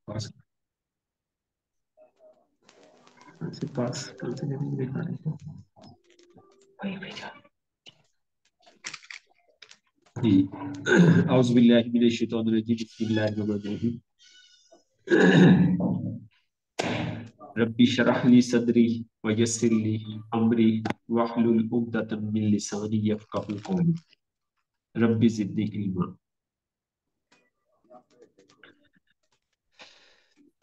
पास से पास कौन से जगह दिखा रहे थे? वही भेजा। जी। औज़ु बिल्लाहि मिनश शैतानिर रजीम, बिस्मिल्लाहिर रहमानिर रहीम। रब्बी शरह ली सदरी व यस्सिर ली अमरी वहलुल उक़दतम मिन लिसानी यफ़क़हू क़ौली। रब्बी ज़िदनी इल्मा।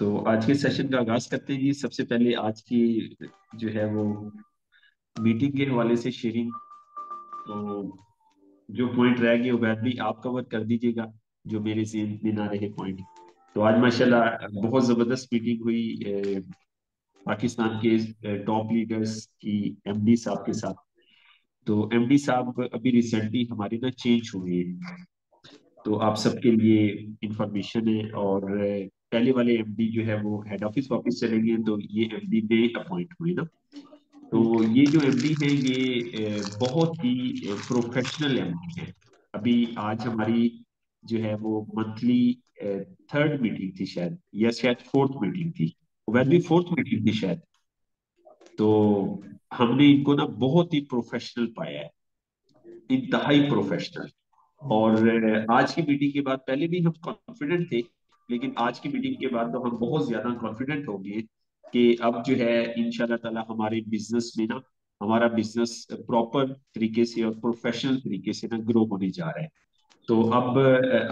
तो आज के सेशन का आगाज करते हैं जी। सबसे पहले आज की जो है वो मीटिंग के हवाले से शेयरिंग। तो जो पॉइंट रह गए उबैद भी आप कवर कर दीजिएगा, जो मेरे से में ना रहे पॉइंट। तो आज माशाल्लाह बहुत जबरदस्त मीटिंग हुई पाकिस्तान के टॉप लीडर्स की एमडी साहब के साथ। तो एमडी साहब अभी रिसेंटली हमारे ना चेंज हुए हैं, तो आप सबके लिए इंफॉर्मेशन है। और पहले वाले एमडी जो है वो हेड ऑफिस वापस चले गए, तो ये एमडी नए अपॉइंट हुए ना। तो ये जो एमडी है ये बहुत ही प्रोफेशनल एमडी है। अभी आज हमारी जो है वो मंथली थर्ड मीटिंग थी शायद, या शायद फोर्थ मीटिंग थी, वैसे भी फोर्थ मीटिंग थी शायद। तो हमने इनको ना बहुत ही प्रोफेशनल पाया है, इंतहाई प्रोफेशनल। और आज की मीटिंग के बाद, पहले भी हम कॉन्फिडेंट थे, लेकिन आज की मीटिंग के बाद तो हम बहुत ज्यादा कॉन्फिडेंट हो गए कि अब जो है इंशाल्लाह ताला हमारे बिजनेस में ना, हमारा बिजनेस प्रॉपर तरीके से और प्रोफेशनल तरीके से ना ग्रो होने जा रहा है। तो अब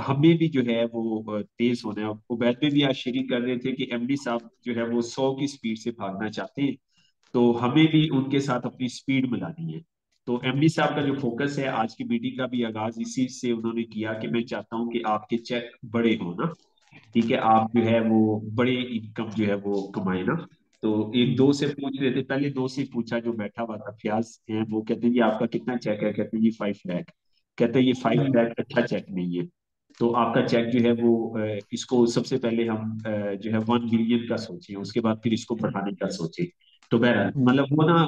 हमें भी जो है वो तेज होना है। उबैद में भी आज शेयरिंग कर रहे थे कि एमडी साहब जो है वो 100 की स्पीड से भागना चाहते हैं, तो हमें भी उनके साथ अपनी स्पीड मिलानी है। तो एमडी साहब का जो फोकस है, आज की मीटिंग का भी आगाज इसी से उन्होंने किया कि मैं चाहता हूं कि आपके चेक बड़े हो ना। ठीक है, आप जो है वो बड़े इनकम जो है वो कमाए ना। तो एक दो से पूछ रहे थे, पहले दो से पूछा जो बैठा हुआ था, फयाज है, वो कहते हैं जी आपका कितना चेक है? कहते हैं जी 5 लाख। कहते हैं ये 5 लाख अच्छा चेक नहीं है, तो आपका चेक जो है वो इसको सबसे पहले हम जो है 1 मिलियन का सोचें, उसके बाद फिर इसको बढ़ाने का सोचें। तो बहरहाल मतलब वो ना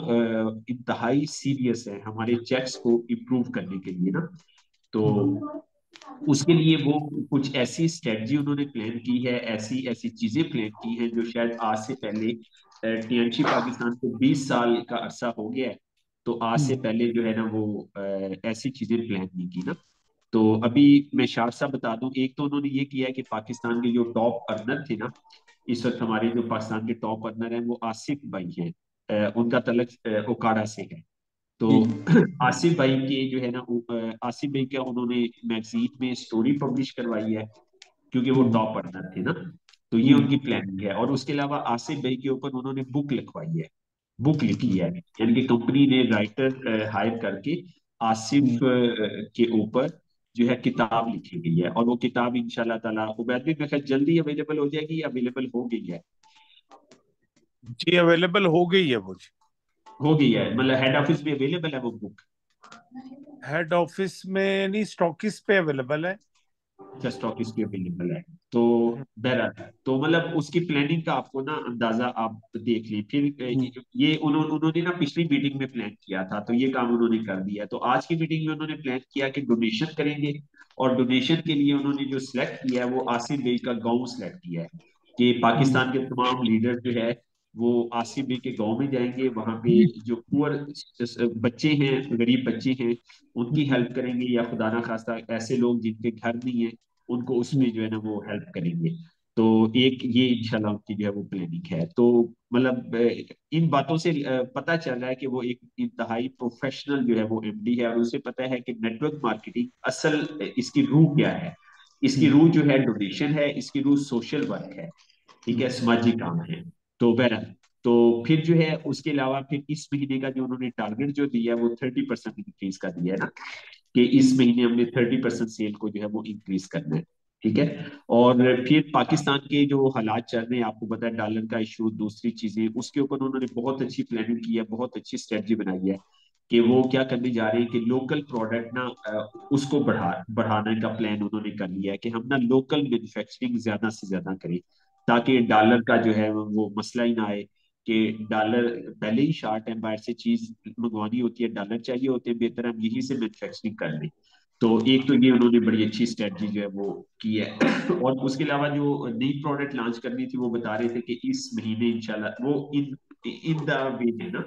इंतहाई सीरियस है हमारे चेक्स को इम्प्रूव करने के लिए ना। तो उसके लिए वो कुछ ऐसी स्ट्रेटजी उन्होंने प्लान की है, ऐसी ऐसी चीजें प्लान की हैं जो शायद आज से पहले, टीएनसी पाकिस्तान को 20 साल का अरसा हो गया है, तो आज से पहले जो है ना वो ऐसी चीजें प्लान नहीं की ना। तो अभी मैं शार्ट सा बता दूं, एक तो उन्होंने ये किया है कि पाकिस्तान के जो टॉप अर्नर थे ना, इस वक्त हमारे जो पाकिस्तान के टॉप अर्नर हैं वो आसिफ भाई हैं। उनका तलक ओकाड़ा से है। तो आसिफ भाई के जो है ना आसिफ भाई का उन्होंने मैगजीन में स्टोरी पब्लिश करवाई है, क्योंकि वो टॉप अर्नर थे ना। तो ये उनकी प्लानिंग है। और उसके अलावा आसिफ भाई के ऊपर उन्होंने बुक लिखवाई है, बुक लिखी है, यानी कि कंपनी ने राइटर हायर करके आसिफ के ऊपर जो है किताब लिखी गई है। और वो किताब इंशाल्लाह ताला उबैद भी मेरे ख्याल जल्दी अवेलेबल हो जाएगी, या अवेलेबल हो गई है? जी अवेलेबल हो गई है वो जी। हो गई है, मतलब हेड ऑफिस में अवेलेबल है वो बुक? हेड ऑफिस में नहीं, स्टॉकिस पे अवेलेबल है। अच्छा, स्टॉक इसकी अवेलेबल है। तो बहरहाल, तो मतलब उसकी प्लानिंग का आपको ना अंदाजा आप देख ली फिर। ये उन्होंने ना पिछली मीटिंग में प्लान किया था, तो ये काम उन्होंने कर दिया। तो आज की मीटिंग में उन्होंने प्लान किया कि डोनेशन करेंगे। और डोनेशन के लिए उन्होंने जो सिलेक्ट किया है वो आसिफ बई का गांव सिलेक्ट किया है, कि पाकिस्तान के तमाम लीडर जो है वो आसिफ बई के गांव में जाएंगे, वहां पे जो पुअर बच्चे हैं, गरीब बच्चे हैं, उनकी हेल्प करेंगे, या खुदा ना खास्ता ऐसे लोग जिनके घर नहीं है, उनको उसमें जो है ना वो हेल्प करेंगे। तो एक ये इंशाल्लाह उनकी जो है वो प्लानिंग है। तो मतलब इन बातों से पता चल रहा है कि वो एक इंतहाई प्रोफेशनल जो है वो एमडी है, और उसे पता है कि नेटवर्क मार्केटिंग असल इसकी रूह क्या है। इसकी रूह जो है डोनेशन है, इसकी रूह सोशल वर्क है, ठीक है, समाजी काम है। तो बहरहाल, तो फिर जो है उसके अलावा फिर इस महीने का जो उन्होंने टारगेट जो दिया है वो 30% इंक्रीज का दिया है ना, कि इस महीने हमने 30% सेल को जो है वो इंक्रीज करना है। ठीक है। और फिर पाकिस्तान के जो हालात चल रहे हैं, आपको पता है डॉलर का इशू, दूसरी चीजें, उसके ऊपर उन्होंने बहुत अच्छी प्लानिंग की है, बहुत अच्छी स्ट्रेटजी बनाई है कि वो क्या करने जा रहे हैं कि लोकल प्रोडक्ट ना उसको बढ़ाने का प्लान उन्होंने कर लिया है, कि हम ना लोकल मैन्युफैक्चरिंग ज्यादा से ज्यादा करें, ताकि डॉलर का जो है वो मसला ही ना आए, कि डॉलर पहले ही शार्ट है, बाहर से चीज मंगवानी होती है, डॉलर चाहिए होते हैं, बेहतर हम यहीं से मैन्युफैक्चरिंग कर लें। तो एक तो ये उन्होंने बड़ी अच्छी स्ट्रेटजी जो है वो की है। और उसके अलावा जो नई प्रोडक्ट लॉन्च करनी थी वो बता रहे थे कि इस महीने इंशाल्लाह वो इन इन द वे है ना,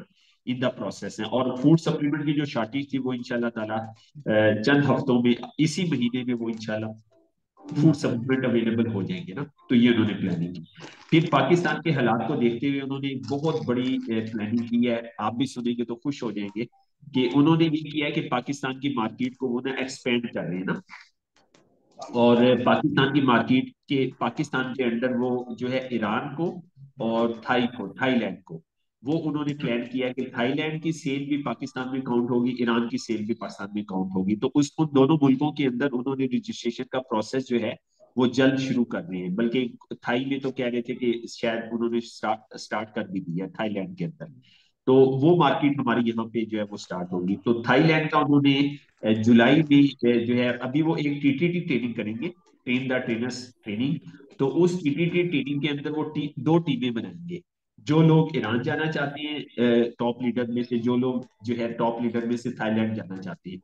इन द प्रोसेस है। और फूड सप्लीमेंट की जो शॉर्टेज थी वो इंशाल्लाह ताला चंद हफ्तों में, इसी महीने में वो इंशाल्लाह फूड सप्लीमेंट अवेलेबल हो जाएंगे ना। तो ये उन्होंने प्लानिंग की। फिर पाकिस्तान के हालात को देखते हुए उन्होंने एक बहुत बड़ी प्लानिंग की है, आप भी सुनेंगे तो खुश हो जाएंगे कि उन्होंने ये किया है कि पाकिस्तान की मार्केट को वो ना एक्सपेंड कर रहे हैं ना। और पाकिस्तान की मार्केट के, पाकिस्तान के अंडर वो जो है ईरान को और थाईलैंड को, वो उन्होंने प्लान किया कि थाईलैंड की सेल भी पाकिस्तान में काउंट होगी, ईरान की सेल भी पाकिस्तान में काउंट होगी। तो उस उन दोनों मुल्कों के अंदर उन्होंने रजिस्ट्रेशन का प्रोसेस जो है वो जल्द शुरू कर रहे हैं। बल्कि थाई में तो कह रहे थे कि शायद उन्होंने स्टार्ट कर भी दिया थाईलैंड के अंदर। तो वो मार्केट हमारी यहाँ पे जो है वो स्टार्ट होगी। तो थाईलैंड का उन्होंने जुलाई में जो है अभी वो एक टीटीटी ट्रेनिंग करेंगे, ट्रेन द ट्रेनर्स ट्रेनिंग। तो उस टीटीटी ट्रेनिंग के अंदर वो दो टीमें बनाएंगे। जो लोग ईरान जाना चाहते हैं टॉप लीडर में से, जो लोग जो है टॉप लीडर में से थाईलैंड जाना चाहते हैं,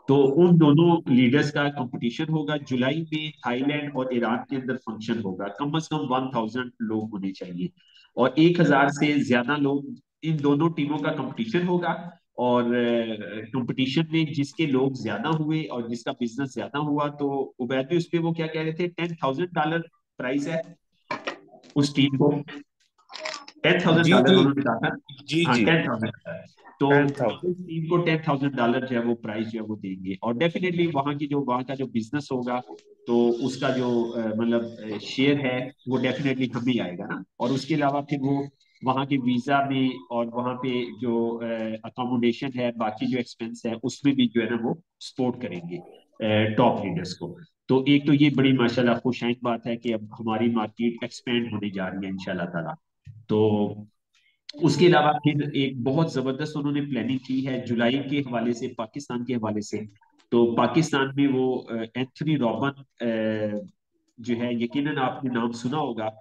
तो उन दोनों लीडर्स का कंपटीशन होगा जुलाई में। थाईलैंड और ईरान के अंदर फंक्शन होगा, कम से कम 1000 लोग होने चाहिए। और 1000 से ज्यादा लोग, इन दोनों टीमों का कंपटीशन होगा। और कंपटीशन में जिसके लोग ज्यादा हुए और जिसका बिजनेस ज्यादा हुआ, तो उबैद भी उस पे वो क्या कह रहे थे, $10,000 प्राइस है उस टीम को। जी $10,000 जी उन्होंने कहा था। जी हाँ, जी। 10,000। तो 10,000। उस टीम को $10,000 जो है वो प्राइस जो है वो देंगे। और डेफिनेटली वहाँ का जो बिजनेस होगा, तो उसका जो मतलब शेयर है वो डेफिनेटली हमें आएगा ना। और उसके अलावा फिर वो वहाँ के वीजा में और वहाँ पे जो अकोमोडेशन है, बाकी जो एक्सपेंस है, उसमें भी जो है ना वो सपोर्ट करेंगे टॉप लीडर्स को। तो एक तो ये बड़ी माशाल्लाह खुशाइन बात है कि अब हमारी मार्केट एक्सपेंड होने जा रही है इंशाल्लाह ताला। तो उसके अलावा फिर एक बहुत जबरदस्त उन्होंने प्लानिंग की है जुलाई के हवाले से, पाकिस्तान के हवाले से। तो पाकिस्तान में वो एंथनी रॉबन जो है, यकीनन आपने नाम सुना होगा।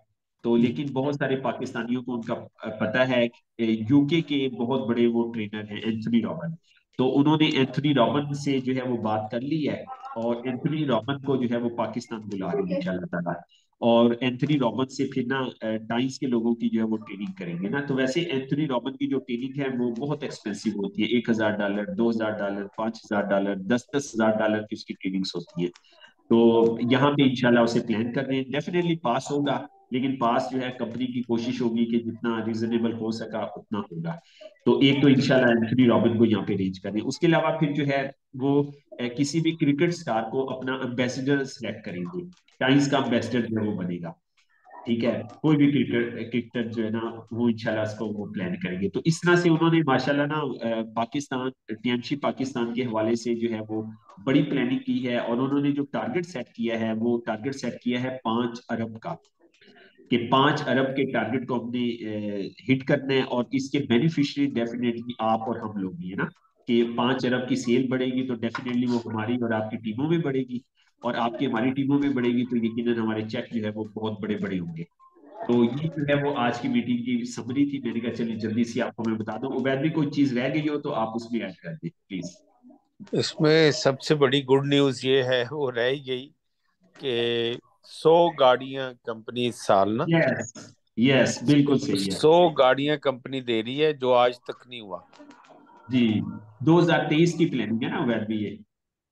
तो लेकिन बहुत सारे पाकिस्तानियों को उनका पता है। यूके के बहुत बड़े वो ट्रेनर हैं एंथनी रॉबन। तो उन्होंने एंथनी रॉबन से जो है वो बात कर ली है। और एंथनी रॉबन को जो है वो पाकिस्तान बुला रहे हैं इंशाल्लाह ताला। और एंथनी रॉबन से फिर ना टाइम्स के लोगों की जो है वो ट्रेनिंग करेंगे ना। तो वैसे एंथनी रॉबन की जो ट्रेनिंग है वो बहुत एक्सपेंसिव होती है, $1,000, $2,000, $5,000, 10,000 की उसकी ट्रेनिंग्स होती है। तो यहाँ पे इंशाल्लाह उसे प्लान कर रहे हैं, डेफिनेटली पास होगा। लेकिन पास जो है कंपनी की कोशिश होगी कि जितना रिजनेबल हो सका उतना होगा। तो एक तो इंशाल्लाह एंथनी रॉबिन को यहाँ पे रेंज कर रहे हैं। उसके अलावा फिर जो है वो किसी भी क्रिकेट स्टार को अपना एम्बेसडर सेलेक्ट करेंगे। टाइम्स का एम्बेसडर जो है वो बनेगा। ठीक है, कोई भी क्रिकेटर जो है ना, वो इंशाल्लाह इसको वो प्लान करेंगे। तो इस तरह से उन्होंने माशाल्लाह ना पाकिस्तान, टीएमसी पाकिस्तान के हवाले से जो है वो बड़ी प्लानिंग की है। और उन्होंने जो टारगेट सेट किया है, वो टारगेट सेट किया है 5 अरब का। कि 5 अरब के टारगेट को हमने हिट करना है। और इसके बेनिफिशियरी डेफिनेटली आप और हम लोग भी है ना। कि 5 अरब की सेल बढ़ेगी तो डेफिनेटली वो हमारी और आपकी टीमों में बढ़ेगी। और आपकी हमारी टीमों में बढ़ेगी तो यकीनन हमारे चेक जो है वो बहुत बड़े बड़े होंगे। तो ये जो है वो आज की मीटिंग की समरी थी। मैंने कहा चलिए जल्दी से आपको मैं बता दूं, उबैद भी कोई चीज रह गई हो तो आप उसमें ऐड कर दें प्लीज। इसमें सबसे बड़ी गुड न्यूज़ ये है, वो रह ही गई, कि 100 गाड़ियां कंपनी इस साल ना, यस, यस, बिल्कुल सही है। 100 गाड़ियां कंपनी दे रही है, जो आज तक नहीं हुआ। जी, 2023 की प्लानिंग है ना उबैद भी ये।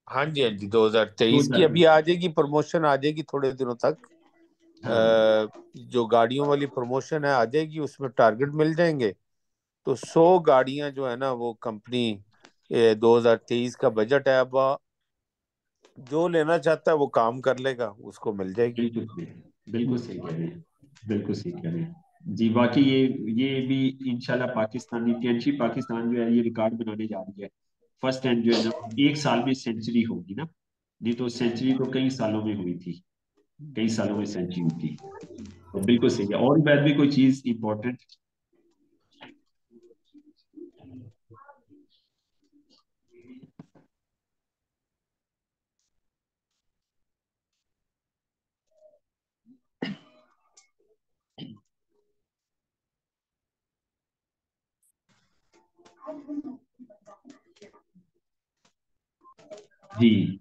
हाँ जी, हाँ जी, 2023 की 2023। अभी आ जाएगी, प्रमोशन आ जाएगी थोड़े दिनों तक। हाँ, जो गाड़ियों वाली प्रमोशन है आ जाएगी, उसमें टारगेट मिल जाएंगे। तो 100 गाड़ियां जो है ना, वो कंपनी 2023 का बजट है। अब जो लेना चाहता है वो काम कर लेगा, उसको मिल जाएगी। बिल्कुल सही, बिल्कुल सही कह रहे हैं, बिल्कुल सही कह रहे हैं जी। बाकी ये भी इंशाल्लाह पाकिस्तानी टीएनसी पाकिस्तान जो है ये रिकॉर्ड बनाने जा रही है। फर्स्ट टाइम जो है ना, एक साल में सेंचुरी होगी ना। नहीं तो सेंचुरी तो कई सालों में हुई थी, कई सालों में सेंचुरी हुई थी। तो बिल्कुल सही है। और बैद भी कोई चीज इंपॉर्टेंट। जी,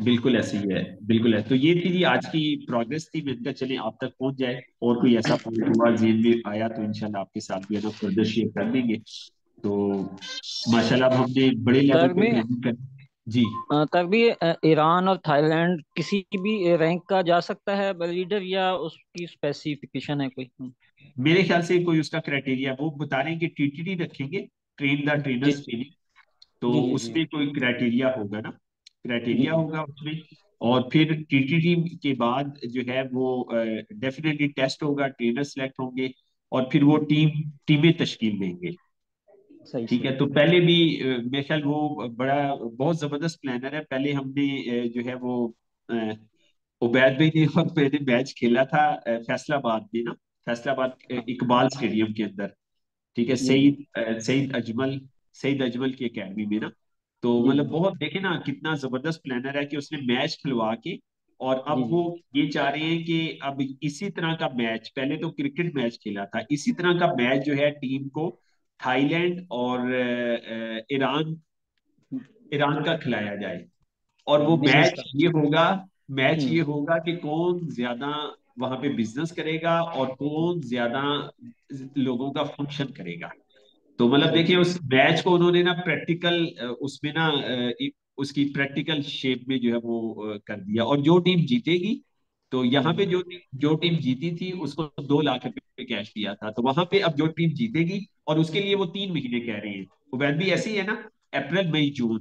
बिल्कुल ऐसे ही है, बिल्कुल है। तो ये थी जी आज की प्रोग्रेस थी, मैंने कहा चले आप तक पहुंच जाए, और कोई ऐसा पॉइंट हुआ जेल में आया तो इंशाल्लाह आपके साथ भी है ना फर्दर शेयर कर देंगे। तो माशाल्लाह अब हमने बड़े लेवल पे तरमी प्लानिंग कर। जी। तरबी ईरान और थाईलैंड किसी भी रैंक का जा सकता है लीडर, या उसकी स्पेसिफिकेशन है कोई? मेरे ख्याल से कोई उसका क्राइटेरिया वो बता रहे हैं कि टीटीडी रखेंगे, ट्रेन द जी ट्रेनर्स ट्रेनिंग। तो जी जी जी उसमें कोई क्राइटेरिया होगा ना, जी क्राइटेरिया जी होगा उसमें। और फिर टीटीडी के बाद जो है वो डेफिनेटली टेस्ट होगा, ट्रेनर सेलेक्ट होंगे, और फिर वो टीमें तश्कील देंगे। सही ठीक सही। है, तो पहले भी मेरे ख्याल वो बड़ा बहुत जबरदस्त प्लानर है। पहले हमने जो है वो अ, उबैद भाई ने और मैंने मैच खेला था फैसलाबाद में ना, फैसलाबाद हाँ इकबाल स्टेडियम के अंदर। ठीक है, जी जी सईद अजमल की एकेडमी में ना। तो जी मतलब जी बहुत देखे ना कितना जबरदस्त प्लानर है कि उसने मैच खिलवा के, और जी अब जी वो ये चाह रहे हैं कि अब इसी तरह का मैच, पहले तो क्रिकेट मैच खेला था, इसी तरह का मैच जो है टीम को थाईलैंड और ईरान ईरान का खिलाया जाए। और वो बिजनेस मैच का। ये होगा, मैच ये हम्म। होगा कि कौन ज्यादा वहां पे बिजनेस करेगा और कौन ज्यादा लोगों का फंक्शन करेगा। तो मतलब सही देखिए सही। उस मैच को उन्होंने ना प्रैक्टिकल उसमें ना उसकी प्रैक्टिकल शेप में जो है वो कर दिया। और जो टीम जीतेगी, तो यहाँ पे हम्म। जो टीम जीती थी उसको 2 लाख रुपए कैश दिया था। तो वहां पे अब जो टीम जीतेगी, और उसके लिए वो 3 महीने कह रहे हैं, वो भी ऐसे ही है ना, अप्रैल मई जून,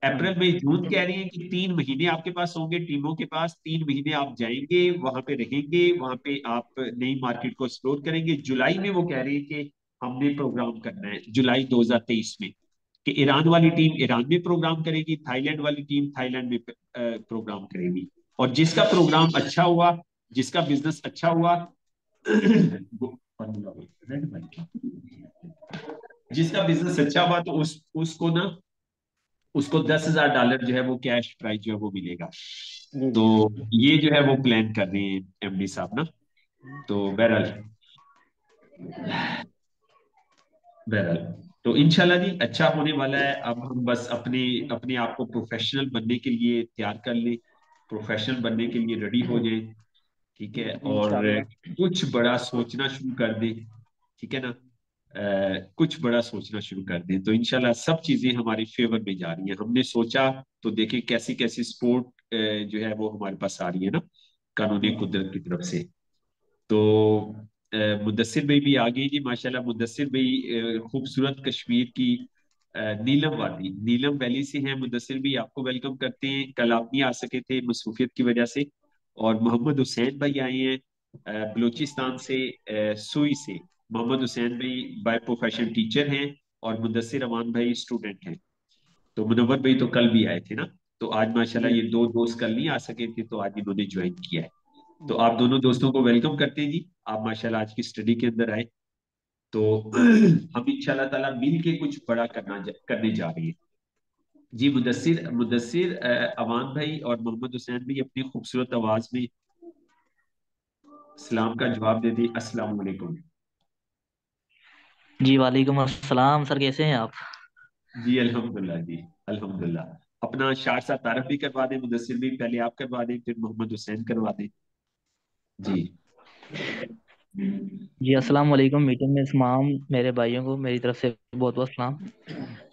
हम्म। अप्रैल मई जून कह रही है कि 3 महीने आपके पास होंगे, टीमों के पास 3 महीने आप जाएंगे वहां पे, रहेंगे वहां पे, आप नई मार्केट को एक्सप्लोर करेंगे। जुलाई में वो कह रही है कि हमने प्रोग्राम करना है जुलाई 2023 में, कि ईरान वाली टीम ईरान में प्रोग्राम करेगी, थाईलैंड वाली टीम थाईलैंड में प्रोग्राम करेगी। और जिसका प्रोग्राम अच्छा हुआ, जिसका बिजनेस अच्छा हुआ जिसका बिजनेस अच्छा हुआ, तो उसको ना, उसको $10,000 जो है वो कैश प्राइज जो है वो मिलेगा। जी तो जी। ये जो है वो प्लान कर रहे हैं एमडी साहब ना। तो बहरहाल, बहरहाल तो इंशाल्लाह जी अच्छा होने वाला है। अब हम बस अपने अपने आप को प्रोफेशनल बनने के लिए तैयार कर लें, प्रोफेशनल बनने के लिए रेडी हो जाएं। ठीक है, और इंशाल्लाह। कुछ बड़ा सोचना शुरू कर दें। ठीक है ना, कुछ बड़ा सोचना शुरू कर दें तो इंशाल्लाह सब चीजें हमारी फेवर में जा रही हैं। हमने सोचा तो देखें कैसी कैसी स्पोर्ट जो है वो हमारे पास आ रही है ना, कानूनी हम्म। कुदरत की तरफ से। तो मुदस्सिर भाई भी आ गई जी माशाल्लाह। मुदस्सिर भाई खूबसूरत कश्मीर की नीलम वादी, नीलम वैली से हैं। मुदस्सिर भाई आपको वेलकम करते हैं, कल आप नहीं आ सके थे मसरूफियत की वजह से। और मोहम्मद हुसैन भाई आए हैं बलूचिस्तान से, सुई से। मोहम्मद हुसैन भाई बाय प्रोफेशन टीचर हैं, और मुदस्सिर अमान भाई स्टूडेंट हैं। तो मुनव्वर भाई तो कल भी आए थे ना। तो आज माशाल्लाह जी ये जी। दो दोस्त कल नहीं आ सके थे, तो आज इन्होंने ज्वाइन किया है। तो आप दोनों दोस्तों को वेलकम करते हैं जी। आप माशाल्लाह आज की स्टडी के अंदर आए। तो हम इंशाल्लाह ताला मिल के कुछ बड़ा करने जा रहे हैं। जी मुदस्सिर मुदस्सिर अवान भाई और मोहम्मद हुसैन भाई अपनी खूबसूरत आवाज में सलाम का जवाब दे दी, अस्सलाम वालेकुम। जी वालेकुम अस्सलाम सर, कैसे हैं आप? जी अल्हम्दुलिल्लाह जी, अल्हम्दुलिल्लाह। अपना शार सा तारफ भी करवा दें मुदस्सिर भाई, पहले आप करवा दें फिर मोहम्मद हुसैन करवा दें। जी। जी अस्सलाम वालेकुम। मीटिंग में तमाम मेरे भाइयों को मेरी तरफ से बहुत बहुत सलाम।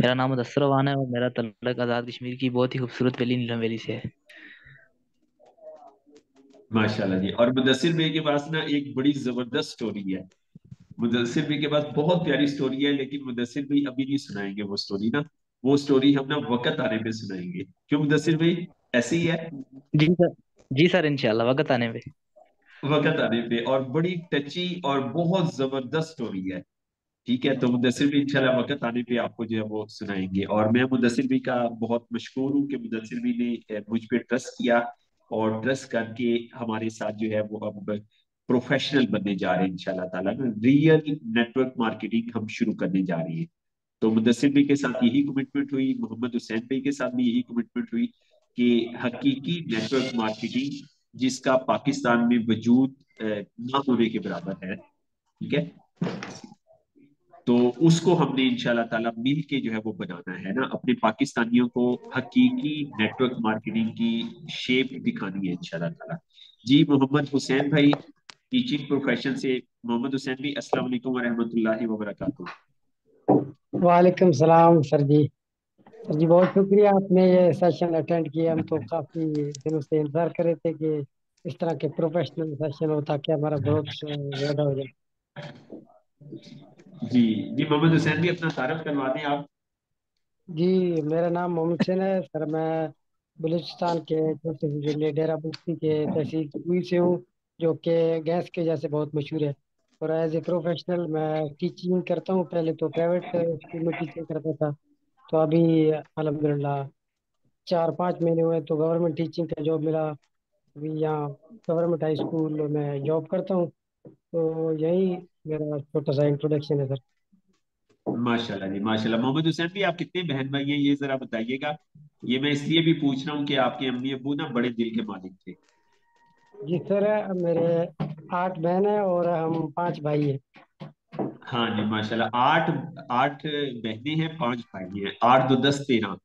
मेरा नाम मुदस्सर अवान है और मेरा तल्लुक आज़ाद कश्मीर की बहुत ही खूबसूरत वैली नीलम वैली से है। माशाल्लाह जी। और मुदस्सिर भाई के पास ना एक बड़ी जबरदस्त स्टोरी है। मुदस्सिर भाई के पास बहुत प्यारी स्टोरी है, लेकिन मुदस्सिर भाई अभी नहीं सुनाएंगे वो स्टोरी ना। वो स्टोरी हम ना वक्त आने पे सुनाएंगे, क्यों मुदस्सिर भाई, ऐसे ही है। जी सर। जी सर, इंशाल्लाह वक्त आने पे। वक्त आने पे, और बड़ी टची और बहुत जबरदस्त स्टोरी है। ठीक है, तो मुदस्सिर भी इंशाल्लाह वक्त आने पे आपको जो है वो सुनाएंगे। और मैं मुदस्सिर भी का बहुत मशहूर हूँ कि मुदस्सिर भी ने मुझ पे ट्रस्ट किया, और ट्रस्ट करके हमारे साथ जो है वो अब प्रोफेशनल बनने जा रहे हैं इंशाल्लाह ताला ना। रियल नेटवर्क मार्केटिंग हम शुरू करने जा रहे हैं। तो मुदस्सिर भी के साथ यही कमिटमेंट हुई, मोहम्मद हुसैन भाई के साथ भी यही कमिटमेंट हुई, कि हकीकी नेटवर्क मार्केटिंग जिसका पाकिस्तान में वजूद ना होने के बराबर है। ठीक है। तो उसको हमने इंशाल्लाह ताला मिल के जो है वो बनाना है ना, अपने पाकिस्तानियों को हकीकी नेटवर्क मार्केटिंग की शेप दिखानी है इंशाल्लाह ताला। जी मोहम्मद हुसैन भाई, टीचिंग प्रोफेशन से। मोहम्मद हुसैन भाई, अस्सलाम वालेकुम वरहमतुल्लाहि वबरकातुहू। वालेकुम सलाम सर जी। सर जी बहुत शुक्रिया, आपने ये सेशन अटेंड किया। हम तो काफ़ी दिनों से इंतज़ार कर रहे थे कि इस तरह के प्रोफेशनल सेशन हो ताकि हमारा ग्रोथ ज़्यादा हो जाए। जी जी मोहम्मद हुसैन भी अपना तारुफ करवा दें आप। जी, मेरा नाम मोहम्मद हुसैन है सर। मैं बलूचिस्तान के छोटे से जिले डेरा बस्ती के तहसील कुई से हूँ, जो कि गैस के जैसे बहुत मशहूर है। और एज ए प्रोफेशनल मैं टीचिंग करता हूँ। पहले तो प्राइवेट स्कूल में टीचिंग करता था, तो अभी अल्हम्दुलिल्लाह 4-5 महीने हुए तो गवर्नमेंट टीचिंग का जॉब मिला। अभी यहाँ गवर्नमेंट हाई स्कूल में जॉब करता हूँ। तो यही मेरा छोटा सा इंट्रोडक्शन है सर। माशाल्लाह जी माशाल्लाह। मोहम्मद हुसैन भी, आप कितने बहन भाई हैं ये जरा बताइएगा। ये मैं इसलिए भी पूछ रहा हूँ कि आपके अम्मी अब्बू ना बड़े दिल के मालिक थे। जी सर, मेरे 8 बहन है और हम 5 भाई हैं। हाँ जी माशाल्लाह। आठ आठ बहनें हैं, 5 भाई हैं, 8 2 10 13।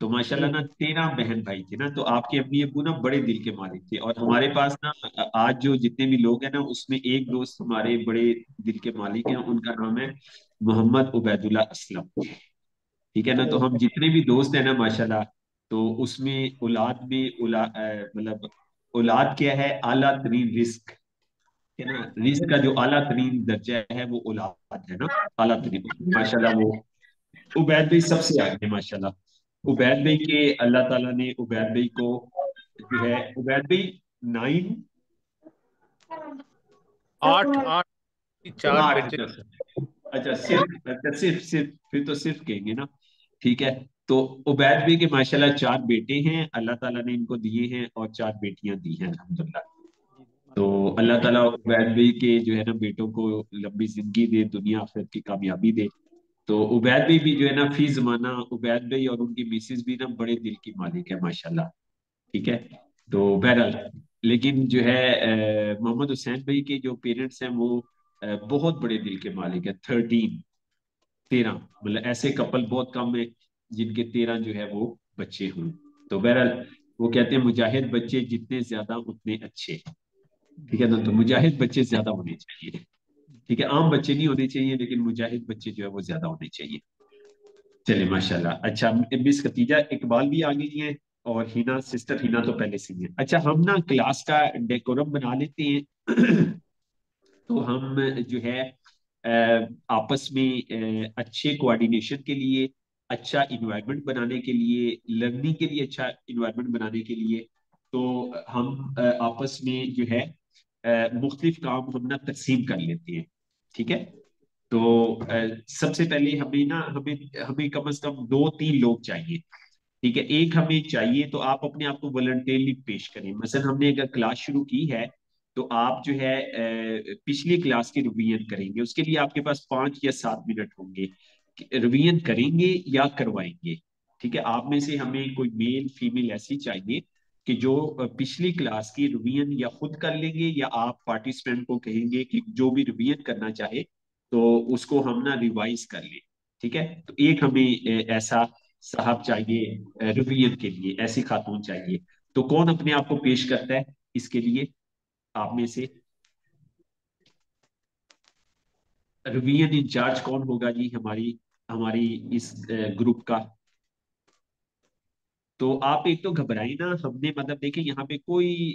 तो माशाल्लाह ना जी 13 बहन भाई थे ना, तो आपके अम्मी अब्बू ना बड़े दिल के मालिक थे। और हमारे पास ना आज जो जितने भी लोग हैं ना, उसमें एक दोस्त हमारे बड़े दिल के मालिक हैं, उनका नाम है मोहम्मद उबैदुल्ला असलम। ठीक है ना। तो हम जितने भी दोस्त हैं ना माशाल्लाह, तो उसमें औलाद में मतलब औलाद क्या है, आला तरीन रिस्क है ना। रिस्क का जो आला तरीन दर्जा है वो औलाद है ना, आला तरीन माशाल्लाह। वो उबैद भाई सबसे आगे हैं माशाल्लाह। उबैद भाई के अल्लाह ताला ने उबैद भाई को जो है, उबैद भाई 9। 8 8 4 आठ बेटे। दस अच्छा सिर्फ, अच्छा सिर्फ सिर्फ फिर तो सिर्फ कहेंगे ना। ठीक है। तो उबैद भाई के माशाल्लाह 4 बेटे हैं, अल्लाह ताला ने इनको दिए हैं, और 4 बेटियां दी हैं अल्हम्दुलिल्लाह। तो अल्लाह ताला उबैद भाई के जो है ना बेटों को लंबी जिंदगी दे, दुनिया आखिरत की कामयाबी दे। तो उबैद भाई भी जो है ना फी जमाना, उबैद भाई और उनकी मिसेज भी ना बड़े दिल की मालिक है माशाल्लाह। ठीक है। तो बहरहाल, लेकिन जो है मोहम्मद हुसैन भाई के जो पेरेंट्स हैं वो बहुत बड़े दिल के मालिक है। 13 मतलब ऐसे कपल बहुत कम है जिनके 13 जो है वो बच्चे हों। तो बहरहाल, वो कहते हैं मुजाहिद बच्चे जितने ज्यादा उतने अच्छे। ठीक है ना। तो मुजाहिद बच्चे ज्यादा होने चाहिए। ठीक है, आम बच्चे नहीं होने चाहिए, लेकिन मुजाहिद बच्चे जो है वो ज्यादा होने चाहिए। चलिए माशाल्लाह। अच्छा, मिस खतीजा इकबाल भी आ गई हैं, और हिना, सिस्टर हिना तो पहले से ही है। अच्छा, हम ना क्लास का डेकोरम बना लेते हैं। तो हम जो है आपस में अच्छे कोऑर्डिनेशन के लिए, अच्छा इन्वायरमेंट बनाने के लिए, लर्निंग के लिए अच्छा इन्वायरमेंट बनाने के लिए, तो हम आपस में जो है मुख्तलिफ काम हम ना तकसीम कर लेते हैं। ठीक है। तो सबसे पहले हमें ना, हमें हमें कम से कम 2 3 लोग चाहिए। ठीक है, एक हमें चाहिए, तो आप अपने आप को वॉलंटियरली पेश करें। मसलन हमने अगर क्लास शुरू की है, तो आप जो है पिछली क्लास की रिवीजन करेंगे, उसके लिए आपके पास 5 या 7 मिनट होंगे। रिवीजन करेंगे या करवाएंगे। ठीक है, आप में से हमें कोई मेल फीमेल ऐसी चाहिए कि जो पिछली क्लास की रिवीजन या खुद कर लेंगे, या आप पार्टिसिपेंट को कहेंगे कि जो भी रिवीजन करना चाहे तो उसको हम ना रिवाइज कर लें। ठीक है। तो एक हमें ऐसा साहब चाहिए, रिवीजन के लिए ऐसी खातून चाहिए। तो कौन अपने आप को पेश करता है इसके लिए आप में से? रिवीजन इंचार्ज कौन होगा जी हमारी हमारी इस ग्रुप का? तो आप एक तो घबराई ना, हमने मतलब देखिए यहाँ पे कोई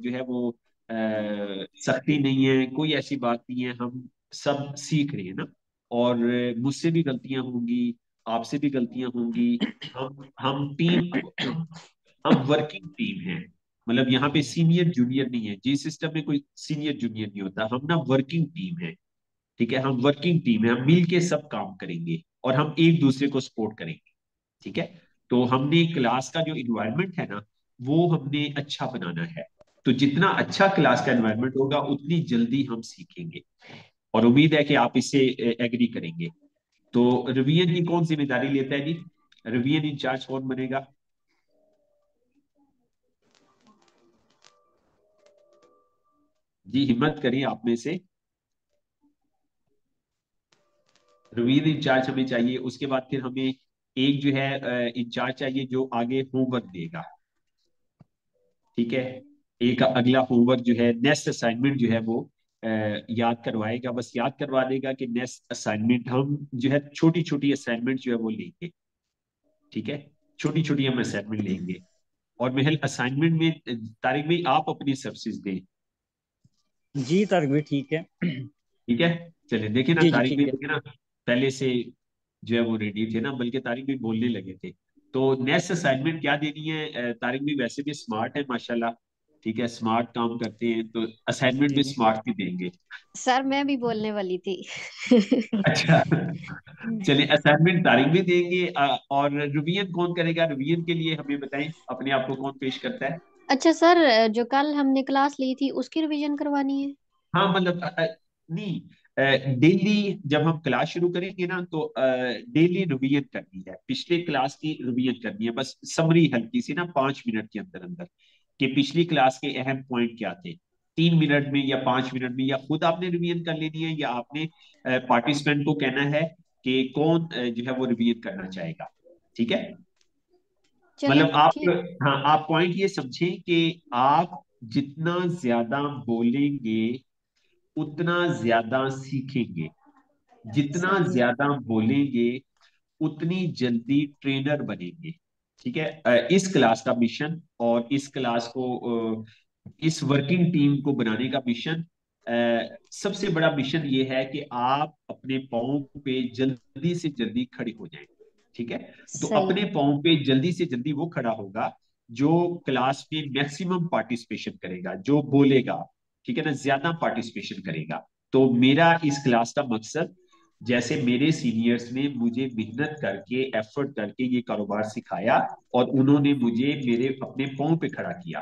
जो है वो सख्ती नहीं है, कोई ऐसी बात नहीं है। हम सब सीख रहे हैं ना, और मुझसे भी गलतियां होंगी, आपसे भी गलतियां होंगी। हम टीम, हम वर्किंग टीम है। मतलब यहाँ पे सीनियर जूनियर नहीं है, जी सिस्टम में कोई सीनियर जूनियर नहीं होता, हम ना वर्किंग टीम है। ठीक है, हम वर्किंग टीम है, हम मिल के सब काम करेंगे, और हम एक दूसरे को सपोर्ट करेंगे। ठीक है। तो हमने क्लास का जो इन्वायरमेंट है ना, वो हमने अच्छा बनाना है। तो जितना अच्छा क्लास का एनवायरनमेंट होगा, उतनी जल्दी हम सीखेंगे, और उम्मीद है कि आप इससे एग्री करेंगे। तो रिवीजन की कौन जिम्मेदारी लेता है जी? रिवीजन इंचार्ज कौन बनेगा? जी हिम्मत करिए आप में से। रिवीजन इंचार्ज हमें चाहिए। उसके बाद फिर हमें एक जो है इंचार्ज चाहिए जो आगे होमवर्क देगा। ठीक है, एक अगला होमवर्क जो है नेक्स्ट असाइनमेंट जो है वो अ, याद करवाएगा, बस याद करवा देगा कि नेक्स्ट असाइनमेंट हम जो है छोटी छोटी असाइनमेंट जो है वो लेंगे। ठीक है, छोटी छोटी हम असाइनमेंट लेंगे। और महल असाइनमेंट में तारिक भाई आप अपनी सर्विसेज दें। जी तारिक भी ठीक है। ठीक है, चलिए देखे ना जी जी तारिक भाई ठीक है। देखे ना, पहले से जो है वो रेडी थे ना, बल्कि तारिक भी बोलने लगे थे। तो नेक्स्ट असाइनमेंट क्या देनी है? तारिक भी वैसे भी स्मार्ट है माशाल्लाह, ठीक है, स्मार्ट काम करते हैं, तो असाइनमेंट जी भी जी। स्मार्ट ही देंगे। सर मैं भी बोलने वाली थी। अच्छा, चलिए असाइनमेंट तारिक भी देंगे। और रिवीजन कौन करेगा? रिवीजन के लिए हमें बताएं अपने आप को कौन पेश करता है। अच्छा सर, जो कल हमने क्लास ली थी उसकी रिवीजन करवानी है। हाँ मतलब नहीं, डेली जब हम क्लास शुरू करेंगे ना तो डेली रिवीजन करनी है, पिछले क्लास की रिवीजन करनी है, बस समरी हल्की सी ना 5 मिनट के अंदर अंदर, कि पिछली क्लास के अहम पॉइंट क्या थे। 3 मिनट में या 5 मिनट में, या खुद आपने रिवीजन कर लेनी है, या आपने पार्टिसिपेंट को कहना है कि कौन जो है वो रिवीजन करना चाहेगा। ठीक है, चलें मतलब आप, ठीक। हाँ आप पॉइंट ये समझें कि आप जितना ज्यादा बोलेंगे उतना ज्यादा सीखेंगे, जितना सही है। ज्यादा बोलेंगे उतनी जल्दी ट्रेनर बनेंगे। ठीक है, इस क्लास का मिशन और इस क्लास को इस वर्किंग टीम को बनाने का मिशन, सबसे बड़ा मिशन ये है कि आप अपने पाँव पे जल्दी से जल्दी खड़े हो जाएं। ठीक है, तो सही अपने है। पाँव पे जल्दी से जल्दी वो खड़ा होगा जो क्लास में मैक्सिमम पार्टिसिपेशन करेगा, जो बोलेगा, ठीक है ना, ज्यादा पार्टिसिपेशन करेगा। तो मेरा इस क्लास का मकसद, जैसे मेरे सीनियर्स ने मुझे मेहनत करके एफर्ट करके ये कारोबार सिखाया और उन्होंने मुझे मेरे अपने पाँव पे खड़ा किया,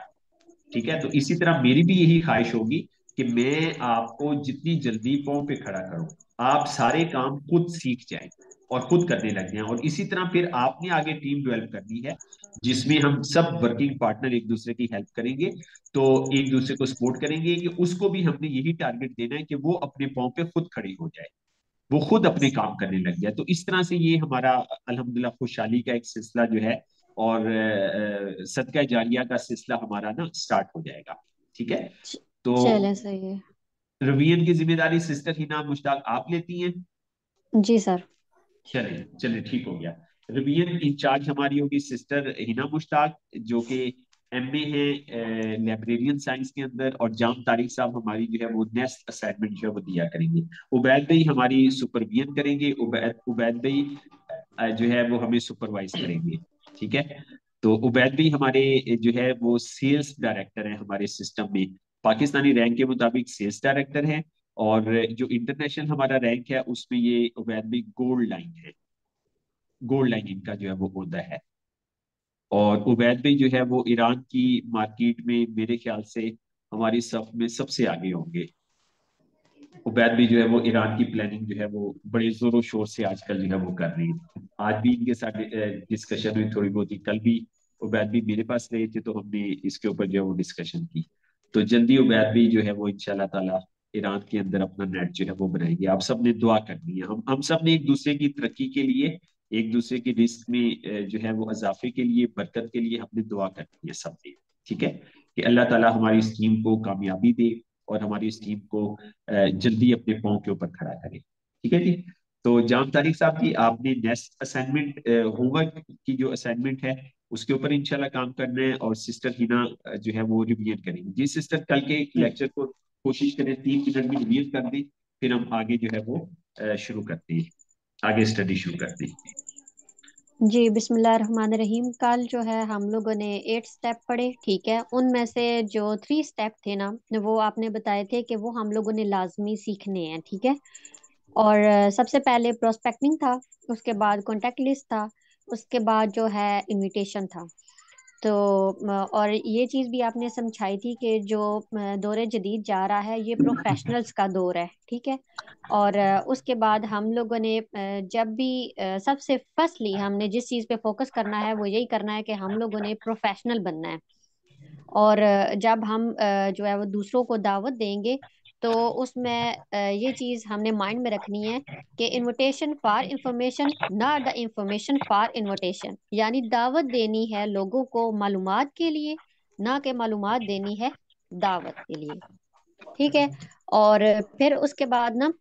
ठीक है, तो इसी तरह मेरी भी यही ख्वाहिश होगी कि मैं आपको जितनी जल्दी पाँव पे खड़ा करूं, आप सारे काम खुद सीख जाएं और खुद करने लग जाएं। और इसी तरह फिर आपने आगे टीम डेवलप करनी है जिसमें हम सब वर्किंग पार्टनर एक दूसरे की हेल्प करेंगे, तो एक दूसरे को सपोर्ट करेंगे, कि उसको भी हमने यही टारगेट देना है कि वो अपने पाँव पे खुद खड़ी हो जाए, वो खुद अपने काम करने लग गया। तो इस तरह से ये हमारा अल्हम्दुलिल्लाह खुशहाली का एक सिलसिला जो है, और सदका जारिया का सिलसिला हमारा ना स्टार्ट हो जाएगा। ठीक है, च- तो चलें सही है। रवीन की जिम्मेदारी सिस्टर हिना मुश्ताक आप लेती हैं। जी सर। चलिए चलिए ठीक हो गया। रवीन इंचार्ज हमारी होगी सिस्टर हिना मुश्ताक, जो कि एमए है लाइब्रेरियन साइंस के अंदर, और जाम तारिक साहब हमारी जो है वो नेक्स्ट असाइनमेंट जो है वो दिया करेंगे। उबैद भाई हमारी सुपरविजन करेंगे, उबैद उबैद भाई जो है वो हमें सुपरवाइज करेंगे। ठीक है, तो उबैद भी हमारे जो है वो सेल्स डायरेक्टर हैं हमारे सिस्टम में, पाकिस्तानी रैंक के मुताबिक सेल्स डायरेक्टर हैं। और जो इंटरनेशनल हमारा रैंक है उसमें ये उबैद भी गोल्ड लाइन है, गोल्ड लाइन इनका जो है वो होता है। और उबैद भी जो है वो ईरान की मार्केट में मेरे ख्याल से हमारी सफ में सबसे आगे होंगे। उबैद भी जो है वो ईरान की प्लानिंग जो है वो बड़े जोरों शोर से आजकल जो है वो कर रही है। आज भी इनके साथ डिस्कशन हुई थोड़ी बहुत ही, कल भी उबैद भी मेरे पास रहे थे तो हमने इसके ऊपर जो है वो डिस्कशन की। तो जल्दी उबैद भी जो है वो इंशाल्लाह ताला ईरान के अंदर अपना नेट जो है वो बनाएंगे। आप सब ने दुआ करनी है, हम सब ने एक दूसरे की तरक्की के लिए, एक दूसरे की रिस्क में जो है वो इजाफे के लिए, बरकत के लिए हमने दुआ करनी है सबने। ठीक है, कि अल्लाह ताला हमारी इस टीम को कामयाबी दे और हमारी इस टीम को जल्दी अपने पाँव के ऊपर खड़ा करें। ठीक है जी, तो जाम तारिक साहब की आपने नेक्स्ट असाइनमेंट, होमवर्क की जो असाइनमेंट है उसके ऊपर इंशाल्लाह काम करना है, और सिस्टर हिना जो है वो रिवीजन करेंगी। जी सिस्टर, कल के लेक्चर को कोशिश करें 3 मिनट में रिवीजन कर दें, फिर हम आगे जो है वो शुरू करते हैं, आगे स्टडी शुरू करते हैं। जी बिस्मिल्लाहिर्रहमानिर्रहीम। कल जो है हम लोगों ने 8 स्टेप पढ़े, ठीक है। उनमें से जो 3 स्टेप थे ना, वो आपने बताए थे कि वो हम लोगों ने लाजमी सीखने हैं, ठीक है। और सबसे पहले प्रोस्पेक्टिंग था, उसके बाद कॉन्टेक्ट लिस्ट था, उसके बाद जो है इनविटेशन था। तो और ये चीज़ भी आपने समझाई थी कि जो दौरे जदीद जा रहा है ये प्रोफेशनल्स का दौर है, ठीक है। और उसके बाद हम लोगों ने जब भी सबसे फर्स्टली हमने जिस चीज़ पे फोकस करना है वो यही करना है कि हम लोगों ने प्रोफेशनल बनना है। और जब हम जो है वो दूसरों को दावत देंगे तो उसमें ये चीज हमने माइंड में रखनी है कि invitation for information, not the information for invitation, यानी दावत देनी है लोगों को मालूमात के लिए, ना कि मालूमात देनी है दावत के लिए। ठीक है। और फिर उसके बाद ना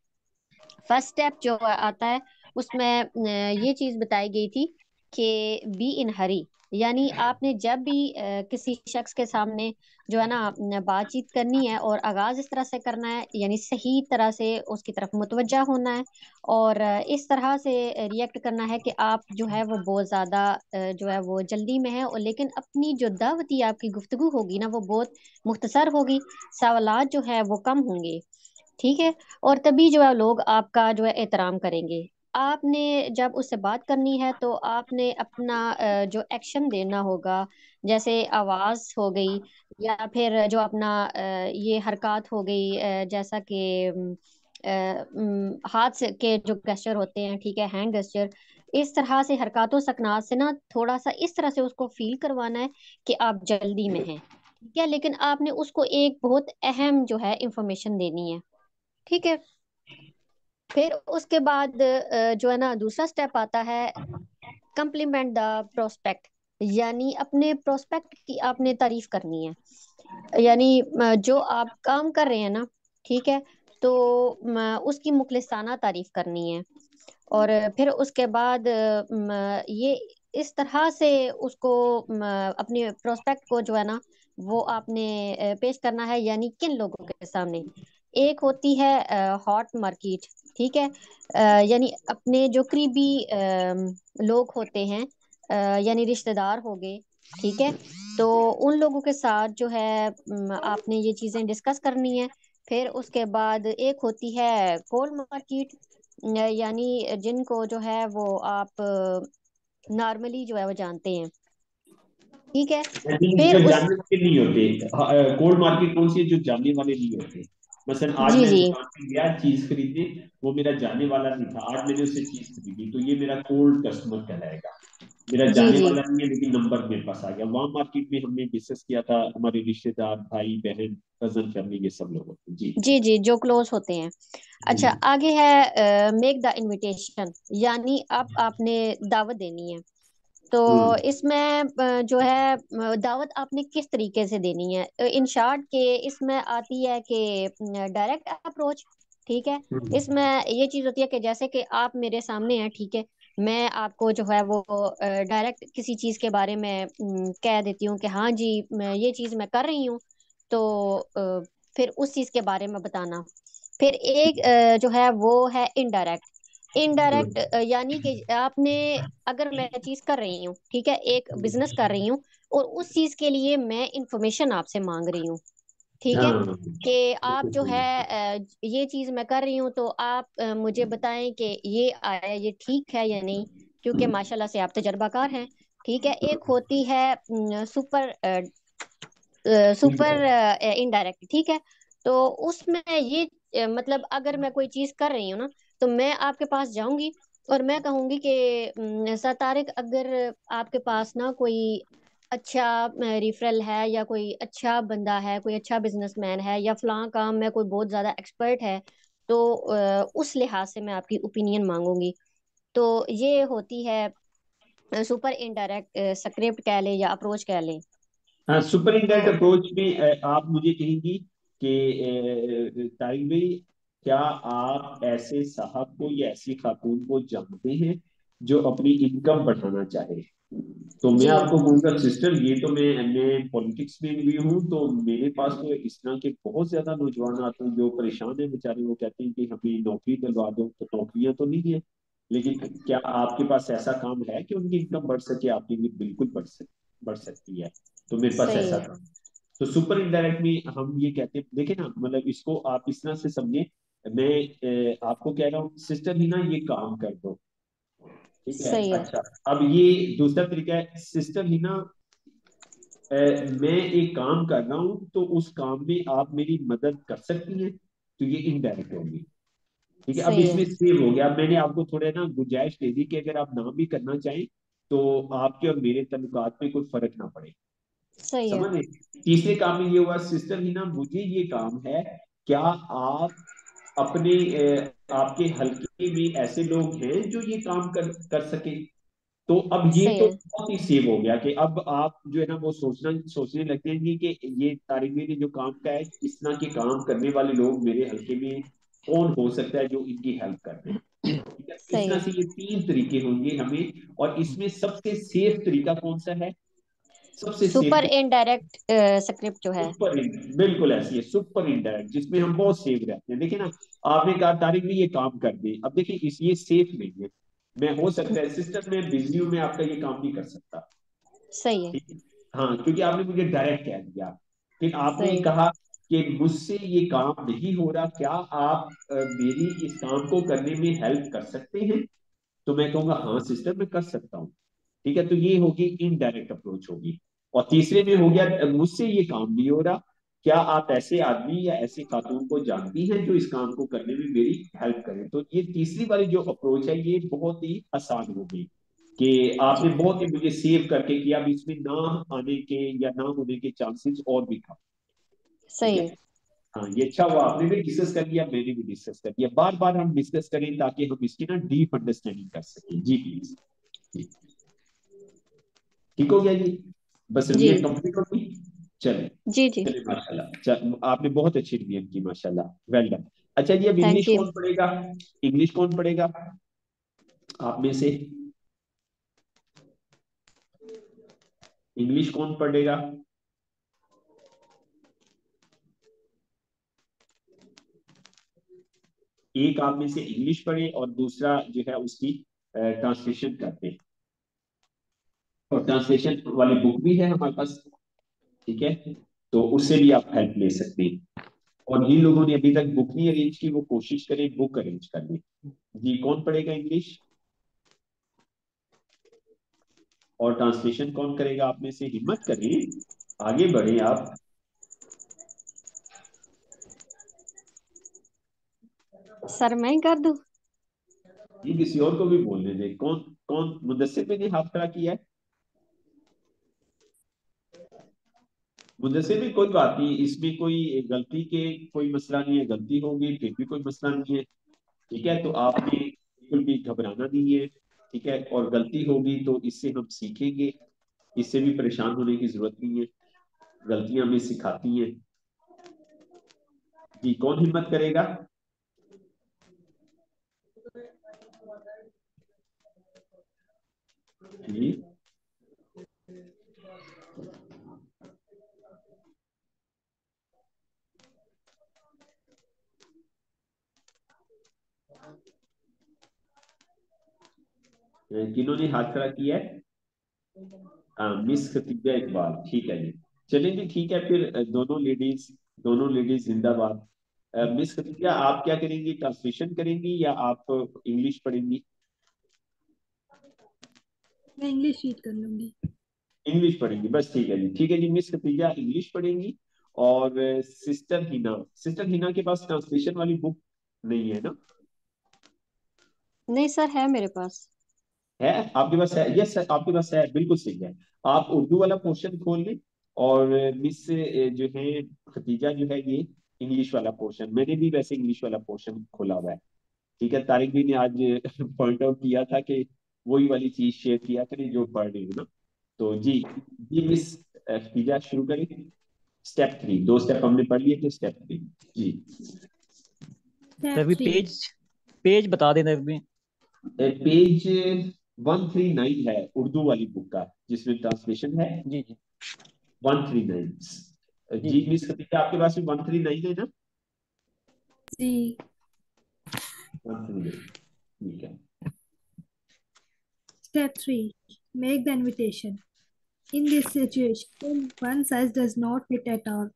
फर्स्ट स्टेप जो आता है उसमें ये चीज बताई गई थी कि बी इन हरी, यानी आपने जब भी किसी शख्स के सामने जो है ना बातचीत करनी है और आगाज इस तरह से करना है, यानी सही तरह से उसकी तरफ मुतवज्जा होना है और इस तरह से रिएक्ट करना है कि आप जो है वो बहुत ज्यादा जो है वो जल्दी में है, और लेकिन अपनी जो दावती आपकी गुफ्तगू होगी ना वो बहुत मुख्तसर होगी, सवालात जो है वो कम होंगे। ठीक है। और तभी जो है लोग आपका जो है एहतराम करेंगे। आपने जब उससे बात करनी है तो आपने अपना जो एक्शन देना होगा, जैसे आवाज हो गई या फिर जो अपना ये हरकत हो गई, जैसा कि हाथ से के जो गेस्चर होते हैं, ठीक है, हैंड गेस्चर, इस तरह से हरकतों सकनात से ना थोड़ा सा इस तरह से उसको फील करवाना है कि आप जल्दी में हैं। ठीक है, लेकिन आपने उसको एक बहुत अहम जो है इंफॉर्मेशन देनी है। ठीक है। फिर उसके बाद जो है ना दूसरा स्टेप आता है कम्प्लीमेंट द प्रोस्पेक्ट, यानी अपने प्रोस्पेक्ट की आपने तारीफ करनी है, यानी जो आप काम कर रहे हैं ना, ठीक है, तो उसकी मुखलिसाना तारीफ करनी है। और फिर उसके बाद ये इस तरह से उसको अपने प्रोस्पेक्ट को जो है ना वो आपने पेश करना है, यानी किन लोगों के सामने। एक होती है हॉट मार्केट, ठीक है, यानी अपने जो करीबी लोग होते हैं, यानी रिश्तेदार हो गए। ठीक है। तो उन लोगों के साथ जो है आपने ये चीजें डिस्कस करनी है। फिर उसके बाद एक होती है कोल्ड मार्केट, यानी जिनको जो है वो आप नॉर्मली जो है वो जानते हैं। ठीक है। आई थिंक फिर जो उस जानने वाले नहीं होते, कोल्ड मार्केट कौन सी है जो जानने वाले नहीं होते। मसलन आज जी मैं जी दुकान पे गया चीज खरीदने, वो मेरा जानने वाला नहीं था, आज मैंने उससे चीज खरीदी, तो ये मेरा कोल्ड कस्टमर कहलाएगा। मेरा जी जाने जी वाला नहीं है लेकिन नंबर मेरे पास आ गया। वहां मार्केट में हमने डिस्कस किया था, हमारे रिश्तेदार, भाई बहन, कजन, फैमिली, ये सब लोग होते हैं। जी। जी जी, जो क्लोज होते हैं। अच्छा, हम्म। आगे है मेक द इनविटेशन, यानी अब आपने दावत देनी है। तो हम्म। इसमें जो है दावत आपने किस तरीके से देनी है, इन शॉर्ट के इसमें आती है कि डायरेक्ट अप्रोच। ठीक है। हम्म। इसमें ये चीज होती है कि जैसे कि आप मेरे सामने हैं, ठीक है, मैं आपको जो है वो डायरेक्ट किसी चीज के बारे में कह देती हूँ कि हाँ जी मैं ये चीज मैं कर रही हूँ, तो फिर उस चीज के बारे में बताना। फिर एक जो है वो है इनडायरेक्ट। इनडायरेक्ट हम्म। यानी कि आपने, अगर मैं चीज कर रही हूँ, ठीक है, एक बिजनेस कर रही हूँ और उस चीज के लिए मैं इंफॉर्मेशन आपसे मांग रही हूँ। ठीक है। हाँ, कि आप बिल्कुल जो सही है है। ये चीज मैं कर रही हूँ तो आप मुझे बताएं कि ये आया, ये ठीक है या नहीं, क्योंकि माशाल्लाह से आप तजर्बाकार हैं। ठीक है। एक होती है सुपर सुपर इनडायरेक्ट। ठीक है। तो उसमें ये मतलब अगर मैं कोई चीज कर रही हूँ ना, तो मैं आपके पास जाऊंगी और मैं कहूंगी कि सर तारिक, अगर आपके पास ना कोई अच्छा रिफरल है या कोई अच्छा बंदा है, कोई अच्छा बिजनेसमैन है या फलां काम में कोई बहुत ज्यादा एक्सपर्ट है, तो उस लिहाज से मैं आपकी ओपिनियन मांगूंगी। तो ये होती है सुपर इनडायरेक्ट स्क्रिप्ट कह लें या अप्रोच कह लें। हाँ, सुपर तो इंटेंडेंट अप्रोच में आप मुझे कहेंगी कि तारिक भाई, क्या आप ऐसे साहब को या ऐसी खातून को जानते हैं जो अपनी इनकम बढ़ाना चाहे? तो मैं जी आपको कहूंगा सिस्टर, ये तो मैं पॉलिटिक्स में भी हूँ, तो मेरे पास तो इस तरह के बहुत ज्यादा नौजवान आते हैं जो परेशान है बेचारे। वो कहते हैं कि हमें नौकरी दिलवा दो, तो नौकरियां तो नहीं है, लेकिन क्या आपके पास ऐसा काम है कि उनकी इनकम बढ़ सके? आपकी भी बिल्कुल बढ़ सकती है। तो मेरे पास सही ऐसा है। काम। तो सुपर इंडायरेक्ट में हम ये कहते हैं, देखे ना, मतलब इसको आप इस तरह से समझे। मैं आपको कह रहा हूँ सिस्टर ही ना ये काम कर दो, ठीक है, सही है। अच्छा। अब ये दूसरा तरीका है, सिस्टर ही ना मैं एक काम कर रहा हूँ तो उस काम में आप मेरी मदद कर सकती हैं, तो ये इनडायरेक्ट होगी। ठीक है। अब सही है। इसमें सेव हो गया, मैंने आपको थोड़े ना गुंजाइश दे दी कि अगर आप ना भी करना चाहें तो आपके और मेरे तल्लुकात में कोई फर्क ना पड़े। सही है। समझ रहे? तीसरे काम में ये हुआ, सिस्टर ही ना मुझे ये काम है क्या आप अपने आपके हलके में ऐसे लोग हैं जो ये काम कर कर सके? तो अब ये सही तो है। बहुत ही सेव हो गया कि अब आप जो है ना वो सोचने लग जाएंगे कि ये तारिक ने जो काम का है, इस तरह के काम करने वाले लोग मेरे हलके में कौन हो सकता है जो इनकी हेल्प कर दे। ठीक है, इस सही तरह है। से ये तीन तरीके होंगे हमें। और इसमें सबसे सेफ तरीका कौन सा है? सबसे सुपर सेफ इनडायरेक्ट स्क्रिप्ट जो है। सुपर बिल्कुल ऐसी है, सुपर इनडायरेक्ट, जिसमें हम बहुत सेफ रहते हैं। देखिए ना, आपने कहा तारिक ने ये काम कर दे, अब देखिए इस ये सेफ नहीं है। मैं हो सकता है सिस्टम में बिजी हूं, मैं आपका ये काम नहीं कर सकता। सही है। ठीक है। हाँ, क्योंकि आपने मुझे डायरेक्ट कह दिया, फिर आपने सही। कहा कि मुझसे ये काम नहीं हो रहा, क्या आप मेरी इस काम को करने में हेल्प कर सकते हैं? तो मैं कहूंगा हाँ सिस्टर, मैं कर सकता हूँ। ठीक है, तो ये होगी इनडायरेक्ट अप्रोच होगी। और तीसरे में हो गया मुझसे ये काम नहीं हो रहा, क्या आप ऐसे आदमी या ऐसे खातून को जानती हैं जो इस काम को करने में मेरी हेल्प करें? तो ये तीसरी वाली जो अप्रोच है ये बहुत ही आसान हो गई कि आपने जी। बहुत ही मुझे सेव करके किया, अब इसमें ना आने के या ना होने के चांसेस और भी कम। ठीक सही है। है। हाँ, ये अच्छा हुआ, आपने भी डिस्कस कर लिया, मैंने भी डिस्कस कर लिया। बार बार हम डिस्कस करें ताकि हम इसकी ना डीप अंडरस्टैंडिंग कर सकें। जी प्लीज। जी, ठीक हो गया जी। बस जी। रिवीजन कंप्लीट होगी। चले। जी। जी। चले माशाल्लाह, आपने बहुत अच्छी रिवीजन की माशाल्लाह, वेल डन। अच्छा जी, अब थैंक इंग्लिश यू। कौन पढ़ेगा? इंग्लिश कौन पढ़ेगा आप में से? इंग्लिश कौन पढ़ेगा? एक आप में से इंग्लिश पढ़े और दूसरा जो है उसकी ट्रांसलेशन करते हैं। और ट्रांसलेशन वाली बुक भी है हमारे पास। ठीक है, तो उससे भी आप हेल्प ले सकते हैं। और जिन लोगों ने अभी तक बुक नहीं अरेंज की वो कोशिश करें बुक अरेंज कर लें। जी, कौन पढ़ेगा इंग्लिश और ट्रांसलेशन कौन करेगा आप में से? हिम्मत करिए, आगे बढ़े आप। सर मैं कर दूं? ये किसी और को भी बोलने दे। कौन कौन मुदस्सिर में ने हाथ खड़ा किया है? मुदस्सिर भी कोई बात नहीं, इसमें कोई गलती के कोई मसला नहीं है, गलती होगी फिर भी कोई मसला नहीं है। ठीक है, तो आपने बिल्कुल भी घबराना नहीं है। ठीक है, और गलती होगी तो इससे हम सीखेंगे, इससे भी परेशान होने की जरूरत नहीं है। गलतियां हमें सिखाती हैं। जी, कौन हिम्मत करेगा? जी, किन्होंने हाथ खड़ा किया है? हाँ, मिस खतीजा इकबाल, ठीक है जी। चलिए जी, ठीक है फिर दोनों लेडीज जिंदाबाद। मिस खतीजा, आप क्या करेंगी? ट्रांसलेशन करेंगी या आप इंग्लिश पढ़ेंगी? मैं इंग्लिश रीड कर लूंगी। इंग्लिश पढ़ेंगी, बस ठीक है जी। ठीक है जी, मिस खतीजा इंग्लिश पढ़ेंगी। और सिस्टर हिना के पास ट्रांसलेशन वाली बुक नहीं है ना? नहीं सर, है मेरे पास। है आपके पास? है, यस सर, आपके पास है, बिल्कुल सही है। आप उर्दू वाला पोर्शन खोल लें। और मिस जो है खतीजा जो है ये इंग्लिश वाला पोर्शन, मैंने भी वैसे इंग्लिश वाला पोर्शन खोला हुआ है। ठीक है, तारिक भी ने आज पॉइंट आउट किया था कि वही वाली चीज शेयर किया करें जो पढ़ रही हो ना। तो जी, जी मिस खतीजा शुरू करें। स्टेप 3, 2 स्टेप हमने पढ़ लिए थे, स्टेप 3। जी, स्टेप रवि 3। पेज पेज बता देना रवि। पेज 139 है उर्दू वाली बुक का, जिसमें ट्रांसलेशन है जी जी। 139। जी जी जी। मिस खतीजा, आपके पास भी 139 है ना? जी। 139, ठीक है। Step 3. Make the invitation. In this situation, one size does not fit at all.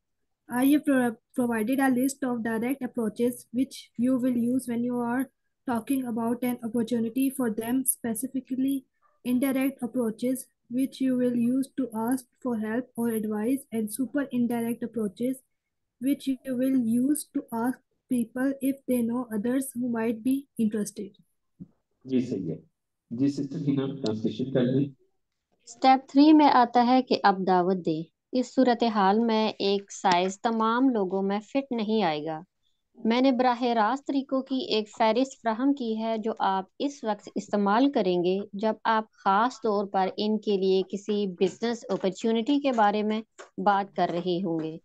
I have provided a list of direct approaches which you will use when you are talking about an opportunity for them, specifically indirect approaches which you will use to ask for help or advice, and super indirect approaches which you will use to ask people if they know others who might be interested. जी सही है। जी sister Hina, translation कर दें। Step 3 में आता है कि अब दावत दे। इस सूरत हाल में एक साइज तमाम लोगों में फिट नहीं आएगा। मैंने बराह रास्त तरीकों की एक फहरिस्त फ्राहम की है जो आप इस वक्त इस्तेमाल करेंगे जब आप ख़ास तौर पर इनके लिए किसी बिजनेस अपॉर्चुनिटी के बारे में बात कर रहे होंगे।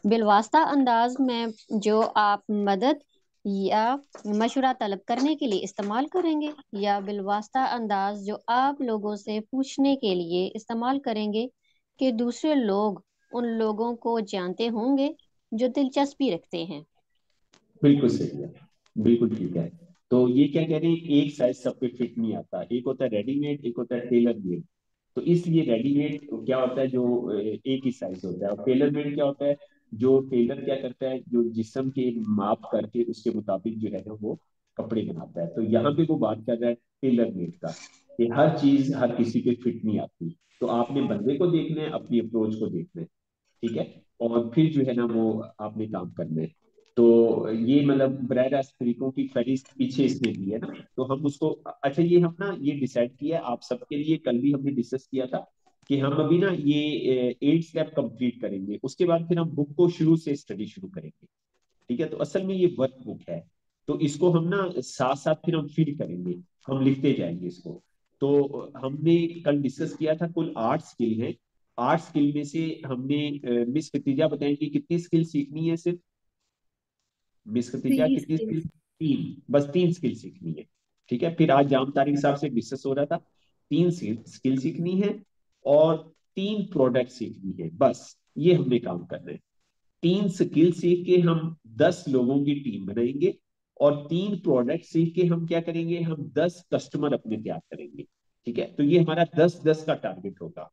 बिलवास्ता अंदाज में जो आप मदद या मशवरा तलब करने के लिए इस्तेमाल करेंगे, या बिलवास्ता अंदाज जो आप लोगों से पूछने के लिए इस्तेमाल करेंगे कि दूसरे लोग उन लोगों को जानते होंगे जो दिलचस्पी रखते हैं। बिल्कुल सही है, बिल्कुल ठीक है। तो ये क्या कह रहे हैं, एक साइज सब पे फिट नहीं आता, एक होता है रेडीमेड, एक होता है टेलर मेड। तो इसलिए रेडीमेड क्या होता है, जो एक ही साइज होता है, और टेलर मेड क्या होता है, जो टेलर क्या करता है, जो जिस्म के माप करके उसके मुताबिक जो है ना वो कपड़े बनाता है। तो यहाँ पे वो बात कर रहा है टेलर मेड का, कि हर चीज हर किसी पे फिट नहीं आती। तो आपने बंदे को देखना है, अपनी अप्रोच को देखना है, ठीक है, और फिर जो है ना वो आपने काम करना है। तो ये मतलब बरह रास्त तरीकों की फहरिस्त पीछे इसने दी है ना। तो हम उसको, अच्छा ये हम ना ये डिसाइड किया है आप सबके लिए, कल भी हमने डिस्कस किया था कि हम अभी ना ये 8 स्टेप कंप्लीट करेंगे, उसके बाद फिर हम बुक को शुरू से स्टडी शुरू करेंगे। ठीक है, तो असल में ये वर्क बुक है, तो इसको हम ना साथ साथ फिर हम फील करेंगे, हम लिखते जाएंगे इसको। तो हमने कल डिस्कस किया था कुल 8 स्किल है। 8 स्किल में से हमने मिस खतीजा बताएंगे कितनी स्किल सीखनी है सिर्फ, मिस खतीजा 3 कितनी स्किल? skills. तीन, बस 3 स्किल सीखनी है। ठीक है, फिर आज जाम तारीख साहब से डिस्कस हो रहा था, 3 स्किल सीखनी है और 3 प्रोडक्ट सीखनी है, बस ये हमने काम करना है। 3 स्किल सीख के हम 10 लोगों की टीम बनाएंगे, और 3 प्रोडक्ट सीख के हम क्या करेंगे, हम 10 कस्टमर अपने तैयार करेंगे। ठीक है, तो ये हमारा 10-10 का टारगेट होगा,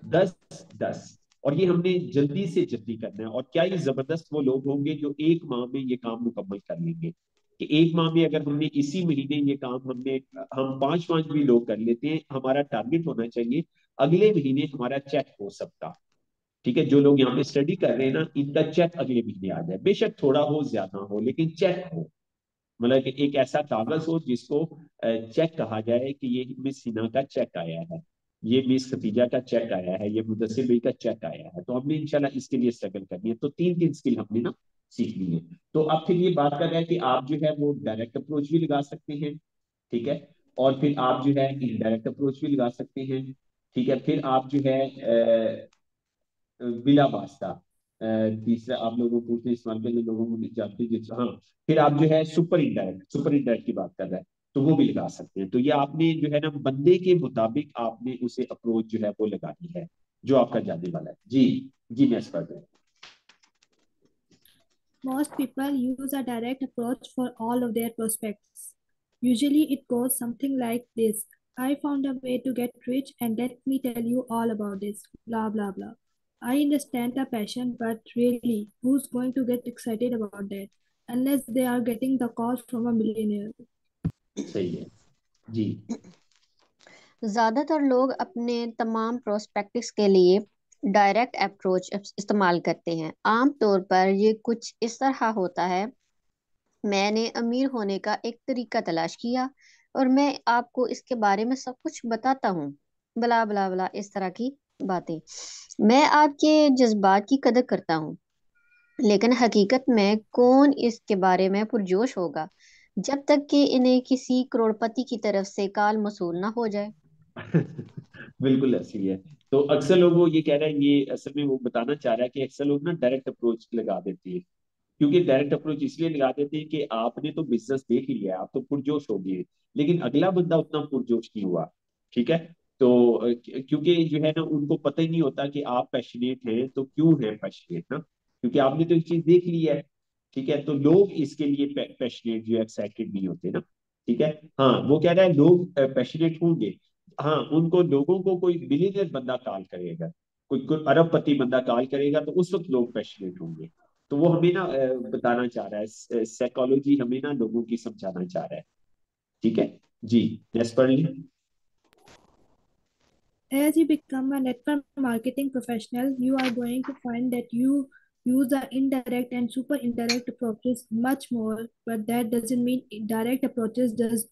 10-10। और ये हमने जल्दी से जल्दी करना है, और क्या ये जबरदस्त वो लोग होंगे जो 1 माह में ये काम मुकम्मल कर लेंगे, कि 1 माह में अगर हमने इसी महीने ये काम हमने, हम 5-5 भी लोग कर लेते हैं, हमारा टारगेट होना चाहिए अगले महीने हमारा चेक हो सबका। ठीक है, जो लोग यहाँ पे स्टडी कर रहे हैं ना, इनका चेक अगले महीने आ जाए, बेशक थोड़ा हो ज्यादा हो लेकिन चेक हो, मतलब कि एक ऐसा कागज हो जिसको चेक कहा जाए कि ये मिस हिना का चेक आया है, ये मिस खतीजा का चेक आया है, ये मुदस्सिर भाई का चेक आया है। तो हमने इंशाल्लाह इसके लिए स्ट्रगल करनी है। तो 3-3 स्किल हमने ना सीखनी है। तो अब फिर ये बात कर रहे हैं कि आप जो है वो डायरेक्ट अप्रोच भी लगा सकते हैं, ठीक है, और फिर आप जो है इनडायरेक्ट अप्रोच भी लगा सकते हैं, ठीक है, फिर आप जो है बिला वास्ता, तीसरा आप लोगों को पूछने इस्तेमाल करने लोगों को जानते जिस, हाँ, फिर आप जो है सुपर इंडायरेक्ट की बात कर रहे हैं, तो वो भी लगा सकते हैं। तो ये आपने जो है ना बंदे के मुताबिक आपने उसे अप्रोच जो है वो लगानी है जो आपका जानने वाला है। जी, जी नेक्स्ट कर दें। Most people use a direct approach for all of their prospects. Usually it goes something like this. I found a way to get rich and let me tell you all about this. Blah blah blah. I understand the passion, but really, who's going to get excited about that? Unless they are getting the call from a millionaire. सही है जी। ज़्यादातर लोग अपने तमाम prospectives के लिए direct approach इस्तेमाल करते हैं। आम तौर पर ये कुछ इस तरह होता है, मैंने अमीर होने का एक तरीका तलाश किया और मैं आपको इसके बारे में सब कुछ बताता हूँ, बला बला बला, इस तरह की बातें। मैं आपके जज्बात की कदर करता हूँ, लेकिन हकीकत में कौन इसके बारे में पुरजोश होगा जब तक कि इन्हें किसी करोड़पति की तरफ से कॉल मसूल ना हो जाए। बिल्कुल ऐसी है। तो अक्सर लोग वो ये कह रहे हैं, ये असल में वो बताना चाह रहा है कि अक्सर लोग ना डायरेक्ट अप्रोच लगा देते हैं, क्योंकि डायरेक्ट अप्रोच इसलिए लगा देते हैं कि आपने तो बिजनेस देख ही लिया, आप तो पुरजोश हो गए, लेकिन अगला बंदा उतना पुरजोश नहीं हुआ। ठीक है, तो क्योंकि जो है ना उनको पता ही नहीं होता कि आप पैशनेट हैं, तो क्यों है पैशनेट ना, क्योंकि आपने तो एक चीज देख ली है। ठीक है, तो लोग इसके लिए पैशनेट जो एक्साइटेड नहीं होते ना। ठीक है, हाँ वो कह रहा है लोग पैशनेट होंगे, हाँ उनको लोगों को कोई बिलियनर बंदा कॉल करेगा, कोई अरबपति बंदा कॉल करेगा, तो उस वक्त लोग पैशनेट होंगे। तो वो हमें ना बताना चाह रहा है, साइकोलॉजी हमें ना लोगों की समझाना चाह रहा है। ठीक है जी, नेक्स्ट पढ़ ली। As you become a network marketing professional, you are going to find that you use the indirect and super indirect approaches much more, but that doesn't mean direct approaches does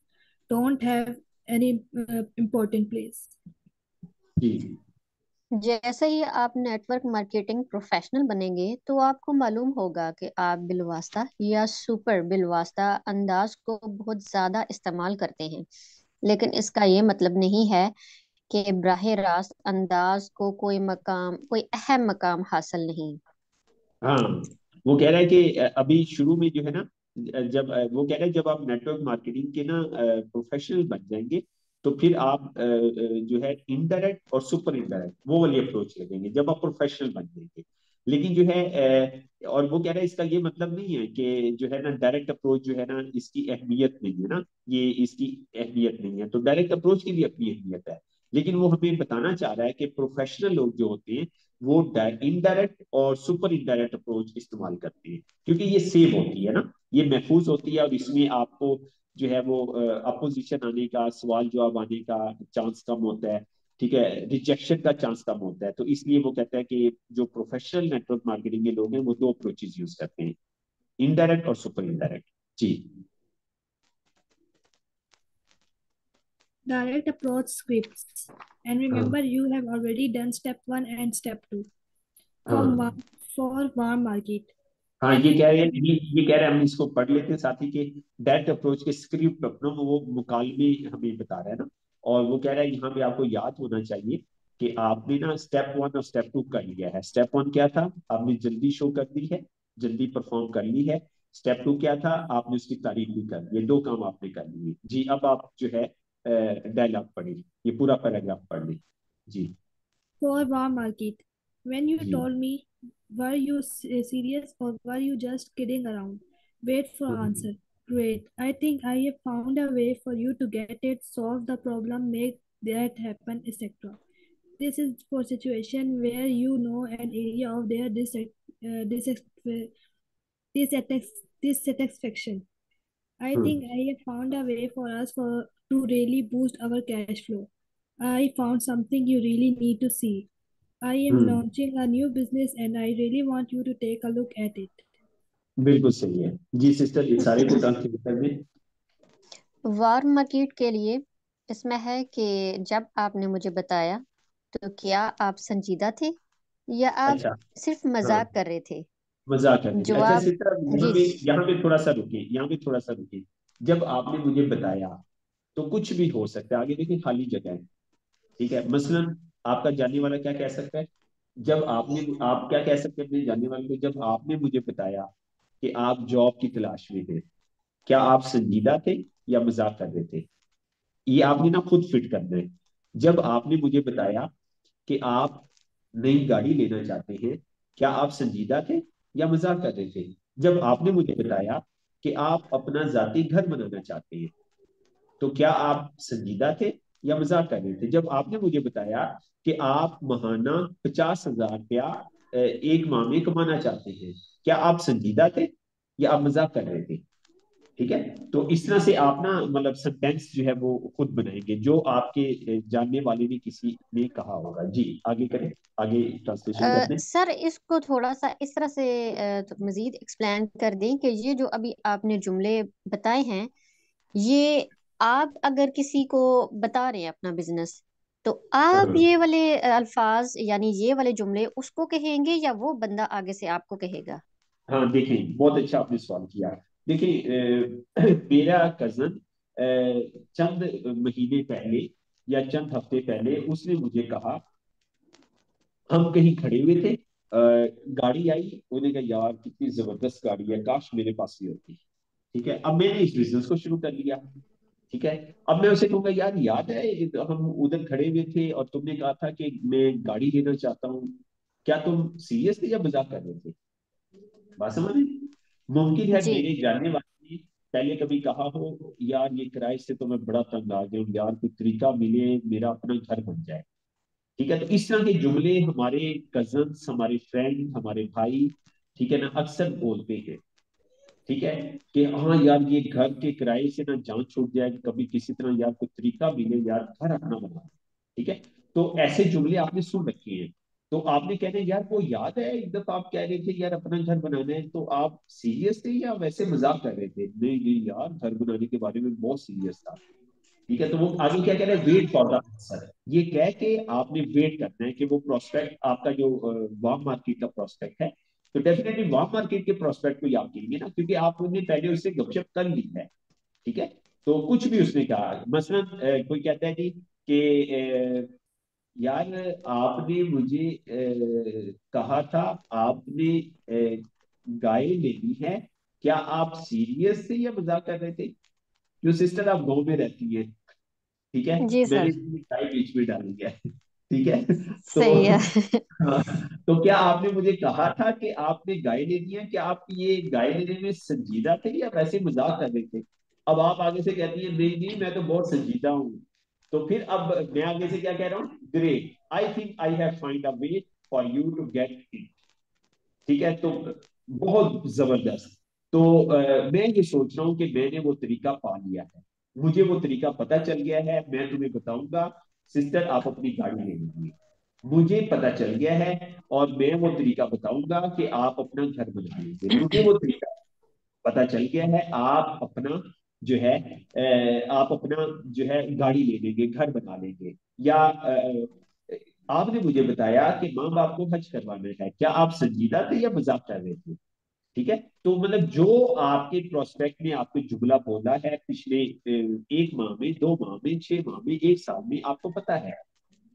don't have any important place. जी जैसे ही आप network marketing professional बनेंगे तो आपको मालूम होगा कि आप बिलवास्ता या सुपर बिलवास्ता अंदाज को बहुत ज्यादा इस्तेमाल करते हैं, लेकिन इसका ये मतलब नहीं है कि बराह रास्त अंदाज को कोई अहम मकाम हासिल नहीं। हाँ, वो कह रहा है कि अभी शुरू में जो है ना, जब वो कह रहा है जब आप नेटवर्क मार्केटिंग के ना प्रोफेशनल बन जाएंगे, तो फिर आप जो है इनडायरेक्ट और सुपर इनडायरेक्ट वो वाली अप्रोच लगेंगे जब आप प्रोफेशनल बन जाएंगे। लेकिन जो है और वो कह रहा है इसका ये मतलब नहीं है कि जो है ना डायरेक्ट अप्रोच जो है ना इसकी अहमियत नहीं है ना, ये इसकी अहमियत नहीं है, तो डायरेक्ट अप्रोच की भी अपनी अहमियत है। लेकिन वो हमें बताना चाह रहा है कि प्रोफेशनल लोग जो होते हैं वो इनडायरेक्ट और सुपर इनडायरेक्ट अप्रोच इस्तेमाल करते हैं, क्योंकि ये सेव होती है ना, ये महफूज होती है, और इसमें आपको जो है वो अपोजिशन आने का, सवाल जवाब आने का चांस कम होता है, ठीक है, रिजेक्शन का चांस कम होता है। तो इसलिए वो कहता है कि जो प्रोफेशनल नेटवर्क मार्केटिंग के लोग हैं वो दो अप्रोचेज यूज करते हैं, इनडायरेक्ट और super indirect. Ji. Direct approach scripts. And हाँ remember, you have already done step 1 and step 2 from हाँ for warm market. हाँ, When ये you कह रहे हैं, told ये कह रहे हैं, हम इसको पढ़ लेते हैं साथ ही के डायरेक्ट अप्रोच के स्क्रिप्ट अपना वो मुकालमे हमें बता रहा है ना। और वो कह रहा है यहाँ पे आपको याद होना चाहिए कि आपने ना स्टेप 1 और स्टेप 2 कर लिया है। स्टेप 1 क्या था, आपने जल्दी शो कर दी है, जल्दी परफॉर्म कर ली है। स्टेप 2 क्या था, आपने उसकी तारीफ भी कर ली, ये दो काम आपने कर लिए। जी, अब आप जो है डायलॉग पढ़िए, ये पूरा पैराग्राफ पढ़ ली। जी। for warm market, when you ji. told me, were you serious or were you just kidding around? Wait for hmm, answer. Great. I think I have found a way for you to get it, solve the problem, make that happen, etc. This is for situation where you know an area of their dissatisfaction. I hmm, think I have found a way for us for to really boost our cash flow. I found something you really need to see. I am hmm, launching a new business and I really want you to take a look at it. बिल्कुल सही है। जी sister, ये सारे को translate कर दें। वार market के लिए इसमें है कि जब आपने मुझे बताया तो क्या आप संजीदा थे या आप अच्छा। सिर्फ हाँ, मजाक कर रहे थे। मजाक करते थे। अच्छा जवाब सिस्टर, जी। यहाँ पे थोड़ा सा रुकिए, यहाँ पे थोड़ा सा रुकिए। जब आपने मुझे बताया, तो कुछ भी हो सकता है, आगे देखिए खाली जगह है, ठीक है। मसलन आपका जानने वाला क्या कह सकता है, जब आपने, आप क्या कह सकते हैं अपने जानने वाले को, जब आपने मुझे बताया कि आप जॉब की तलाश में थे, क्या आप संजीदा थे या मजाक कर रहे थे, ये आपने ना खुद फिट करना है। जब आपने मुझे बताया कि आप नई गाड़ी लेना चाहते हैं, क्या आप संजीदा थे या मजाक कर रहे थे। जब आपने मुझे बताया कि आप अपना जाती घर बनाना चाहते हैं, तो क्या आप संजीदा थे या मजाक कर रहे थे। जब आपने मुझे बताया कि आप महाना 50,000 रुपया एक माह में कमाना चाहते हैं, क्या आप संजीदा थे या आप मजाक कर रहे थे। ठीक है, तो इस तरह से आप ना मतलब सेंटेंस जो है वो खुद बनाएंगे जो आपके जानने वाले ने किसी ने कहा होगा। जी, आगे करें, आगे ट्रांसलेशन कर दें। सर इसको थोड़ा सा इस तरह से तो मजीद एक्सप्लेन कर दें कि ये जो अभी आपने जुमले बताए हैं, ये आप अगर किसी को बता रहे हैं अपना बिजनेस, तो आप हाँ ये वाले अल्फाज यानी ये वाले जुमले उसको कहेंगे या वो बंदा आगे से आपको कहेगा। हाँ, देखें बहुत अच्छा आपने सवाल किया। देखिए मेरा कजन चंद महीने पहले या चंद हफ्ते पहले उसने मुझे कहा, हम कहीं खड़े हुए थे, गाड़ी आई, उन्होंने कहा यार कितनी जबरदस्त गाड़ी है, काश मेरे पास भी होती। ठीक है, अब मैंने इस बिजनेस को शुरू कर लिया। ठीक है, अब मैं उसे कहूंगा यार याद है हम उधर खड़े हुए थे और तुमने कहा था कि मैं गाड़ी लेना चाहता हूँ, क्या तुम सीरियस थे या मजाक कर रहे थे। बात समझ में। मुमकिन है जी। मेरे जानने वाले ने पहले कभी कहा हो यार ये किराए से तो मैं बड़ा तंग आ गया हूँ यार, कोई तरीका मिले मेरा अपना घर बन जाए। ठीक है, तो इस तरह के जुमले हमारे कजन्स, हमारे फ्रेंड, हमारे भाई, ठीक है ना, अक्सर बोलते हैं। ठीक है, कि हाँ यार ये घर के किराए से ना जान छूट जाए, कभी किसी तरह यार कोई तरीका मिले यार घर अपना बना। ठीक है, तो ऐसे जुमले आपने सुन रखे हैं। तो आपने कहना है यार वो याद है एक दफा आप कह रहे थे यार अपना घर बनाना है, तो आप सीरियस थे या वैसे मजाक कर रहे थे। नहीं नहीं यार, घर बनाने के बारे में बहुत सीरियस था। ठीक है, तो वो आगे क्या कह रहे हैं, वेट फॉर द आंसर, ये कह के आपने वेट करना है कि वो प्रोस्पेक्ट आपका जो वार्म मार्केट का प्रोस्पेक्ट है, तो डेफिनेटली वार्म मार्केट के प्रोस्पेक्ट को ही आप कहेंगे ना, क्योंकि आपने पहले उससे गपशप कर ली है। ठीक है, तो कुछ भी उसने कहा, मसलन कोई कहता है जी कि यार आपने मुझे कहा था, आपने गाय लेनी है, क्या आप सीरियस थे या मजाक कर रहे थे? जो सिस्टर आप गाँव में रहती है, ठीक है, जी मैंने सर। इसमें गाय बीच में डाली है, ठीक है। तो सही है। हाँ, तो क्या आपने मुझे कहा था कि आपने गाय लेनी है, क्या आप ये गाय लेने में संजीदा थे या वैसे मजाक कर रहे थे? अब आप आगे से कहती है नहीं नहीं मैं तो बहुत संजीदा हूँ। तो फिर अब मैं आगे से क्या कह रहा हूँ, great, I think I have find a way for you to get it. ठीक है, तो बहुत जबरदस्त। तो मैं ये सोच रहा हूँ कि मैंने वो तरीका पा लिया है, मुझे वो तरीका पता चल गया है, मैं तुम्हें बताऊंगा सिस्टर आप अपनी गाड़ी ले लीजिए, मुझे पता चल गया है, और मैं वो तरीका बताऊंगा कि आप अपना घर बना लीजिए, मुझे वो तरीका पता चल गया है, आप अपना जो है आप अपना जो है गाड़ी ले लेंगे, घर बना लेंगे, या आपने मुझे बताया कि माँ बाप को हज करवाना है, क्या आप संजीदा थे या मजाक कर रहे थे? ठीक है, तो मतलब जो आपके प्रोस्पेक्ट में आपको जुमला बोला है पिछले 1 माह में, 2 माह में, 6 माह में, 1 साल में, आपको पता है।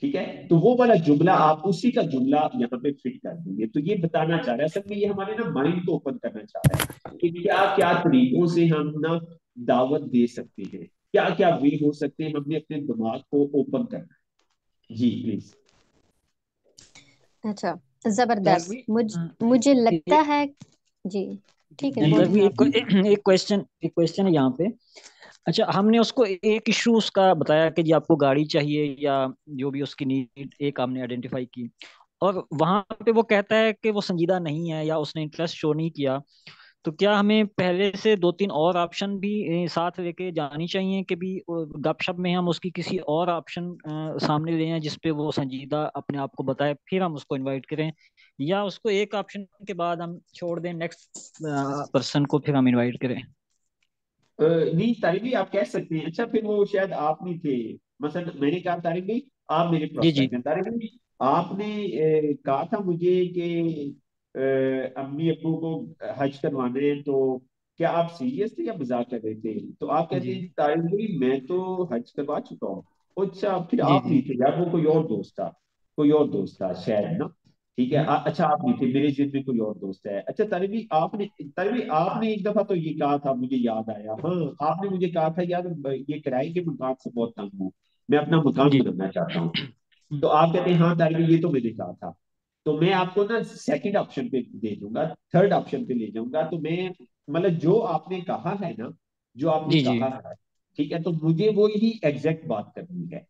ठीक है, तो वो वाला जुमला आप उसी का जुमला यहाँ पे फिट कर देंगे। तो ये बताना चाह रहा है असल में, ये हमारे ना माइंड को ओपन करना चाह रहा है कि क्या क्या तरीकों से हम ना दावत दे सकते हैं, क्या क्या वे हो सकते हैं, हमने अपने दिमाग को ओपन करना है। जी प्लीज। अच्छा, जबरदस्त। तभी मुझे लगता है। जी, ठीक है, जी तभी बोलें आप। एक क्वेश्चन है यहाँ पे। अच्छा, हमने उसको एक इशू उसका बताया कि जी आपको गाड़ी चाहिए या जो भी उसकी नीड एक आपने आइडेंटिफाई की, और वहां पे वो कहता है कि वो संजीदा नहीं है या उसने इंटरेस्ट शो नहीं किया, तो क्या हमें पहले से 2-3 और ऑप्शन भी साथ लेके जानी चाहिए कि भी गपशप में हम उसकी किसी और ऑप्शन सामने ले आएं जिसपे वो संजीदा अपने आप को बताए, फिर हम उसको इनवाइट करें, या उसको एक ऑप्शन के बाद हम छोड़ दें, नेक्स्ट पर्सन को फिर हम इनवाइट करें? नहीं तारिक भाई आप कह सकते हैं, अच्छा फिर वो शायद आप नहीं थे, मतलब मैंने कहा तारिक भाई आप मेरे जी जी प्रोस्पेक्ट हैं, तारिक भाई आपने कहा था मुझे कि अम्मी अब्बू को हज करवाने हैं, तो क्या आप सीरियस थे या मजाक कर रहे थे? तो आप कहते जी हैं तारिक भाई मैं तो हज करवा चुका हूँ। अच्छा फिर जी आप जी नहीं थे यार, वो कोई और दोस्त था, कोई और दोस्त था शायद ना। ठीक है, अच्छा आप नहीं थे, मेरे जिद में कोई और दोस्त है। अच्छा तनवी आपने, तनवी आपने एक दफा तो ये कहा था, मुझे याद आया, हाँ आपने मुझे कहा था यार ये किराए के मकान से बहुत तंग हूँ, मैं अपना मकान जी। बनाना चाहता हूँ। तो आप कहते हैं हाँ तनवी ये तो मैंने कहा था। तो मैं आपको ना सेकंड ऑप्शन पे दे दूंगा, थर्ड ऑप्शन पे ले जाऊंगा, तो मैं मतलब जो आपने कहा है ना, जो आपने जी जी कहा है, ठीक है, तो मुझे वो ही एग्जैक्ट बात करनी है।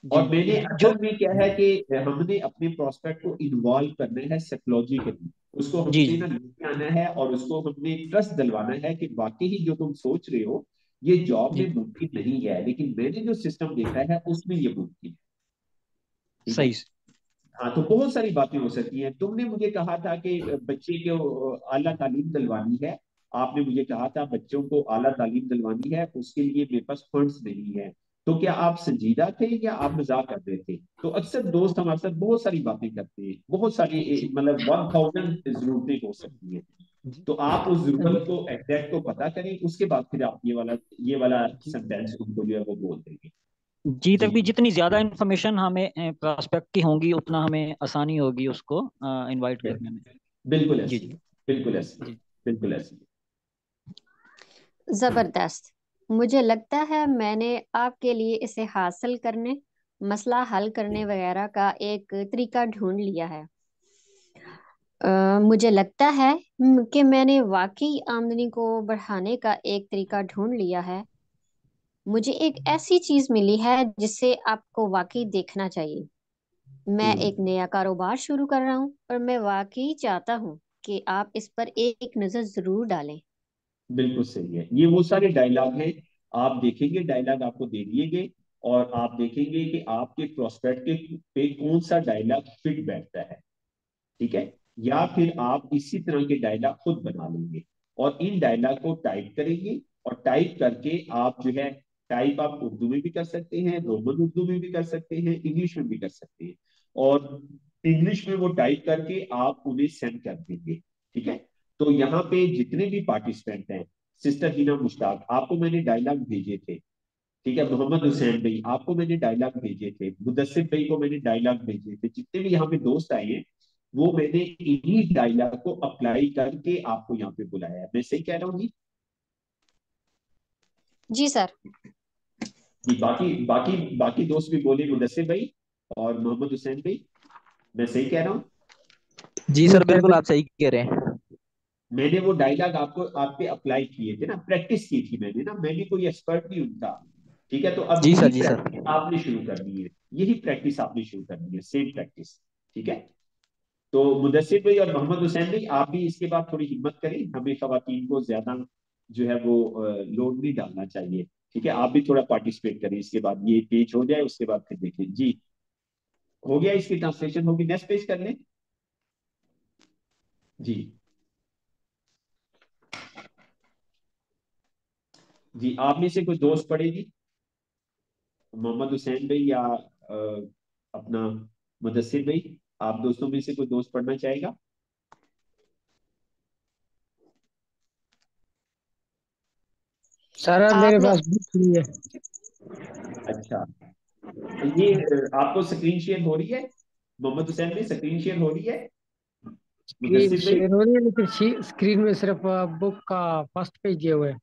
जी और मैंने जो असल में क्या है कि हमने अपने प्रोस्पेक्ट को इन्वॉल्व करना है साइकोलॉजिकली, उसको जी हमने जी ना लेके आना है, और उसको हमने ट्रस्ट दिलवाना है कि वाकई ही जो तुम सोच रहे हो ये जॉब जी में मुमकिन नहीं है, लेकिन मैंने जो सिस्टम देखा है उसमें ये मुमकिन है। ठीक है, सही से। हाँ, तो बहुत सारी बातें हो सकती हैं। तुमने मुझे कहा था कि बच्चे को आला तालीम दिलवानी है, आपने मुझे कहा था बच्चों को आला तालीम दिलवानी है, उसके लिए मेरे पास फंड्स नहीं है, तो क्या आप संजीदा थे या आप मजाक कर रहे थे? तो अक्सर दोस्त हमारे साथ बहुत सारी बातें करते हैं, बहुत सारी जी मतलब 1000 जरूरतें हो सकती हैं। जी तो आप उस जरूरत को एग्जैक्ट को पता करें, उसके बाद फिर आप ये वाला जी सेंटेंस उनको जो है वो बोल देंगे। जी, तक जी भी जितनी ज्यादा इन्फॉर्मेशन हमें प्रोस्पेक्ट की होंगी उतना हमें आसानी होगी उसको इनवाइट करने में। बिल्कुल जी ऐसी, जी बिल्कुल ऐसी, जी बिल्कुल ऐसी। जबरदस्त। मुझे लगता है मैंने आपके लिए इसे हासिल करने, मसला हल करने वगैरह का एक तरीका ढूंढ लिया है। मुझे लगता है कि मैंने वाकई आमदनी को बढ़ाने का एक तरीका ढूंढ लिया है। मुझे एक ऐसी चीज मिली है जिसे आपको वाकई देखना चाहिए। मैं एक हम्म, नया कारोबार शुरू कर रहा हूँ और मैं वाकई चाहता हूँ कि आप इस पर एक नजर जरूर डालें। बिल्कुल सही है, ये वो सारे डायलॉग हैं, आप देखेंगे डायलॉग आपको दे दिए गए, और आप देखेंगे कि आपके प्रोस्पेक्टिव पे कौन सा डायलॉग फिट बैठता है। ठीक है, या फिर आप इसी तरह के डायलॉग खुद बना लेंगे, और इन डायलॉग को टाइप करेंगे, और टाइप करके आप जो है टाइप आप उर्दू में भी कर सकते हैं, रोमन उर्दू में भी कर सकते हैं, इंग्लिश में भी कर सकते हैं। और इंग्लिश में वो टाइप करके आप उन्हें सेंड कर देंगे। ठीक है। तो यहाँ पे जितने भी पार्टिसिपेंट हैं, सिस्टर हिना मुश्ताक, आपको मैंने डायलॉग भेजे थे। ठीक है। मोहम्मद हुसैन भाई, आपको मैंने डायलॉग भेजे थे। मुदस्सिर भाई को मैंने डायलॉग भेजे थे। जितने भी यहाँ पे दोस्त आए हैं, वो मैंने इन्हीं डायलॉग को अप्लाई करके आपको यहाँ पे बुलाया है। मैं सही कह रहा हूँ जी? जी सर। जी, बाकी बाकी बाकी दोस्त भी बोले, मुदस्सिर भाई और मोहम्मद हुसैन भाई, मैं सही कह रहा हूँ? जी जी सर, सर बिल्कुल आप सही कह रहे हैं। मैंने वो डायलॉग आपको आप पे अप्लाई किए थे ना, प्रैक्टिस की थी मैंने ना, मैं भी कोई एक्सपर्ट नहीं उनका। ठीक है। तो अब जी यही सर, जी सर। प्रैक्टिस आपने शुरू करनी है, यही प्रैक्टिस आपने शुरू करनी है, सेम प्रैक्टिस। ठीक है। तो मुदस्सिर भाई और मोहम्मद हुसैन भाई, आप भी इसके बाद थोड़ी हिम्मत करें, हमें खवातीन को ज्यादा जो है वो लोड नहीं डालना चाहिए। ठीक है। आप भी थोड़ा पार्टिसिपेट करें, इसके बाद ये पेज हो जाए, उसके बाद फिर देखें जी। हो गया, इसकी ट्रांसलेशन होगी, नेक्स्ट पेज कर लें जी। जी, आप में से कोई दोस्त पढ़ेगी, मोहम्मद हुसैन भाई या अपना मुदस्सिर भाई, आप दोस्तों में से कोई दोस्त पढ़ना चाहेगा? सर मेरे आपने पास बुक नहीं है। अच्छा। ये आपको स्क्रीन शेयर हो रही है? मोहम्मद हुसैन भाई, स्क्रीन शेयर हो रही है? स्क्रीन मुदस्सिर भाई? शेयर हो रही है लेकिन स्क्रीन में सिर्फ बुक का फर्स्ट पेज दिए हुए है।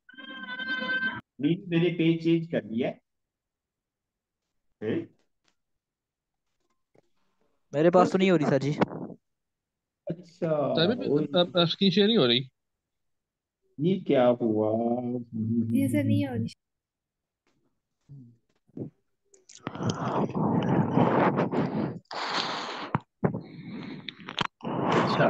नहीं, मैंने पेज चेंज कर दिया है। मेरे पास तो फर्स्ट, नहीं हो रही सर जी। अच्छा। सर ओए, अब स्क्रीन शेयर नहीं हो रही। ये क्या हुआ? ये सर नहीं हो रही। अच्छा।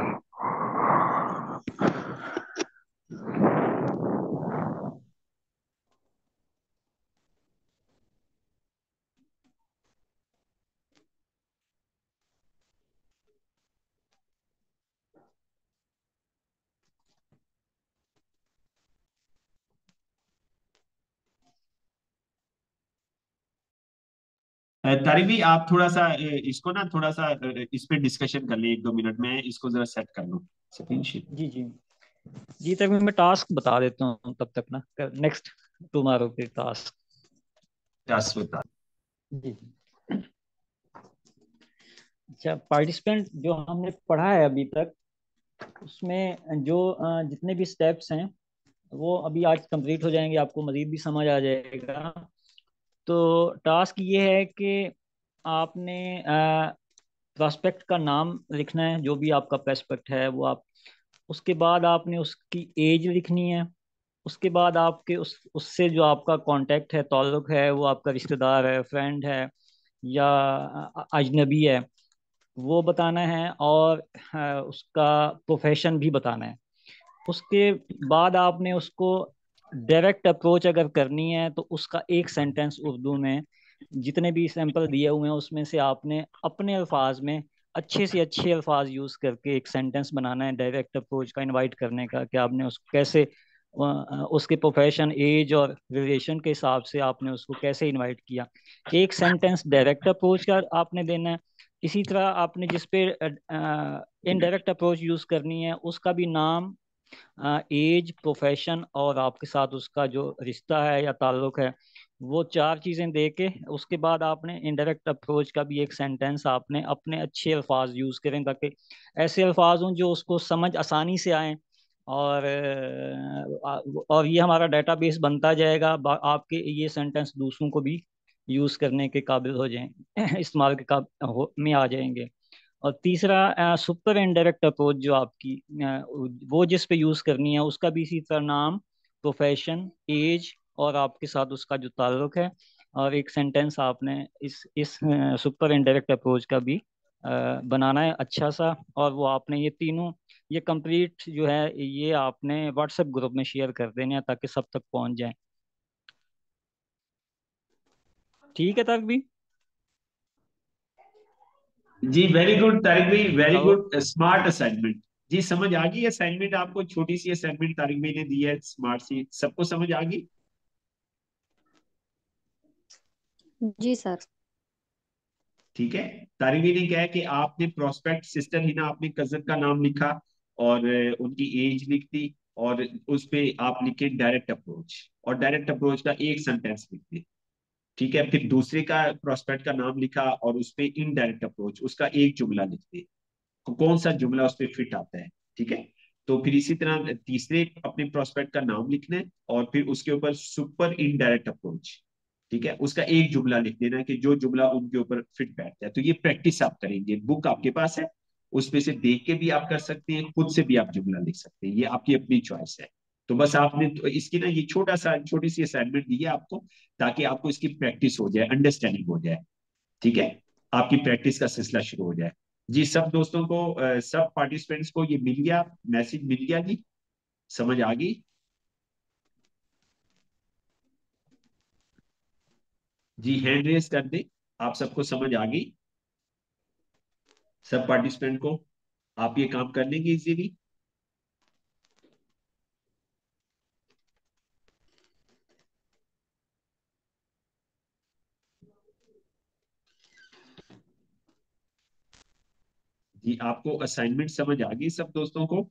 तारिक भाई, आप थोड़ा सा इसको ना थोड़ा सा इस पे डिस्कशन कर लें, 1-2 मिनट में इसको जरा सेट कर लूं, स्क्रीन शेयर। जी जी। जी तक मैं टास्क बता देता हूँ तब तक ना, नेक्स्ट टुमारो के टास्क। बता। जी। अच्छा, पार्टिसिपेंट जो हमने पढ़ा है अभी तक, उसमें जो जितने भी स्टेप्स हैं वो अभी आज कंप्लीट हो जाएंगे, आपको मजीद भी समझ आ जाएगा। तो टास्क ये है कि आपने प्रोस्पेक्ट का नाम लिखना है, जो भी आपका प्रोस्पेक्ट है वो आप, उसके बाद आपने उसकी एज लिखनी है। उसके बाद आपके उससे जो आपका कांटेक्ट है, ताल्लुक है, वो आपका रिश्तेदार है, फ्रेंड है या अजनबी है, वो बताना है। और उसका प्रोफेशन भी बताना है। उसके बाद आपने उसको डायरेक्ट अप्रोच अगर करनी है तो उसका एक सेंटेंस उर्दू में, जितने भी सैंपल दिए हुए हैं उसमें से आपने अपने अल्फाज में अच्छे से अच्छे अल्फाज यूज़ करके एक सेंटेंस बनाना है डायरेक्ट अप्रोच का, इनवाइट करने का, कि आपने उसको कैसे उसके प्रोफेशन, एज और रिलेशन के हिसाब से आपने उसको कैसे इनवाइट किया। एक सेंटेंस डायरेक्ट अप्रोच का आपने देना है। इसी तरह आपने जिस पे इनडायरेक्ट अप्रोच यूज़ करनी है उसका भी नाम, एज, प्रोफेशन और आपके साथ उसका जो रिश्ता है या ताल्लुक है, वो चार चीज़ें दे के उसके बाद आपने इनडायरेक्ट अप्रोच का भी एक सेंटेंस आपने अपने अच्छे अल्फाज यूज़ करें, ताकि ऐसे अल्फाज हों जो उसको समझ आसानी से आएँ। और और ये हमारा डेटाबेस बनता जाएगा, आपके ये सेंटेंस दूसरों को भी यूज़ करने के काबिल हो जाएं इस्तेमाल के में आ जाएंगे। और तीसरा सुपर इनडायरेक्ट अप्रोच जो आपकी वो जिस पे यूज़ करनी है उसका भी इसी तरह नाम, प्रोफेशन, एज और आपके साथ उसका जो ताल्लुक है, और एक सेंटेंस आपने इस सुपर इनडायरेक्ट अप्रोच का भी बनाना है अच्छा सा। और वो आपने ये तीनों, ये कंप्लीट जो है ये आपने व्हाट्सएप ग्रुप में शेयर कर देने हैं ताकि सब तक पहुंच जाए। ठीक है तक भी? जी, वेरी गुड तारिक भाई, very hello. Good, smart assignment. जी, समझ आ गई असाइनमेंट आपको? छोटी सी असाइनमेंट तारिक भाई ने दी है, स्मार्ट सी, सबको समझ आ गई? जी सर। ठीक है। तारिणी ने क्या है कि आपने प्रोस्पेक्ट, सिस्टर हिना आपने कजन का नाम लिखा और उनकी एज लिख दी, और उस पे आप लिखे डायरेक्ट अप्रोच, और डायरेक्ट अप्रोच का एक सेंटेंस लिख दिया। ठीक है। फिर दूसरे का प्रोस्पेक्ट का नाम लिखा और उस पे इनडायरेक्ट अप्रोच, उसका एक जुमला लिख दिया। तो कौन सा जुमला उस पर फिट आता है। ठीक है। तो फिर इसी तरह तीसरे अपने प्रोस्पेक्ट का नाम लिखना है और फिर उसके ऊपर सुपर इनडायरेक्ट अप्रोच, ठीक है, उसका एक जुमला लिख देना है कि जो जुमला उनके ऊपर फिट बैठता है। तो ये प्रैक्टिस आप करेंगे, बुक आपके पास है, उसमें से देख के भी आप कर सकते हैं, खुद से भी आप जुमला लिख सकते हैं, ये आपकी अपनी चॉइस है। तो बस आपने तो इसकी ना ये छोटी सी असाइनमेंट दी है आपको, ताकि आपको इसकी प्रैक्टिस हो जाए, अंडरस्टैंडिंग हो जाए। ठीक है। आपकी प्रैक्टिस का सिलसिला शुरू हो जाए। जी सब दोस्तों को, सब पार्टिसिपेंट्स को ये मिल गया, मैसेज मिल गया जी, समझ आ गई। जी हैंड रेस कर दे, आप सबको समझ आ गई, सब पार्टिसिपेंट को। आप ये काम कर लेंगे इजीली। जी आपको असाइनमेंट समझ आ गई सब दोस्तों को।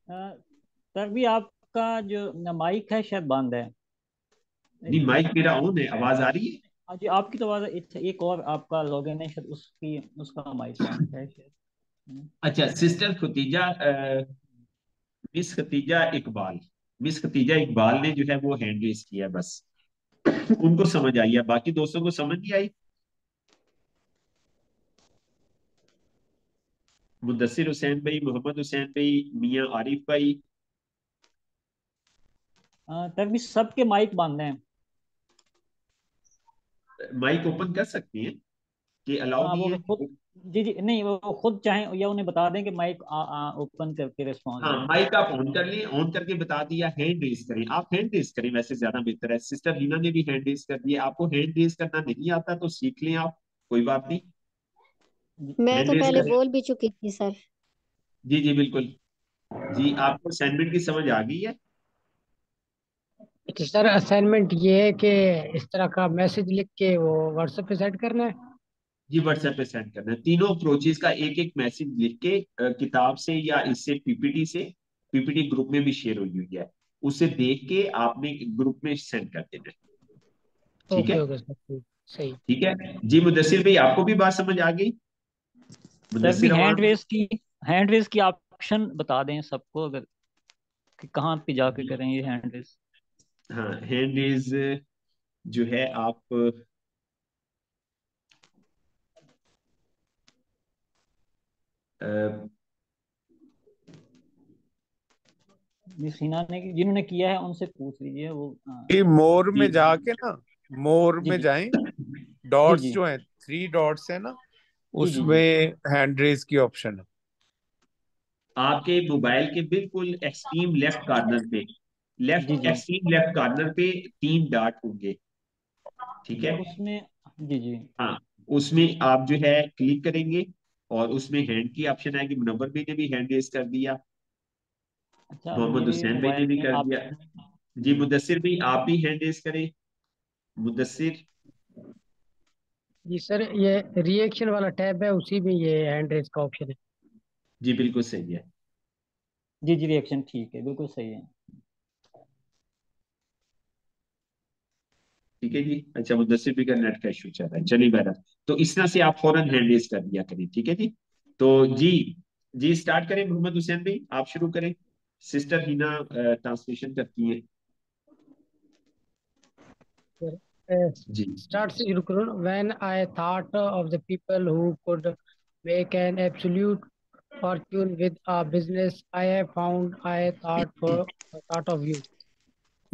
सर भी आपका जो माइक है शायद बंद है। नहीं माइक मेरा ऑन है, आवाज आ रही है। हाँ जी, आपकी तो आवाज एक और आपका लॉगिन है शायद, उसका माइक ऑन है शायद। अच्छा sister Khatija, miss Khatija Iqbal, miss Khatija Iqbal ने जो है वो हैंड रेस किया है, बस उनको समझ आई है, बाकी दोस्तों को समझ नहीं आई। मुदस्सिर हुसैन भाई, मोहम्मद हुसैन भाई, मियां आरिफ भाई। सर भी सबके माइक बंद हैं। माइक ओपन कर सकती हैं कि अलाउ हाँ नहीं वो है। खुद, जी जी नहीं, वो खुद चाहें या उन्हें बता दें कि माइक ओपन करके रिस्पॉन्स हाँ दें। माइक आप ऑन कर लें, ऑन करके बता दिया, हैंड रेस करें, आप हैंड रेस करें, वैसे ज्यादा बेहतर है। सिस्टर हीना ने भी हैंड रेस कर दिया, आपको हैंड रेस करना नहीं आता तो सीख लें आप, कोई बात नहीं। जी मैं हैंड तो रेस पहले करें। बोल भी चुकी थी सर। जी जी बिल्कुल। जी आपको असाइनमेंट की समझ आ गई है। तो सर असाइनमेंट ये है कि इस तरह का मैसेज लिख के वो व्हाट्सएप पे सेंड करना है। जी व्हाट्सएप पे सेंड करना है, तीनों अप्रोचेज का एक एक मैसेज लिख के किताब से या इससे पीपीटी से, पीपीटी ग्रुप में भी शेयर हुई हुई है, उसे देख के आपने ग्रुप में सेंड कर देना है। ठीक ओके है। ओके सर, ठीक सही। ठीक है। जी मुदस्सिर भाई आपको भी बात समझ आ गई। सर भी मुदस्सिर अवान। हैंड रेस की ऑप्शन बता दें सबको, अगर कि कहाँ पे जाके जी करें ये हैंड रेस। हाँ हैंड रेज जो है आप अ, मिस हिना ने, जिन्होंने किया है उनसे पूछ लीजिए वो। ये मोर जी में जाके ना, मोर जी में जी जाएं, जी डॉट्स जी जो हैं, 3 डॉट्स है ना, जी जी जी उसमें हैंड रेस की ऑप्शन है। आपके मोबाइल के बिल्कुल एक्सट्रीम लेफ्ट कॉर्नर पे, जी लेफ्ट जी एक्सट्रीम लेफ्ट कॉर्नर पे 3 डॉट होंगे। ठीक है। उसमें, जी जी। हाँ उसमें आप जो है क्लिक करेंगे और उसमें हैंड की ऑप्शन आएगी, मुनव्वर भाई ने भी हैंड रेस कर दिया, अच्छा मोहम्मद मेरे हुसैन भाई ने मोबाइल भी में कर दिया। ऑप्शन। जी जी मुदस्सिर भाई आप भी हैंड रेस करें, मुदस्सिर। जी सर, ये रिएक्शन वाला टैब है, उसी में ये हैंड रेस का ऑप्शन है। जी बिल्कुल सही है। जी जी, रिएक्शन ठीक है, बिल्कुल सही है। ठीक है जी। अच्छा मुदस्सिर भी का नेट का इशू चल रहा है, चलिए बहरहाल, तो इस तरह से आप फौरन हैंड रेस कर दिया करें। ठीक है जी। तो जी, जी स्टार्ट करें, मोहम्मद हुसैन भाई आप शुरू करें, सिस्टर हिना ट्रांसलेशन करती है। जी स्टार्ट से शुरू करो। When I thought of the people who could make an absolute fortune with a business I have found I thought of you.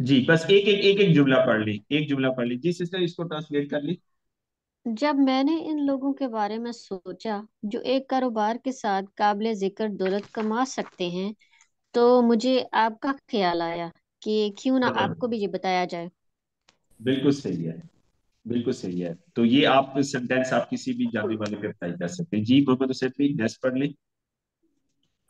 जी बस एक जुमला पढ़ ली, एक जुमला पढ़ ली जी, सिस्टर इसको ट्रांसलेट कर ली। जब मैंने इन लोगों के बारे में सोचा जो एक कारोबार के साथ काबिल जिक्र दौलत कमा सकते हैं, तो मुझे आपका ख्याल आया कि क्यों ना हाँ आपको भी ये बताया जाए। बिल्कुल सही है, बिल्कुल सही है। तो ये आप सेंटेंस आप किसी भी जानने वाले पे अप्लाई कर सकते हैं। जी मोहम्मद हुसैन भाई नेक्स्ट पढ़ लें।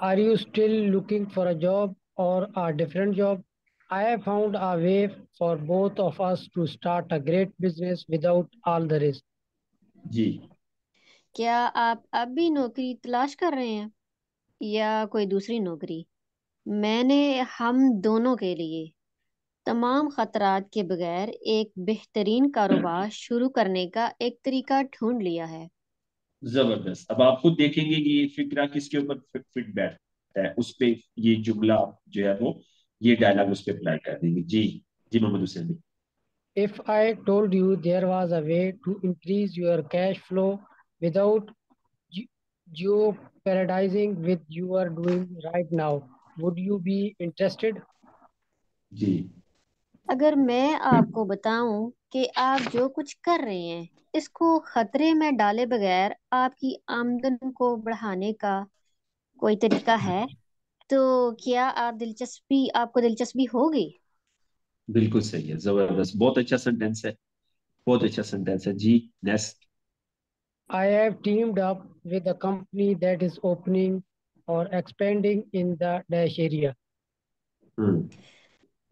Are you still looking for a job or a different job? I have found a way for both of us to start a great business without all the risk. जी क्या आप अब भी नौकरी तलाश कर रहे हैं या कोई दूसरी नौकरी? मैंने हम दोनों के लिए तमाम खतरात के बगैर एक बेहतरीन कारोबार शुरू करने का एक तरीका ढूंढ लिया है। जबरदस्त। अब आप खुद देखेंगे कि ये फिक्रा किसके ऊपर फिट बैठता है, उस पे ये जुमला जो है वो, ये डायलॉग उस पे अप्लाई कर देंगे। जी जी मोहम्मद हुसैन जी। If I told you there was a way to increase your cash flow without ge- jeopardizing with you are doing right now, would you be interested? जी अगर मैं आपको बताऊं कि आप जो कुछ कर रहे हैं इसको खतरे में डाले बगैर आपकी आमदन को बढ़ाने का कोई तरीका है, तो क्या आपको दिलचस्पी होगी? बिल्कुल सही है, जबरदस्त, बहुत अच्छा सेंटेंस है, बहुत अच्छा सेंटेंस है। जी next. I have teamed up with a company that is opening or expanding in the dash area. हम्म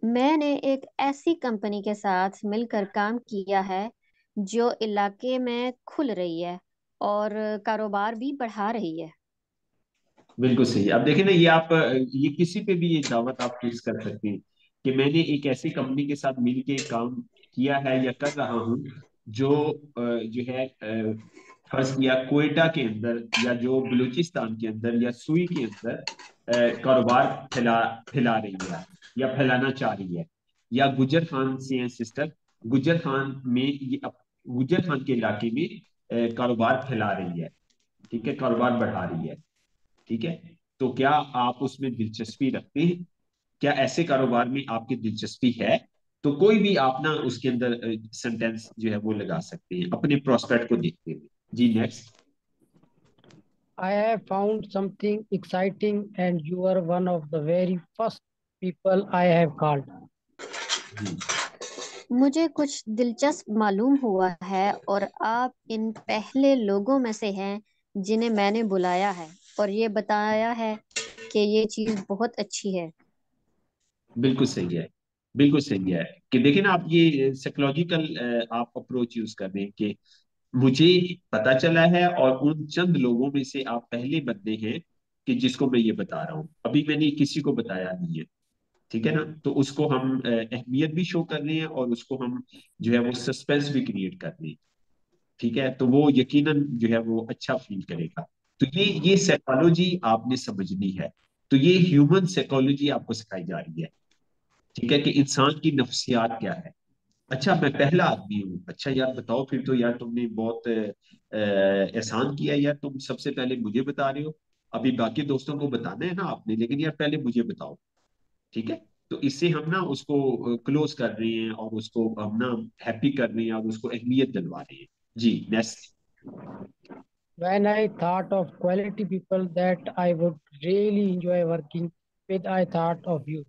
मैंने एक ऐसी कंपनी के साथ मिलकर काम किया है जो इलाके में खुल रही है और कारोबार भी बढ़ा रही है। बिल्कुल सही। अब देखिए ना, ये आप ये किसी पे भी ये दावत आप फिक्स कर सकते हैं कि मैंने एक ऐसी कंपनी के साथ मिलके काम किया है या कर रहा हूँ जो जो है फर्ज किया कोयटा के अंदर, या जो बलूचिस्तान के अंदर या सुई के अंदर कारोबार फैला फैला रही है या फैलाना चाह रही है, या गुजर खान से है सिस्टर, गुजर खान में गुजर खान के इलाके में कारोबार फैला रही है, ठीक है, कारोबार बढ़ा रही है, ठीक है। तो क्या आप उसमें दिलचस्पी रखते हैं? क्या ऐसे कारोबार में आपकी दिलचस्पी है? तो कोई भी आप ना उसके अंदर सेंटेंस जो है वो लगा सकते हैं अपने प्रोस्पेक्ट को देखते हुए। जी next. I have found something exciting and you are one of the very first people I have called. जी मुझे कुछ दिलचस्प मालूम हुआ है और आप इन पहले लोगों में से हैं जिन्हें मैंने बुलाया है और ये बताया है कि ये चीज़ बहुत अच्छी है। बिल्कुल सही है, बिल्कुल सही है। कि देखिए ना, आप ये साइकोलॉजिकल आप अप्रोच यूज कर रहे हैं कि मुझे पता चला है, और उन चंद लोगों में से आप पहले बंदे हैं कि जिसको मैं ये बता रहा हूँ, अभी मैंने किसी को बताया नहीं है, ठीक है ना। तो उसको हम अहमियत भी शो कर रहे हैं और उसको हम जो है वो सस्पेंस भी क्रिएट कर रहे हैं, ठीक है। तो वो यकीनन जो है वो अच्छा फील करेगा। तो ये साइकोलॉजी आपने समझनी है। तो ये ह्यूमन साइकोलॉजी आपको सिखाई जा रही है, ठीक है, कि इंसान की नफ्सियात क्या है। अच्छा मैं पहला आदमी हूँ, अच्छा यार बताओ, फिर तो यार तुमने बहुत एहसान किया यार, तुम सबसे पहले मुझे बता रहे हो। अभी बाकी दोस्तों को बताना है ना आपने, लेकिन यार पहले मुझे बताओ, ठीक है। तो इससे हम ना उसको क्लोज कर रहे हैं और उसको हम ना हैप्पी कर रहे हैं और उसको अहमियत दिलवा रहे हैं। जी next. When I thought of quality people that I would really enjoy working with, I thought of you.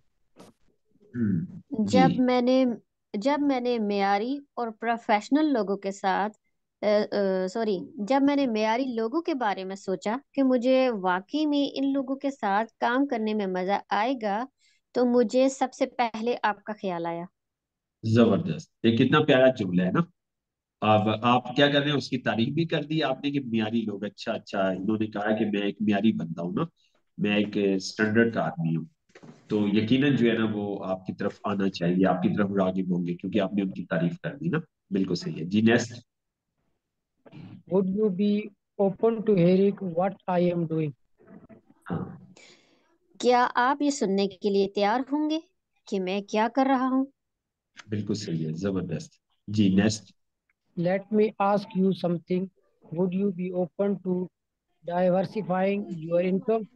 जी जब मैंने जब मैंने मेयारी और प्रोफेशनल लोगों के साथ सॉरी जब मैंने मेयारी लोगों के बारे में सोचा कि मुझे वाकई में इन लोगों के साथ काम करने में मजा आएगा, तो मुझे सबसे पहले आपका ख्याल आया। जबरदस्त, ये कितना प्यारा जुमला है ना। अब आप क्या कर रहे हैं, उसकी तारीफ भी कर दी आपने कि मियारी लोग, अच्छा अच्छा, इन्होंने कहा कि मैं एक मियारी बंदा हूँ ना, मैं एक स्टैंडर्ड का आदमी हूँ। तो यकीनन जो है ना वो आपकी तरफ आना चाहिए, आपकी तरफ रागिब होंगे, क्योंकि आपने उनकी तारीफ कर दी ना। बिल्कुल सही है। जी next. Would you be open to hearing what I am doing? हाँ क्या आप ये सुनने के लिए तैयार होंगे कि मैं क्या कर रहा हूँ? बिल्कुल सही है, जबरदस्त। जी next. Let me ask you something. Would you be open to diversifying your income?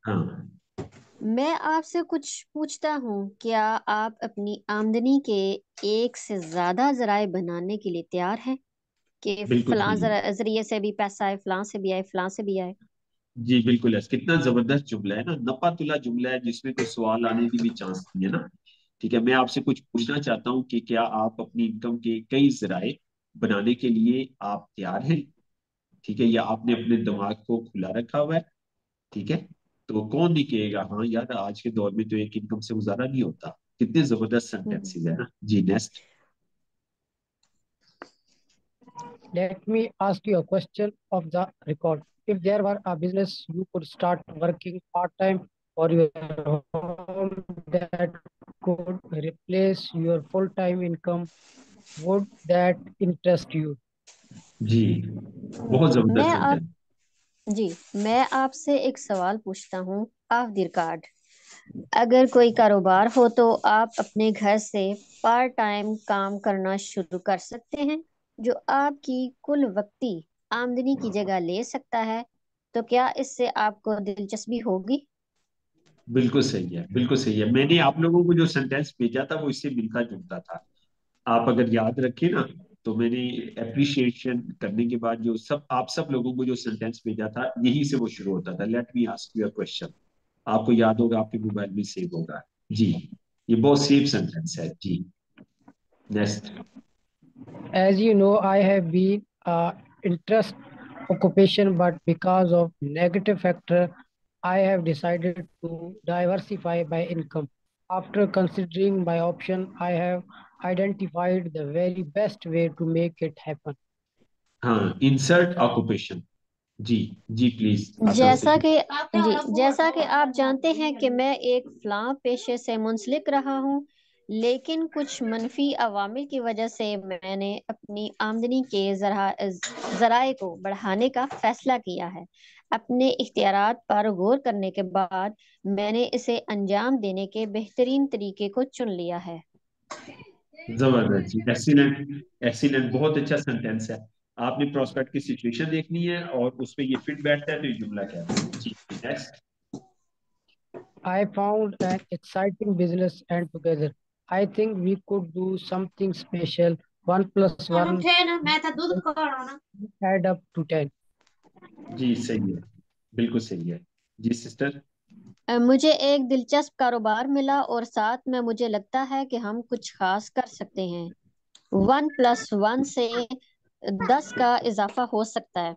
हाँ मैं आपसे कुछ पूछता हूँ, क्या आप अपनी आमदनी के एक से ज्यादा जराए बनाने के लिए तैयार हैं कि बिल्कुल फलां सही है। जरिए से भी पैसा आए, फलां से भी आए, फलां से भी आए? जी बिल्कुल है, कितना जबरदस्त जुमला है ना, नपा तुला जुमला है जिसमें कोई सवाल आने की भी चांस नहीं है ना। ठीक है, मैं आपसे कुछ पूछना चाहता हूँ कि क्या आप अपनी इनकम के कई जराए बनाने के लिए आप तैयार हैं, ठीक है, या आपने अपने दिमाग को खुला रखा हुआ है, ठीक है। तो कौन नहीं कहेगा हाँ यार, आज के दौर में तो एक इनकम से गुजारा नहीं होता, कितने जबरदस्त सेंटेंसेस है ना जी। Next. Let me ask you a question of the record. If there were a business you could start working part-time for your home that could replace your full-time income, would that interest you? जी, बहुत मैं जबरदस्त आप sentence. जी मैं आपसे एक सवाल पूछता हूँ ऑफ द रिकॉर्ड। अगर कोई कारोबार हो तो आप अपने घर से पार्ट टाइम काम करना शुरू कर सकते हैं जो आपकी कुल वक्ती आमदनी की जगह ले सकता है। तो क्या इससे आपको दिलचस्पी होगी? बिल्कुल सही है, बिल्कुल सही है। मैंने आप लोगों को जो सेंटेंस भेजा था वो इससे मिलता जुलता था। आप अगर याद रखें ना, तो मैंने अप्रिशिएशन करने के बाद जो आप सब लोगों को जो सेंटेंस भेजा था यही से वो शुरू होता था, let me ask you a question. आपको याद होगा, आपके मोबाइल में सेव होगा जी। ये बहुत सेफ सेंटेंस है जी। Next. As you know, I have been interest occupation, but because of negative factor, I have decided to diversify my income. After considering my option, I have identified the very best way to make it happen. हाँ, insert occupation. जी, जी please आसान से। जैसा कि आप जानते हैं कि मैं एक फलां पेशे से मुंसलिक रहा हूँ, लेकिन कुछ मनफी अवामिल की वजह से मैंने अपनी आमदनी के जराए को बढ़ाने का फैसला किया है। अपने इख्तियारात पर गौर करने के बाद मैंने इसे अंजाम देने के बेहतरीन तरीके को चुन लिया है। जबरदस्त जी, एक्सीलेंट, एक्सीलेंट, बहुत अच्छा सेंटेंस है। आपने प्रोस्पेक्ट की सिचुएशन देखनी है और उस पे ये फिट बैठता है तो ये जुमला कहते हैं जी। Next. I found an exciting business, and together, I think we could do something special. One plus one add up to 10. जी सही है, बिल्कुल सही है जी। सिस्टर। मुझे एक दिलचस्प कारोबार मिला और साथ में मुझे लगता है कि हम कुछ खास कर सकते हैं। 1+1 से 10 का इजाफा हो सकता है।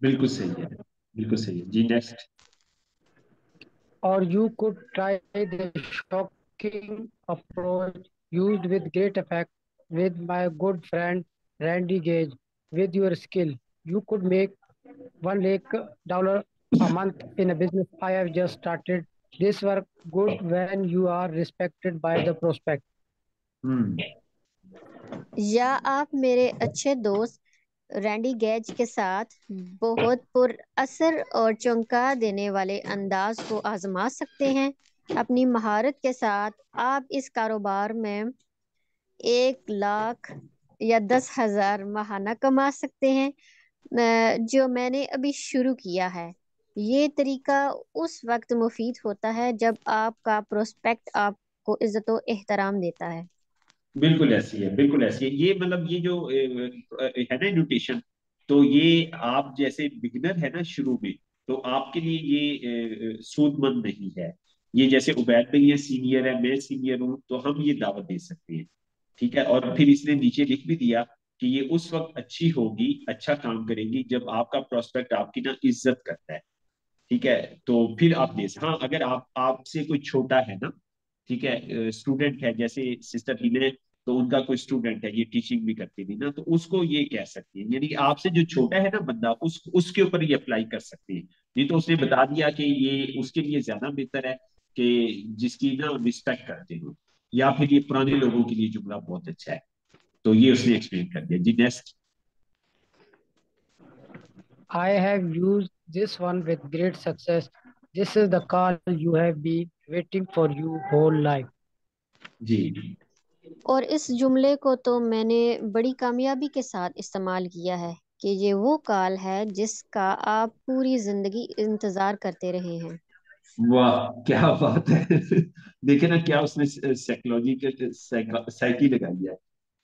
बिल्कुल सही है, बिल्कुल सही है जी। Next. Or you could try the shocking approach used with great effect with my good friend Randy Gage. With your skill, you could make $1 lakh a month in a business I have just started. This work good when you are respected by the prospect. हम्म। या आप मेरे अच्छे दोस्त Randy gauge के साथ बहुत पुरअसर और चौंका देने वाले अंदाज को आजमा सकते हैं। अपनी महारत के साथ आप इस कारोबार में 1 लाख या 10,000 माहाना कमा सकते हैं, जो मैंने अभी शुरू किया है। ये तरीका उस वक्त मुफीद होता है जब आपका प्रोस्पेक्ट आपको इज्जत और एहतराम देता है। बिल्कुल ऐसी है, बिल्कुल ऐसी है। ये मतलब ये जो है ना एजुटेशन, तो ये आप जैसे बिगिनर है ना शुरू में, तो आपके लिए ये सूदमंद नहीं है। ये जैसे उबैद भाई ये सीनियर है, मैं सीनियर हूँ, तो हम ये दावत दे सकते हैं। ठीक है, और फिर इसने नीचे लिख भी दिया कि ये उस वक्त अच्छी होगी, अच्छा काम करेगी जब आपका प्रोस्पेक्ट आपकी ना इज्जत करता है। ठीक है, तो फिर आप दे हाँ, अगर आप आपसे कोई छोटा है ना, ठीक है, स्टूडेंट है, जैसे सिस्टर हीने, तो उनका कोई स्टूडेंट है, ये टीचिंग भी करती थी ना, तो उसको ये कह सकती है, यानी कि आपसे जो छोटा है ना बंदा, उसके ऊपर ये अप्लाई कर सकती है। नहीं तो उसने बता दिया कि ये उसके लिए ज्यादा बेहतर है कि जिसकी ना रिस्पेक्ट करते हो, या फिर ये पुराने लोगों के लिए जुमला बहुत अच्छा है, तो ये उसने एक्सप्लेन कर दिया जी। Next. I have used this one with great success. This is the call you have been waiting for your whole life. जी। और इस जुमले को तो मैंने बड़ी कामयाबी के साथ इस्तेमाल किया है कि ये वो कॉल है जिसका आप पूरी जिंदगी इंतजार करते रहे हैं। वाह क्या बात है। देखिए ना क्या उसने साइकोलॉजी के साइकी लगाई है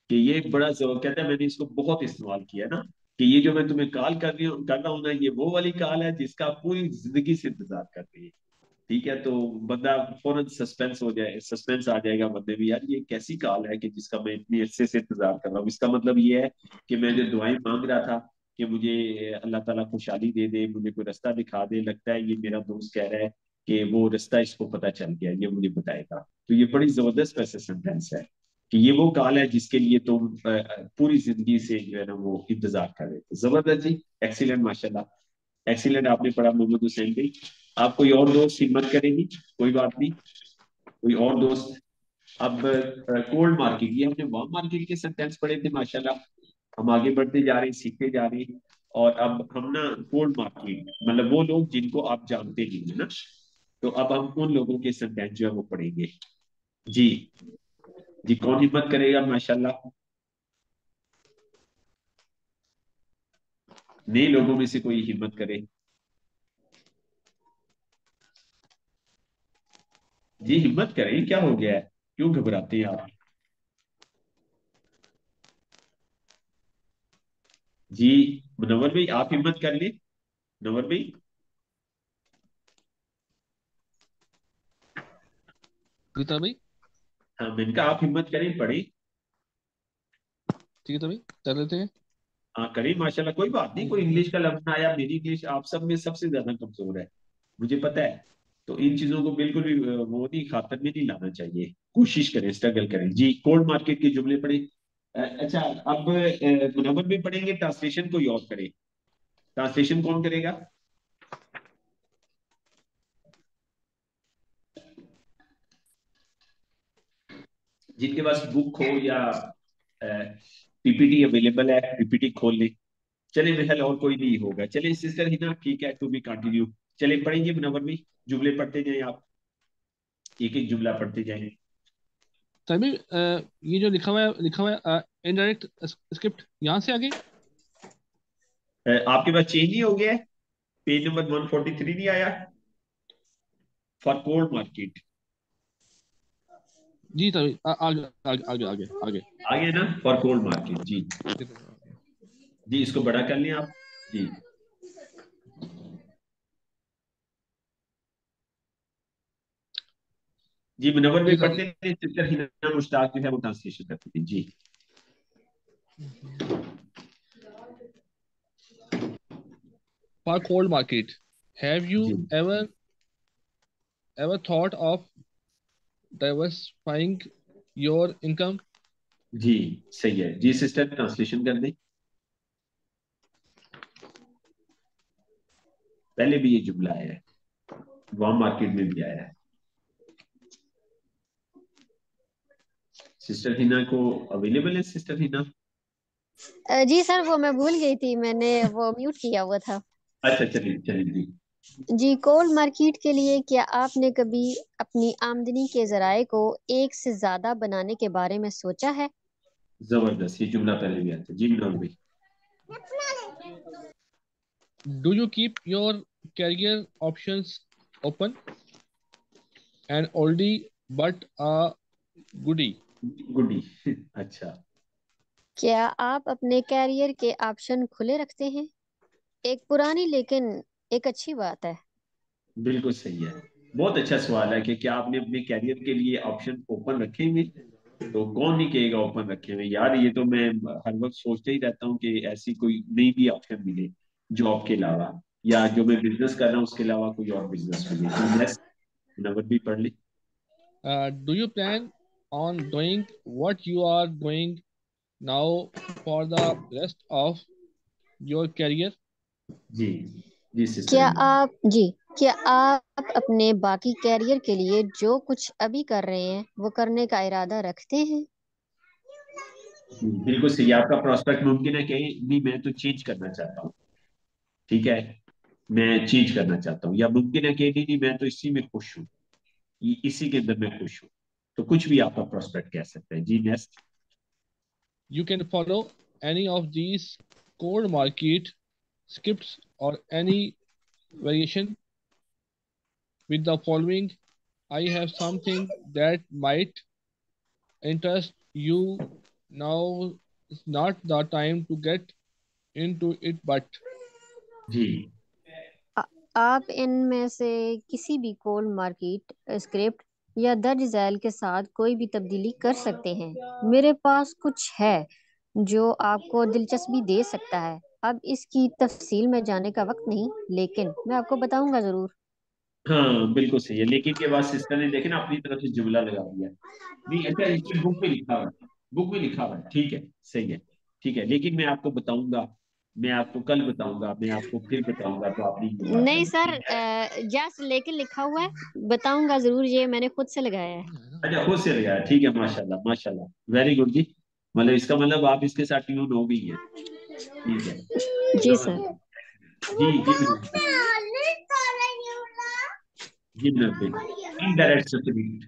कि ये बड़ा जरूर कहता है, मैंने इसको बहुत इस्तेमाल किया है ना, कि ये जो मैं तुम्हें कॉल कर रहा हूँ ना, ये वो वाली कॉल है जिसका आप पूरी जिंदगी से इंतजार करते हैं। ठीक है, तो बंदा फौरन सस्पेंस हो जाए, सस्पेंस आ जाएगा बंदे में, यार ये कैसी कॉल है कि जिसका मैं इतनी अच्छे से इंतजार कर रहा हूँ। इसका मतलब ये है कि मैं जो दुआएं मांग रहा था कि मुझे अल्लाह ताला खुशहाली दे दे, मुझे कोई रास्ता दिखा दे, लगता है ये मेरा दोस्त कह रहा है कि वो रास्ता इसको पता चल गया, ये मुझे बताएगा। तो ये बड़ी जबरदस्त वैसे सेंटेंस है कि ये वो काल है जिसके लिए तुम पूरी जिंदगी से जो है ना वो इंतजार कर रहे थे। जबरदस्त जी, एक्सीलेंट, माशाल्लाह, एक्सीलेंट आपने पढ़ा मोहम्मद हुसैन भाई। आप कोई और दोस्त हिम्मत करेंगी? कोई बात नहीं, कोई और दोस्त। अब कोल्ड मार्केट, ये हमने वार्म मार्केट के सेंटेंस पढ़े थे माशाल्लाह। हम आगे बढ़ते जा रहे हैं, सीखते जा रहे हैं। और अब हम ना कोल्ड मार्केट मतलब वो लोग जिनको आप जानते नहीं है ना, तो अब हम उन लोगों के सेंटेंस जो है वो पढ़ेंगे। जी जी, कौन हिम्मत करेगा माशाल्लाह? नए लोगों में से कोई हिम्मत करे। जी हिम्मत करें, क्या हो गया है, क्यों घबराते हैं आप? जी मुनव्वर भाई, आप हिम्मत कर ले, मुनव्वर भाई। ठीक है भाई। हाँ मैंने कहा आप हिम्मत करें, पढ़े। ठीक है भाई, कर लेते हैं। हाँ करें माशाल्लाह, कोई बात नहीं, कोई इंग्लिश का लफ्ज ना आया, मेरी इंग्लिश आप सब में सबसे ज्यादा कमजोर है, मुझे पता है। तो इन चीजों को बिल्कुल भी वो नहीं, खातर में नहीं लाना चाहिए। कोशिश करें, स्ट्रगल करें। जी कोल्ड मार्केट के जुमले पढ़े। अच्छा अब मुनव्वर भी पढ़ेंगे, ट्रांसलेशन कोई और करे? ट्रांसलेशन कौन करेगा? जिनके पास बुक हो या पीपीटी अवेलेबल है, पीपीटी खोल ले। चले महल, और कोई नहीं होगा, चले सिस्टर हिना, ठीक है, टू बी कंटिन्यू। चले पढ़ेंगे मुनव्वर भी, जुमले पढ़ते जाएं आप, एक एक जुमला पढ़ते जाएं। तभी ये जो लिखा हुआ है इनडायरेक्ट स्क्रिप्ट, यहाँ से आगे। आपके पास चेंज ही हो गया है, पेज नंबर 143 नहीं आया फॉर कोल्ड मार्केट? जी तभी आगे आगे आगे आगे आगे। आगे ना, फॉर कोल्ड मार्केट। जी जी, इसको बड़ा कर लें आप। जी जी, मुनव्वर भी जी पढ़ते सर। थे, सिस्टर हिना मुश्ताक जो है वो ट्रांसलेशन करते थे। जी for cold market, have you जी ever ever thought of diversifying your income? जी सही है जी, सिस्टर ट्रांसलेशन कर दें। पहले भी ये जुमला आया है, वार्म मार्केट में भी आया है। सिस्टर हिना को अवेलेबल है, सिस्टर हिना? जी सर, वो मैं भूल गई थी, मैंने वो म्यूट किया हुआ था। अच्छा चलिए चलिए जी। जी, कोल्ड मार्केट के लिए क्या आपने कभी अपनी आमदनी के जराये को एक से ज्यादा बनाने के बारे में सोचा है? जबरदस्त, ये जुमला पहले भी आया था जी, मुनव्वर भाई। Do you keep your career options open? An oldie but a goodie. Goodie अच्छा। क्या आप अपने कैरियर के ऑप्शन खुले रखते हैं? एक पुरानी लेकिन एक अच्छी बात है। बिल्कुल सही है, बहुत अच्छा सवाल है कि क्या आपने अपने कैरियर के लिए ऑप्शन ओपन रखे हुए? तो कौन नहीं कहेगा ओपन रखे हुए यार, ये तो मैं हर वक्त सोचते ही रहता हूँ कि ऐसी कोई नई भी ऑप्शन मिले जॉब के अलावा, या जो मैं बिजनेस कर रहा हूँ उसके अलावा कोई और बिजनेस मिले। तो नेक्स्ट नंबर भी पढ़ ली। Do you plan on doing what you are doing now for the rest of your career? जी जी सिस्टर क्या हिना। आप जी क्या आप अपने बाकी कैरियर के लिए जो कुछ अभी कर रहे हैं वो करने का इरादा रखते हैं? बिल्कुल सही, आपका प्रोस्पेक्ट मुमकिन है कि नहीं मैं तो चेंज करना चाहता हूँ, ठीक है, मैं चेंज करना चाहता हूँ, या मुमकिन है कि नहीं नहीं मैं तो इसी में खुश हूँ, इसी के अंदर मैं खुश हूँ। तो कुछ भी आपका प्रोस्पेक्ट कह सकते हैं। जी next. You can follow any of these core market scripts or any variation with the following. I have something that might interest you. Now is not the time to get into it, but जी आ, आप इनमें से किसी भी cold market script या दर्ज झैल के साथ कोई भी तब्दीली कर सकते हैं। मेरे पास कुछ है जो आपको दिलचस्पी दे सकता है। अब इसकी तफसील में जाने का वक्त नहीं, लेकिन मैं आपको बताऊंगा जरूर। हाँ बिल्कुल सही है, लेकिन के बाद सिस्टर ने देखे ना अपनी तरफ से जुमला लगा दिया। नहीं अच्छा, इसकी बुक में लिखा हुआ है, बुक में लिखा हुआ है, ठीक है सही है, ठीक है, लेकिन मैं आपको बताऊंगा, मैं आपको कल बताऊंगा, मैं आपको फिर बताऊंगा, तो आप नहीं बता नहीं पाएंगे, सर, ठीक है। जस्ट लेके लिखा हुआ है, बताऊंगा जरूर, ये मैंने खुद से लगाया है। अच्छा खुद से लगा है, ठीक है, माशाल्लाह माशाल्लाह, वेरी गुड जी। मतलब इसका मतलब आप इसके साथ ट्यून हो गई हैं, ठीक है, जी सर। जबरदस्त। जी जी बिल्कुल, जी बिल्कुल। इनडायरेक्ट स्क्रिप्ट,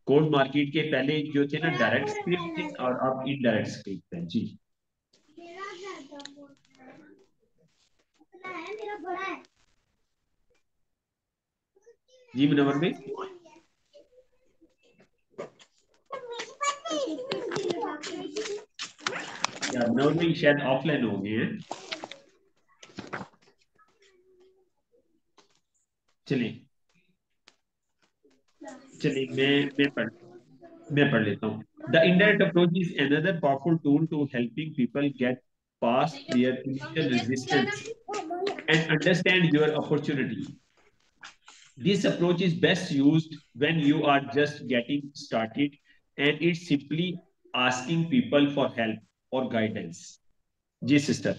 कोड मार्केट के पहले जो थे ना डायरेक्ट स्क्रिप्ट थे, और अब इनडायरेक्ट स्क्रिप्ट है जी। जी मुनव्वर भाई, या मुनव्वर भाई शायद ऑफलाइन हो गए हैं। चलिए, चलिए मैं पढ़ लेता हूँ। The indirect approach is another powerful tool to helping people get past their initial resistance and understand your opportunity. This approach is best used when you are just getting started and it's simply asking people for help or guidance. जी sister.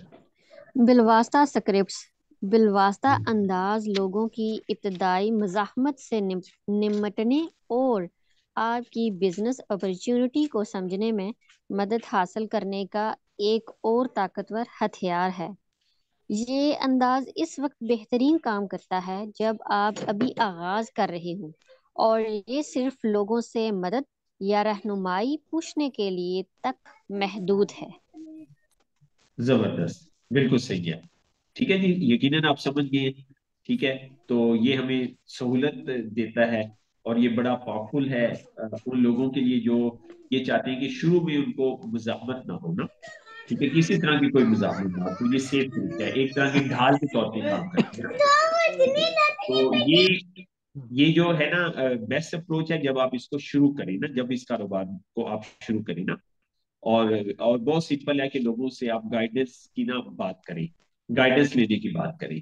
बिलवास्ता scripts, बिलवास्ता अंदाज लोगों की इब्तदाई मज़ाहमत से निमटने और आपकी बिजनेस अपॉर्चुनिटी को समझने में मदद हासिल करने का एक और ताकतवर हथियार है। ये अंदाज इस वक्त बेहतरीन काम करता है जब आप अभी आगाज कर रहे हो और ये सिर्फ लोगों से मदद या रहनुमाई पूछने के लिए तक महदूद है। जबरदस्त, बिल्कुल सही है, ठीक है जी, यकीनन आप समझ गए, ठीक है। तो ये हमें सहूलत देता है, और ये बड़ा पावरफुल है उन लोगों के लिए जो ये चाहते हैं कि शुरू में उनको मुज़ाहमत ना हो ना, ठीक है, किसी तरह की कोई मुज़ाहमत ना हो, तो ये सेफ तरीका है, एक तरह की ढाल के तौर पे काम करती है ना, ठीक है। तो ये जो है ना बेस्ट अप्रोच है, जब आप इसको शुरू करें ना, जब इस कारोबार को आप शुरू करें ना, और बहुत सिंपल है कि लोगों से आप गाइडेंस की ना बात करें, गाइडेंस लेने की बात करें,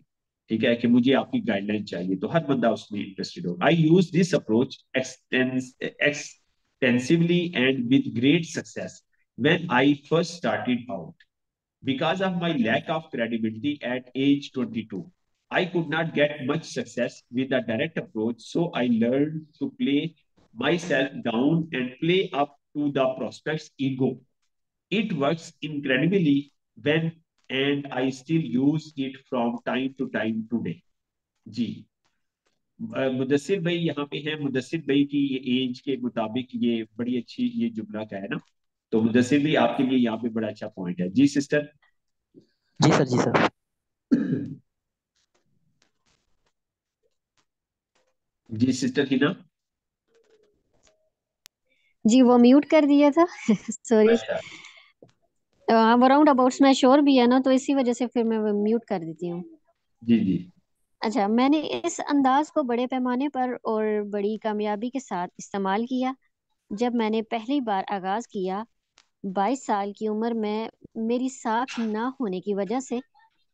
ठीक है, कि मुझे आपकी गाइडलाइन चाहिए, तो हर बंदा उसमें इंटरेस्टेड हो। I use this approach extensively and with great success when I first started out because of my lack of credibility at age 22. I could not get much success with a direct approach, so I learned to play myself down and play up to the prospect's ego. It works incredibly when, and I still use it from time to time today. जी, मुदस्सिर भाई यहाँ पे है, मुदस्सिर भाई की ये as के मुताबिक ये बड़ी अच्छी ये जुमला का है ना, तो मुदस्सिर भाई आपके लिए यहाँ पे बड़ा अच्छा पॉइंट है जी सिस्टर। जी सर, जी सर। जी सिस्टर हिना। जी वो म्यूट कर दिया था सॉरी। अच्छा, वो राउंड अबाउट्स में श्योर भी है ना, तो इसी वजह से फिर मैं म्यूट कर देती हूँ। जी जी। अच्छा, मैंने इस अंदाज को बड़े पैमाने पर और बड़ी कामयाबी के साथ इस्तेमाल किया जब मैंने पहली बार आगाज किया। 22 साल की उम्र में मेरी साख ना होने की वजह से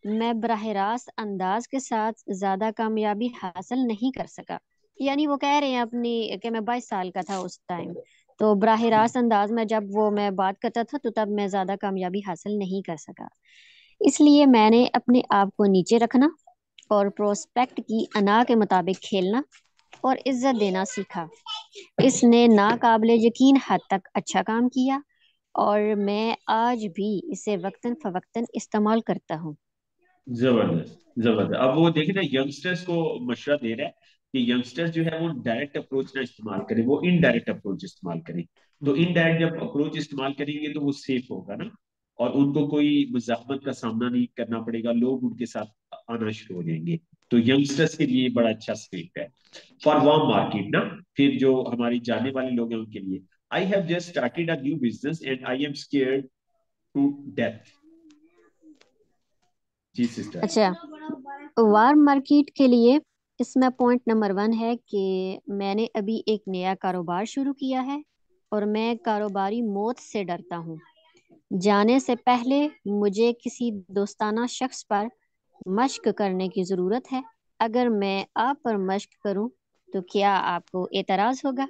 मैं बराह रास्त अंदाज के साथ ज्यादा कामयाबी हासिल नहीं कर सका। यानी वो कह रहे हैं अपनी कि मैं 22 साल का था उस टाइम, तो बराह रास्त अंदाज में जब वो मैं बात करता था तो तब मैं ज्यादा कामयाबी हासिल नहीं कर सका। इसलिए मैंने अपने आप को नीचे रखना और प्रोस्पेक्ट की अना के मुताबिक खेलना और इज्जत देना सीखा। इसने नाकाबिले यकीन हद तक अच्छा काम किया और मैं आज भी इसे वक्तन फवक्तन इस्तेमाल करता हूँ। जबरदस्त, जबरदस्त। अब वो देखिए ना, यंगस्टर्स को मशवरा दे रहा है कि यंगस्टर्स जो है वो डायरेक्ट अप्रोच ना इस्तेमाल करें, वो इनडायरेक्ट अप्रोच इस्तेमाल करें। तो इनडायरेक्ट जब अप्रोच इस्तेमाल करेंगे तो वो सेफ होगा ना, और उनको कोई मुज़ाहमत का सामना नहीं करना पड़ेगा, लोग उनके साथ आना शुरू हो जाएंगे। तो यंगस्टर्स के लिए बड़ा अच्छा स्क्रिप्ट है फॉर वार्म मार्केट ना। फिर जो हमारी जाने वाले लोग हैं उनके लिए, I have just started a new business and I am scared to death. जी सिस्टर। अच्छा, वार्म मार्केट के लिए इसमें पॉइंट नंबर 1 है कि मैंने अभी एक नया कारोबार शुरू किया है और मैं कारोबारी मौत से डरता हूँ। जाने से पहले मुझे किसी दोस्ताना शख्स पर मश्क करने की ज़रूरत है अगर मैं आप पर मश्क करूं तो क्या आपको एतराज होगा?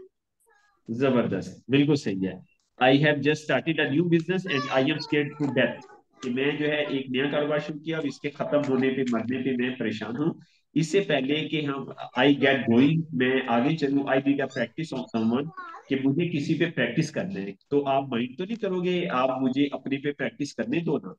जबरदस्त, बिल्कुल सही है। I have just started a new business and I am scared to death. कि मैं जो है एक नया कारोबार शुरू किया और इसके खत्म होने पे, मरने पे मैं परेशान हूँ। इससे पहले कि हम आई गेट गोइंग, मैं आगे चलूं, I need a practice on someone, कि मुझे किसी पे प्रैक्टिस करना है। तो आप माइंड तो नहीं करोगे, आप मुझे अपने पे प्रैक्टिस करने दो ना।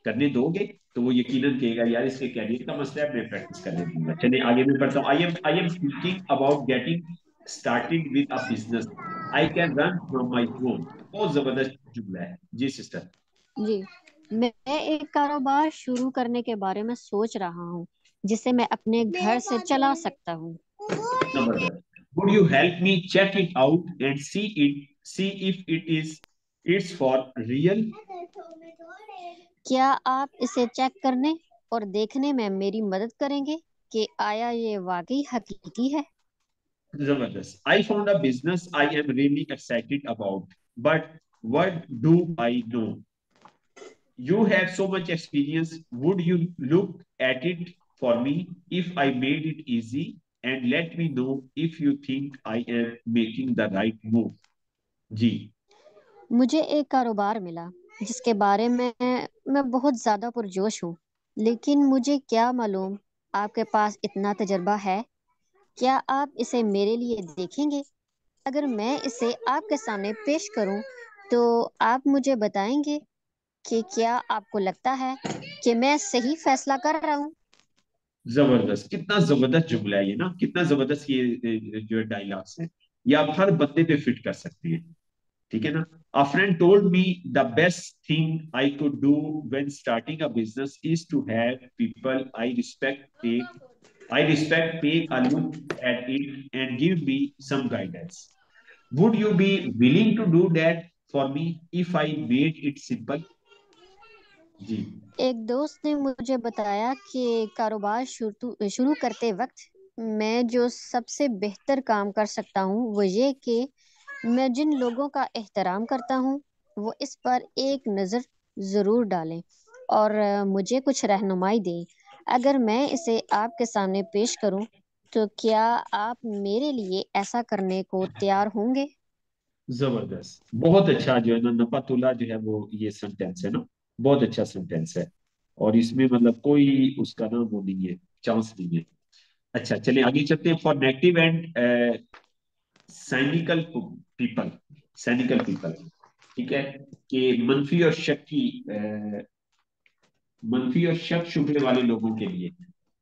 करने दोगे तो वो यकीनन कहेगा यार इसके कैरियर का मसला है, मैं प्रैक्टिस करने दूंगा। चलिए आगे मैं पढ़ता हूँ। I am thinking about getting started with a business I can run from my home. बहुत जबरदस्त जुमला है जी सिस्टर। जी, मैं एक कारोबार शुरू करने के बारे में सोच रहा हूँ जिसे मैं अपने घर से चला सकता हूँ। जबरदस्त। Would you help me check it out and see if it's for real. क्या आप इसे चेक करने और देखने में मेरी मदद करेंगे कि आया ये वाकई हकीकी है? जबरदस्त। I found a business I am really excited about, but what do I know? You have so much experience. Would you look at it for me if I made it easy? And let me know if you think I am making the right move. जी। मुझे एक कारोबार मिला जिसके बारे में मैं बहुत ज्यादा पुरजोश हूँ, लेकिन मुझे क्या मालूम आपके पास इतना तजर्बा है। क्या आप इसे मेरे लिए देखेंगे? अगर मैं इसे आपके सामने पेश करूं तो आप मुझे बताएंगे कि क्या आपको लगता है कि मैं सही फैसला कर रहा हूं? जबरदस्त, कितना जबरदस्त जुमला है ये ना, कितना जबरदस्त ये जो डायलॉग्स है, ये आप हर बंदे पे फिट कर सकते हैं। ठीक है ना। A friend told me the best thing I could do when starting a business is to have people I respect take a look at it and give me some guidance. Would you be willing to do that for me if I made it simple? जी। एक दोस्त ने मुझे बताया कि कारोबार शुरू करते वक्त मैं जो सबसे बेहतर काम कर सकता हूँ वो ये कि मैं जिन लोगों का एहतराम करता हूँ वो इस पर एक नज़र ज़रूर डालें और मुझे कुछ रहनुमाई दें। अगर मैं इसे आपके सामने पेश करूँ तो क्या आप मेरे लिए ऐसा करने को तैयार होंगे? जबरदस्त, बहुत अच्छा जो है ना नपातुला जो है वो ये सेंटेंस है ना, बहुत अच्छा सेंटेंस है। और इसमें मतलब कोई उसका ना वो नहीं है, चांस नहीं है। अच्छा चलिए आगे चलते हैं। For negative and cynical people, cynical people, ठीक है, कि मंफी और शक शुबे वाले लोगों के लिए,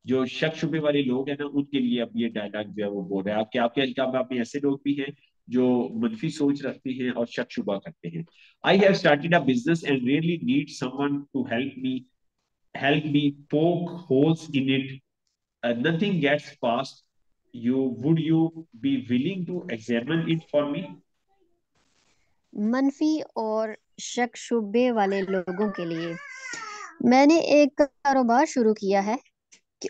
जो शक शुबे वाले लोग हैं ना उनके लिए अब ये डायलॉग जो है वो बोल रहा है। आपके आपके इलाका में ऐसे लोग भी हैं जो मनफी सोच रखते हैं और शक शुबा करते हैं। I have started a business and really need someone to help me poke holes in it. Nothing gets past you. Would you be willing to examine it for me? मनफी और शक शुबे वाले लोगों के लिए मैंने एक कारोबार शुरू किया है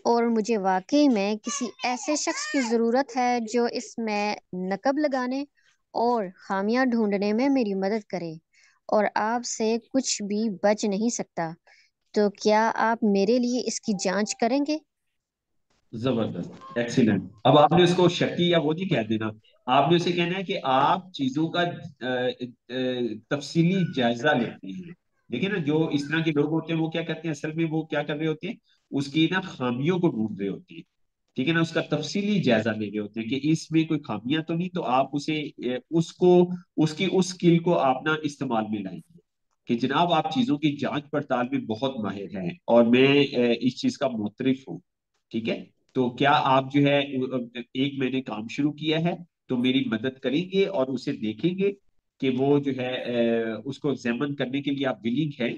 और मुझे वाकई में किसी ऐसे शख्स की ज़रूरत है जो इसमें नकब लगाने और खामियां ढूंढने में मेरी मदद करे, और आपसे कुछ भी बच नहीं सकता। तो क्या आप मेरे लिए इसकी जांच करेंगे? जबरदस्त, एक्सीलेंट। अब आपने उसको शकी या वो नहीं कह देना, आपने उसे कहना है कि आप चीजों का तफसीली जायजा लेते हैं। देखिए ना, जो इस तरह के लोग होते हैं वो क्या करते हैं, असल में वो क्या कर रहे होते हैं, उसकी ना खामियों को ढूंढ रहे होते हैं। ठीक है ना, उसका तफसीली जायजा ले रहे होते हैं कि इसमें कोई खामियां तो नहीं, तो आप उसे उसको उसकी उस स्किल को आप ना इस्तेमाल में लाएंगे कि जनाब आप चीजों की जांच पड़ताल में बहुत माहिर हैं और मैं इस चीज का मुतरिफ हूँ। ठीक है, तो क्या आप जो है एक मैंने काम शुरू किया है, तो मेरी मदद करेंगे और उसे देखेंगे कि वो जो है उसको एग्जामिन करने के लिए आप विलिंग है।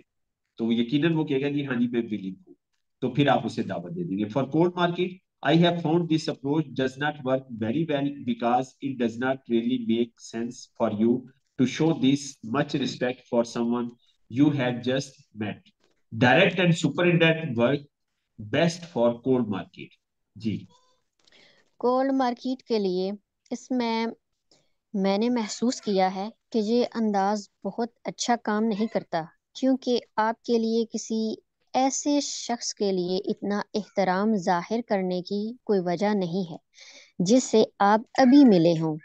तो यकीनन वो कहेगा कि हाँ जी मैं विलिंग हूँ, तो फिर आप उसे दावत दे देंगे। For cold market I have found this approach does not work very well because it does not really make sense for you to show this much respect for someone you have just met. Direct and superintendent work best for cold market. जी। Cold market के लिए इसमें मैंने महसूस किया है कि ये अंदाज बहुत अच्छा काम नहीं करता, क्योंकि आपके लिए किसी ऐसे शख्स के लिए इतना एहतराम जाहिर करने की कोई वजह नहीं है जिससे आप अभी मिले हों।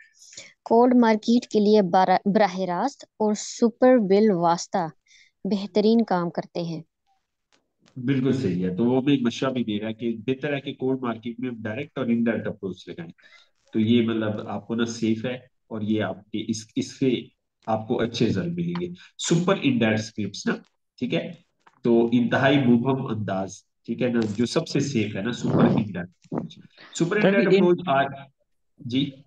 कोल्ड मार्केट के लिए बराह रास्त और सुपर बिल वास्ता बेहतरीन काम करते हैं। बिल्कुल सही है। तो वो भी मशवरा भी दे रहा है कि बेहतर है कि कोल्ड मार्केट में डायरेक्ट और इनडायरेक्ट अप्रोच लगाएं। तो ये मतलब आपको ना सेफ है, और ये आपके इससे आपको अच्छे रिजल्ट मिलेंगे। सुपर इनडायरेक्ट स्क्रिप्ट्स ना, ठीक है, तो इंतहाई मुबहम अंदाज, ठीक है ना, जो सबसे सेफ है ना, सुपर इनडायरेक्ट अप्रोच। सुपर ताकि इनडायरेक्ट अप्रोच आज जी।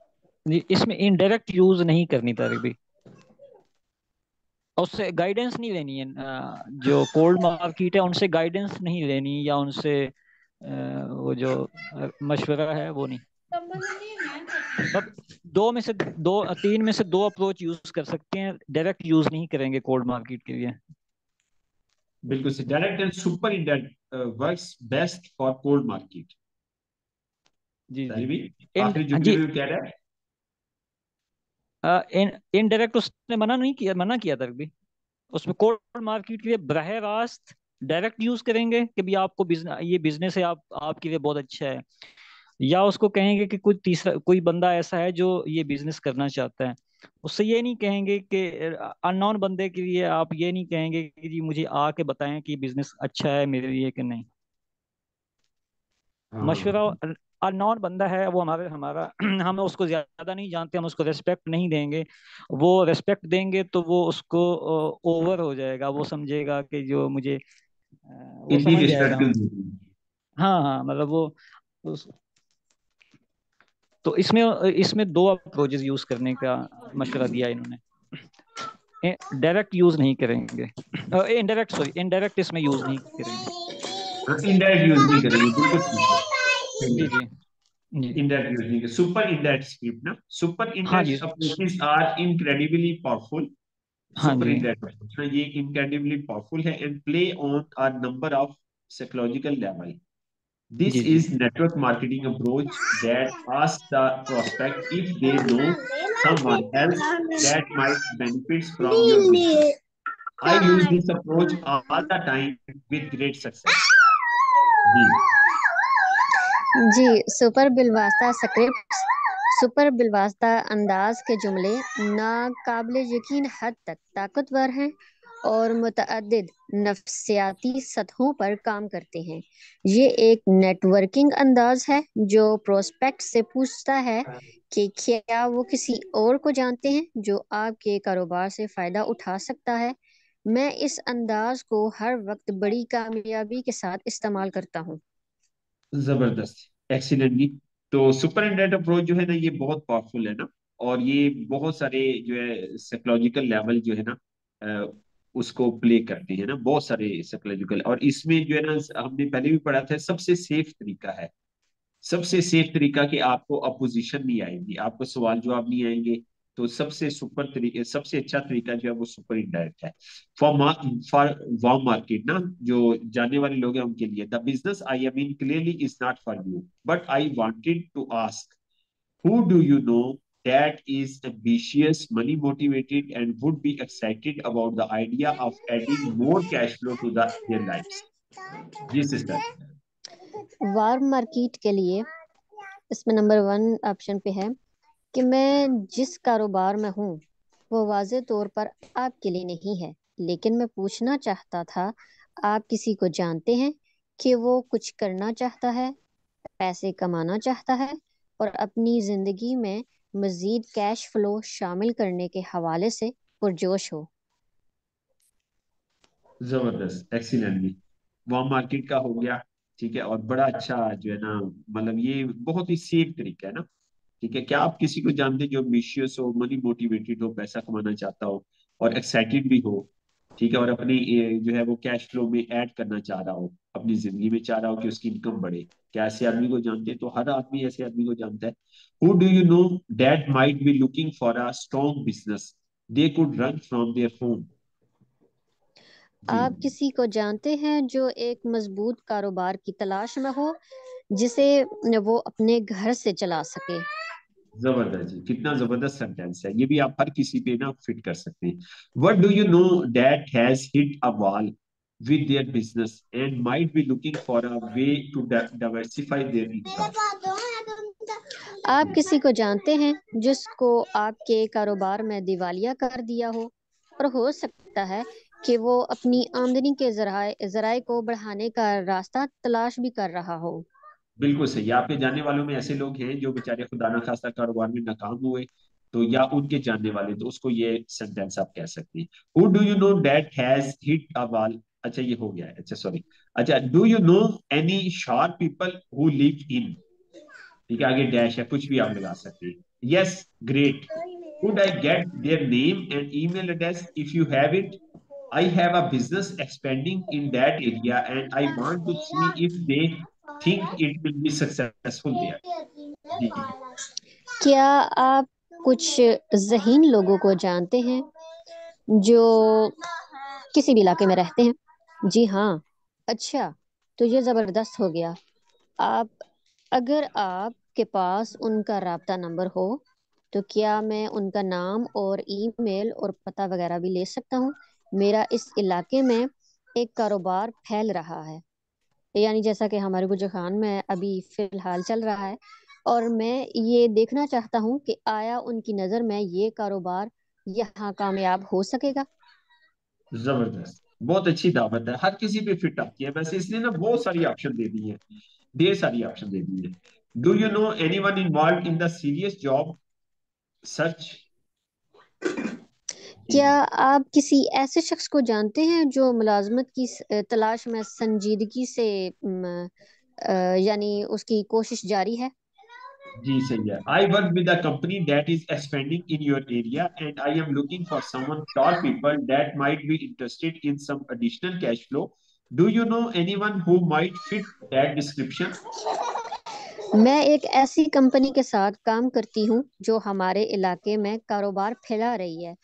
इसमें इनडायरेक्ट यूज नहीं करनी ताकि और उससे गाइडेंस नहीं लेनी है। जो कोल्ड मार्केट है उनसे गाइडेंस नहीं लेनी, या उनसे वो जो मशवरा है वो नहीं। मतलब तीन में से दो अप्रोच यूज कर सकते हैं, डायरेक्ट यूज नहीं करेंगे कोल्ड मार्केट के लिए। बिल्कुल से direct and super indirect works best for cold market. जी जी। भी इन आखिरी जुमले जी, में कह रहा है। इनडायरेक्ट उसने मना किया था भी। उसमें कोल्ड मार्केट के लिए बराह रास्त डायरेक्ट यूज करेंगे कि भी आपको ये बिजनेस है, आपके लिए बहुत अच्छा है। या उसको कहेंगे कि कोई बंदा ऐसा है जो ये बिजनेस करना चाहता है। उससे ये नहीं कहेंगे कि अननोन बंदे के लिए आप ये नहीं कहेंगे कि जी मुझे आके बताएं कि बिजनेस अच्छा है मेरे लिए कि नहीं। मशवरा, हाँ अननोन बंदा है वो हमारा हम उसको ज्यादा नहीं जानते, हम उसको रेस्पेक्ट नहीं देंगे। वो रेस्पेक्ट देंगे तो वो उसको ओवर हो जाएगा, वो समझेगा कि जो मुझे वो इतनी समझ रिस्पेक्ट जाएगा। क्यों दी? हाँ हाँ, मतलब वो उस, तो इसमें इसमें दो अप्रोचेस यूज करने का मशवरा दिया इन्होंने। डायरेक्ट यूज नहीं करेंगे, इनडायरेक्ट, सॉरी, इनडायरेक्ट इसमें यूज नहीं करेंगे। इनडायरेक्ट यूज नहीं करेंगे, बिल्कुल ठीक है, सही जी है। जी जी। इनडायरेक्ट यूज नहीं करेंगे। सुपर इनडायरेक्ट स्क्रिप्ट ना, सुपर हाँ जी। Indirect approaches are incredibly powerful. हाँ सुपर जी। इनडायरेक्ट अप्रोच ना, ये इनक्रेडिबली पावरफुल है and play on a number of psychological level. This जी जी। is network marketing approach that asks the prospect if they know someone else that might benefits from your business. I use this approach all the time with great success. जी। जी, super बिलवास्ता अंदाज के जुमले नाकाबिले यकीन हद तक ताकतवर हैं और मुतअद्दिद नफ्सियाती सतहों पर काम करते हैं। ये एक नेटवर्किंग अंदाज है जो प्रोस्पेक्ट से पूछता है कि क्या वो किसी और को जानते हैं जो आपके कारोबार से फायदा उठा सकता है। मैं इस अंदाज को हर वक्त बड़ी कामयाबी के साथ इस्तेमाल करता हूँ। जबरदस्त, एक्सीलेंटली। तो सुपर इंटेंडेंट अप्रोच जो है ना, ये बहुत पावरफुल है ना, और ये बहुत सारे जो है साइकोलॉजिकल लेवल जो है ना, अ, उसको प्ले करते हैं ना, बहुत सारे साइकोलॉजिकल। और इसमें जो है ना, हमने पहले भी पढ़ा था, सबसे सेफ तरीका है, सबसे सेफ तरीका कि आपको अपोजिशन नहीं आएगी, आपको सवाल जवाब नहीं आएंगे। तो सबसे सुपर तरीके, सबसे अच्छा तरीका जो है वो सुपर इनडायरेक्ट है। फॉर वार्म मार्केट ना, जो जानने वाले लोग हैं उनके लिए, the business I am in clearly is not for you, but I wanted to ask who do you know that is ambitious, money motivated, and would be excited about the idea of adding more cash flow to their lives? Yes, sister. Warm market के लिए इसमें number 1 option पे है कि मैं जिस कारोबार में हूँ वो वाज़े तौर पर आपके लिए नहीं है, लेकिन मैं पूछना चाहता था, आप किसी को जानते हैं कि वो कुछ करना चाहता है, पैसे कमाना चाहता है और अपनी जिंदगी में मजीद कैश फ्लो शामिल करने के हवाले से पुरजोश हो। जबरदस्त, एक्सीलेंट भी। वार्म मार्केट का हो गया, ठीक है, और बड़ा अच्छा जो है ना, मतलब ये बहुत ही सेफ तरीका है ना। ठीक है, क्या आप किसी को जानते हैं जो एम्बिशियस हो, मनी मोटिवेटेड हो, पैसा कमाना चाहता हो और एक्साइटेड भी हो, ठीक है, और अपनी जो है वो कैश फ्लो में ऐड करना चाह रहा हो, अपनी जिंदगी में चाह रहा हो कि उसकी इनकम बढ़े? क्या ऐसे आदमी को जानते हैं? तो हर आदमी ऐसे आदमी को जानता है। Who do you know that might be looking for a strong business they could run from their home? जी। आप किसी को जानते हैं जो एक मजबूत कारोबार की तलाश में हो जिसे वो अपने घर से चला सके। जबरदस्त जी, कितना जबरदस्त सेंटेंस है ये भी, आप हर किसी पे ना फिट कर सकते हैं। What do you know that has hit a wall with their business and might be looking for a way to diversify their income. आप किसी को जानते हैं जिसको आपके कारोबार में दिवालिया कर दिया हो, और हो सकता है कि वो अपनी आमदनी के जराए को बढ़ाने का रास्ता तलाश भी कर रहा हो। बिल्कुल सही। आपके जानने वालों में ऐसे लोग हैं जो बेचारे खुदा ना खास्ता कारोबार में नाकाम हुए, तो या उनके जानने वाले, तो उसको ये सेंटेंस आप कह सकते हैं, who do you know that has hit a wall. अच्छा ये हो गया है, अच्छा सॉरी। अच्छा, do you no any sharp people who live in, ठीक है, आगे डैश है, कुछ भी आप लगा सकते हैं। Yes, great, could I get their name and email address if you have it, I have a business expanding in that area and I want to see if they think it will be successful there. जी। क्या आप कुछ ज़हीन लोगों को जानते हैं जो किसी भी इलाके में रहते हैं? जी हाँ। अच्छा, तो ये ज़बरदस्त हो गया। आप अगर आपके पास उनका राब्ता नंबर हो, तो क्या मैं उनका नाम और ईमेल और पता वगैरह भी ले सकता हूँ? मेरा इस इलाके में एक कारोबार फैल रहा है, यानी जैसा कि हमारे गुजर खान में अभी फिलहाल चल रहा है, और मैं ये देखना चाहता हूँ कि आया उनकी नज़र में ये कारोबार यहाँ कामयाब हो सकेगा। जबरदस्त, बहुत अच्छी दावत है, हर किसी पे फिट आती है वैसे, इसने ना बहुत सारी ऑप्शन दे दी है, ढेर सारी ऑप्शन दे दी है। Do you know anyone involve in the serious job search. क्या आप किसी ऐसे शख्स को जानते हैं जो मुलाजमत की तलाश में संजीदगी से यानी उसकी कोशिश जारी है? जी सही है। I work with a company that is expanding in your area and I am looking for someone tall people that might be interested in some additional cash flow. Do you know anyone who might fit that description. मैं एक ऐसी company के साथ काम करती हूँ जो हमारे इलाके में कारोबार फैला रही है,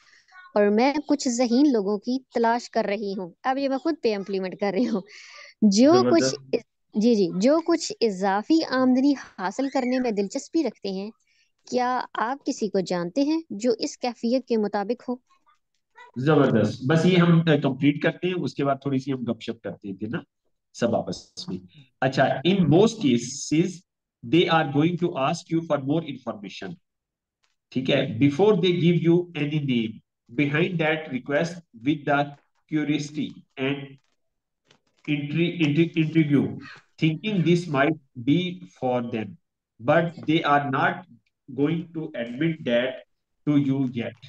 और मैं कुछ ज़हीन लोगों की तलाश कर रही हूँ। अब ये मैं खुद पे इम्प्लीमेंट कर रही हूँ, जो कुछ जबरदस्त। जी जी, जो कुछ इजाफी आमदनी हासिल करने में दिलचस्पी रखते हैं। क्या आप किसी को जानते हैं जो इस कैफियत के मुताबिक हो? जबरदस्त, बस ये हम कंप्लीट करते हैं, उसके बाद थोड़ी सी हम गपशप करते थे ना सब आपस में। अच्छा, in most cases they are going to ask you for more information, ठीक है, before they give you any name, behind that request with the curiosity and intrigue, thinking this might be for them, but they are not going to admit that to you yet.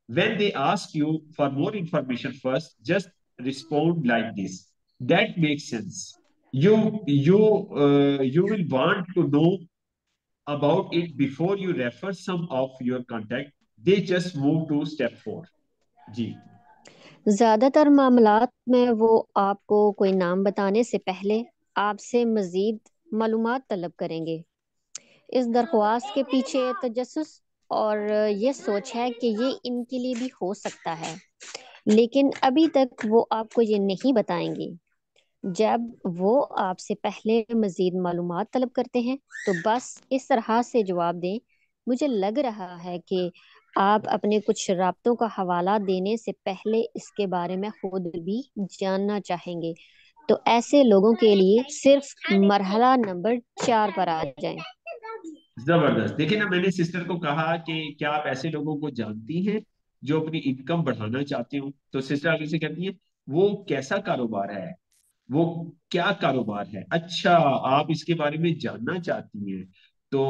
When they ask you for more information first, just respond like this. That makes sense. You will want to know about it before you refer some of your contact. They just move to step 4. जी। ज़्यादातर मामलात में वो आपको कोई नाम बताने से पहले आपसे मज़ीद मालूमात तलब करेंगे। इस दरख्वास्त के पीछे तजस्सुस और ये सोच है कि ये इनके लिए भी हो सकता है, लेकिन अभी तक वो आपको ये नहीं बताएंगे। जब वो आपसे पहले मज़ीद मालूमात तलब करते हैं, तो बस इस तरह से जवाब दें, मुझे लग रहा है कि आप अपने कुछ राब्तों का हवाला देने से पहले इसके बारे में खुद भी जानना चाहेंगे। तो ऐसे लोगों के लिए सिर्फ मरहला नंबर 4 पर आ जाएं। जबरदस्त। देखिए ना, मैंने सिस्टर को कहा कि क्या आप ऐसे लोगों को जानती हैं जो अपनी इनकम बढ़ाना चाहते हो, तो सिस्टर आगे से कहती है वो कैसा कारोबार है, वो क्या कारोबार है, अच्छा आप इसके बारे में जानना चाहती हैं, तो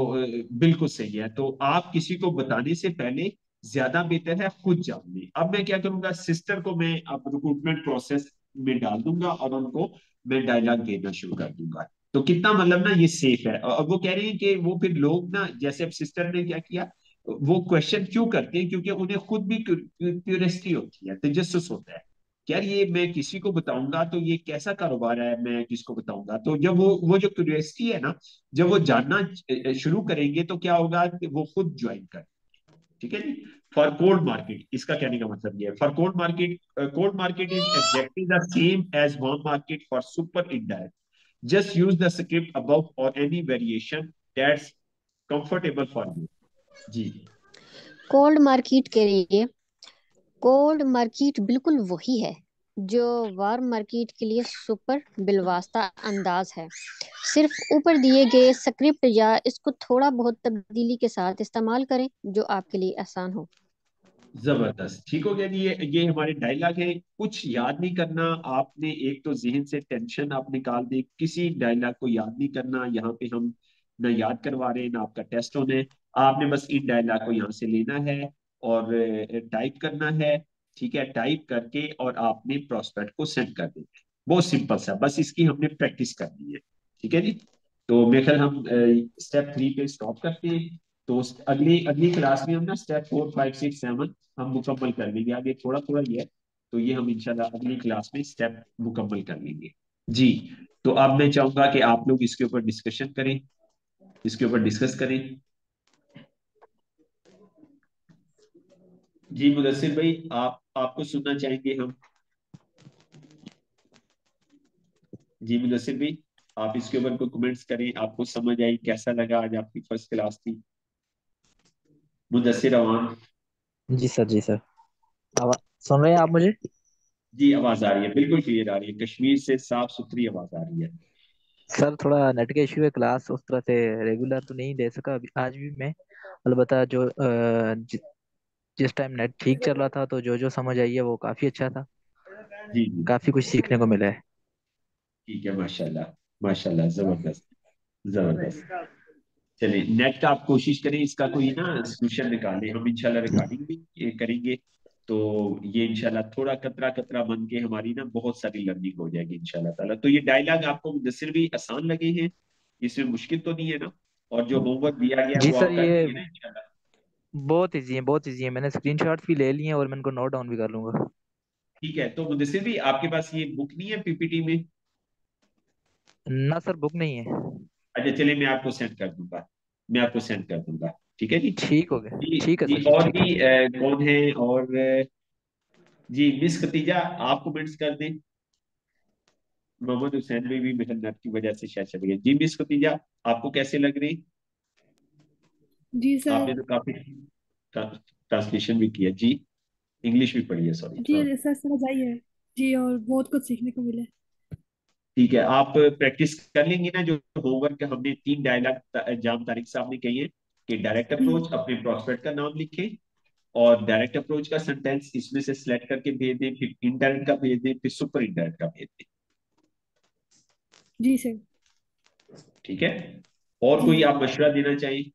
बिल्कुल सही है। तो आप किसी को बताने से पहले ज्यादा बेहतर है खुद जान लें। अब मैं क्या करूंगा, सिस्टर को मैं अब रिक्रूटमेंट प्रोसेस में डाल दूंगा और उनको मैं डायलॉग देना शुरू कर दूंगा। तो कितना मतलब ना ये सेफ है। और वो कह रही है कि वो फिर लोग ना, जैसे अब सिस्टर ने क्या किया, वो क्वेश्चन क्यों करते हैं, क्योंकि उन्हें खुद भी क्यूरियोसिटी होती है, तजस्सुस होता है, यार ये मैं किसी को बताऊंगा तो ये कैसा कारोबार है, मैं किसको बताऊंगा। तो जब वो जो क्यूरियोसिटी है ना, जब वो जानना शुरू करेंगे तो क्या होगा कि वो खुद ज्वाइन कर, ठीक है जी। फॉर कोल्ड मार्केट, इसका कहने का मतलब ये है, for cold market, cold market is exactly the same as warm market for super indirect. Just use the script above or any variation that's comfortable for you. जी। कोल्ड मार्केट के लिए cold market बिल्कुल वही है जो warm market के लिए super बिलवास्ता अंदाज है। सिर्फ ऊपर दिए गए स्क्रिप्ट या इसको थोड़ा बहुत तब्दीली के साथ इस्तेमाल करें जो आपके लिए आसान हो। जबरदस्त, ठीक हो गया जी। ये हमारे डायलॉग है। कुछ याद नहीं करना आपने, एक तो जहन से टेंशन आप निकाल दें, किसी डायलॉग को याद नहीं करना। यहाँ पे हम ना याद करवा रहे हैं ना आपका टेस्ट होने है। आपने बस इन डायलॉग को यहाँ से लेना है और टाइप करना है। ठीक है, टाइप करके और आपने प्रोस्पेक्ट को सेंड कर देना है। बहुत सिंपल सा, बस इसकी हमने प्रैक्टिस करनी है। ठीक है जी। तो मेरे ख्याल हम स्टेप 3 पे स्टॉप करते हैं। तो अगली अगली क्लास में हम ना स्टेप 4 5 6 7 हम मुकम्मल कर लेंगे। आगे थोड़ा थोड़ा ही है, तो ये हम इंशाल्लाह अगली क्लास में स्टेप मुकम्मल कर लेंगे जी। तो अब मैं चाहूंगा कि आप लोग इसके ऊपर डिस्कशन करें, इसके ऊपर डिस्कस करें। जी मुदस्सिर भाई, आपको सुनना चाहेंगे हम। जी मुदस्सिर भाई, आप इसके ऊपर कोई कमेंट्स करें, आपको समझ आई, कैसा लगा आज आपकी फर्स्ट क्लास थी। मुदस्सिर अवान। जी सर, जी सर। आवाज सुन रहे हैं आप मुझे? जी आवाज आ रही है, बिल्कुल क्लियर आ रही है, कश्मीर से साफ सुथरी आवाज आ रही है। सर थोड़ा नेट का इशू है, क्लास उस तरह से रेगुलर तो नहीं दे सका अभी आज भी मैं। अलबत्ता जिस टाइम नेट ठीक चल रहा था तो जो जो समझ आई है वो काफी अच्छा था। जी जी। काफी कुछ सीखने को मिला है। ठीक है, माशाल्लाह माशाल्लाह, जबरदस्त जबरदस्त। चलिए, नेट का आप कोशिश करें, इसका कोई ना सोल्यूशन निकालें। हम इंशाल्लाह रिकॉर्डिंग भी ये करेंगे। तो ये इंशाल्लाह थोड़ा कतरा कतरा बन के हमारी ना बहुत सारी लर्निंग हो जाएगी इंशाल्लाह ताला। तो ये डायलॉग आपको मुदस्सिर भी आसान लगे हैं, इसमें मुश्किल तो नहीं है ना? और जो होमवर्क दिया गया है जी वो सर, आप कर ये लेंगे ना इंशाल्लाह? बहुत इजी है, बहुत इजी है। मैंने स्क्रीनशॉट्स भी ले लिए हैं और मैं इनको नोट डाउन भी कर लूंगा। ठीक है, तो मुदस्सिर भी आपके पास ये बुक नहीं है पीपीटी में? ना सर, बुक नहीं है। अच्छा चलिए, मैं आपको सेंड कर दूंगा, मैं आपको सेंड कर दूंगा। ठीक है जी। ठीक हो गया, जी ठीक है जी, सर जी, और ठीक भी है। कौन है? और जी मिस खतीजा, आप कमेंट्स कर दें। मोहम्मद हुसैन भी मेहनत की वजह से शायद चले गए। जी मिस खतीजा, आपको कैसे लग रही? जी सर। आपने तो काफी ट्रांसलेशन भी किया जी, इंग्लिश भी पढ़ी है, सॉरी। जी सर समझ आई है। जी और बहुत कुछ सीखने को मिला। ठीक है, आप प्रैक्टिस कर लेंगे ना? जो होमवर्क हमने 3 डायलॉग जाम तारिक साहब ने कही है कि डायरेक्ट जी अप्रोच, अपने प्रोस्पेक्ट का नाम लिखें और डायरेक्ट अप्रोच का सेंटेंस इसमें से सिलेक्ट करके भेज दें, फिर इनडायरेक्ट का भेज दें, फिर सुपर इनडायरेक्ट का भेज दें। जी सर। ठीक है, और जी कोई आप मशवरा देना चाहिए?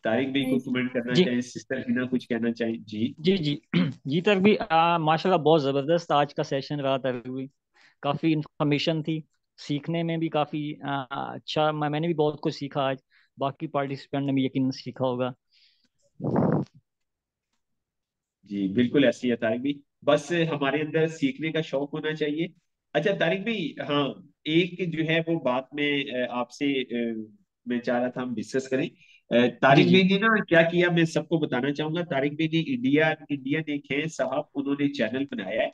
तारिक भी नहीं को कमेंट करना जी चाहें, सिस्टर हिना कुछ कहना चाहें जी? जी जी। जी तक भी माशाल्लाह बहुत ज़बरदस्त आज का सेशन रहा था भी। काफ़ी इंफॉर्मेशन थी, सीखने में भी काफ़ी अच्छा। मैंने भी बहुत कुछ सीखा आज। बाकी पार्टिसिपेंट ने भी यकीन सीखा होगा। जी बिल्कुल ऐसी है तारिक भी, बस हमारे अंदर सीखने का शौक होना चाहिए। अच्छा तारिक भी, हाँ, एक जो है वो बात में आपसे मैं चाह रहा था हम डिस्कस करें। जी तारिक जी भाई ने ना क्या किया, मैं सबको बताना चाहूंगा। तारिक भाई ने इंडियन एक है साहब, उन्होंने चैनल बनाया है।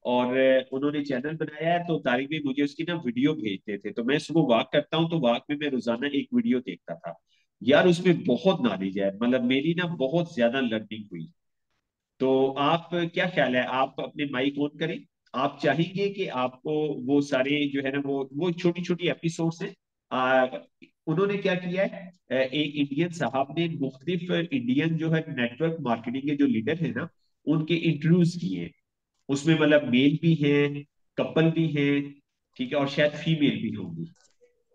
और उन्होंने चैनल बनाया है, तो तारिक भाई मुझे उसकी ना वीडियो भेजते थे। तो मैं सुबह वॉक करता हूँ, तो वॉक में मैं रोजाना एक वीडियो देखता था। यार उसमें बहुत नॉलेज है, मतलब मेरी ना बहुत ज्यादा लर्निंग हुई। तो आप क्या ख्याल है, आप अपने माइक ऑन करें। आप चाहेंगे कि आपको वो सारे जो है ना वो छोटी छोटी एपिसोड्स हैं। आ, उन्होंने क्या किया है, एक इंडियन साहब ने मुख्तलिफ इंडियन जो है नेटवर्क मार्केटिंग के जो लीडर है ना, उनके इंटरव्यूज किए हैं। उसमें मतलब मेल भी हैं, कपल भी हैं, ठीक है, और शायद फीमेल भी होंगी।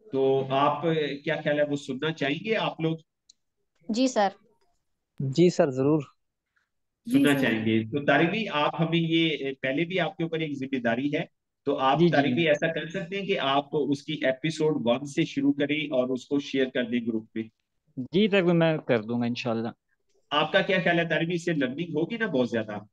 तो आप क्या ख्याल है, वो सुनना चाहेंगे आप लोग? जी सर। जी सर, जरूर। जी सुनना सर। चाहेंगे तो तारिक भी आप हमें ये पहले भी आपके ऊपर एक जिम्मेदारी है। तो आप जी जी तारिक भी ऐसा कर सकते हैं कि आप उसकी एपिसोड 1 से शुरू करें और उसको शेयर कर दें ग्रुप में। जी तक भी मैं कर दूंगा इंशाल्लाह। आपका क्या ख्याल है तारिक भी, इससे लर्निंग होगी ना बहुत ज्यादा?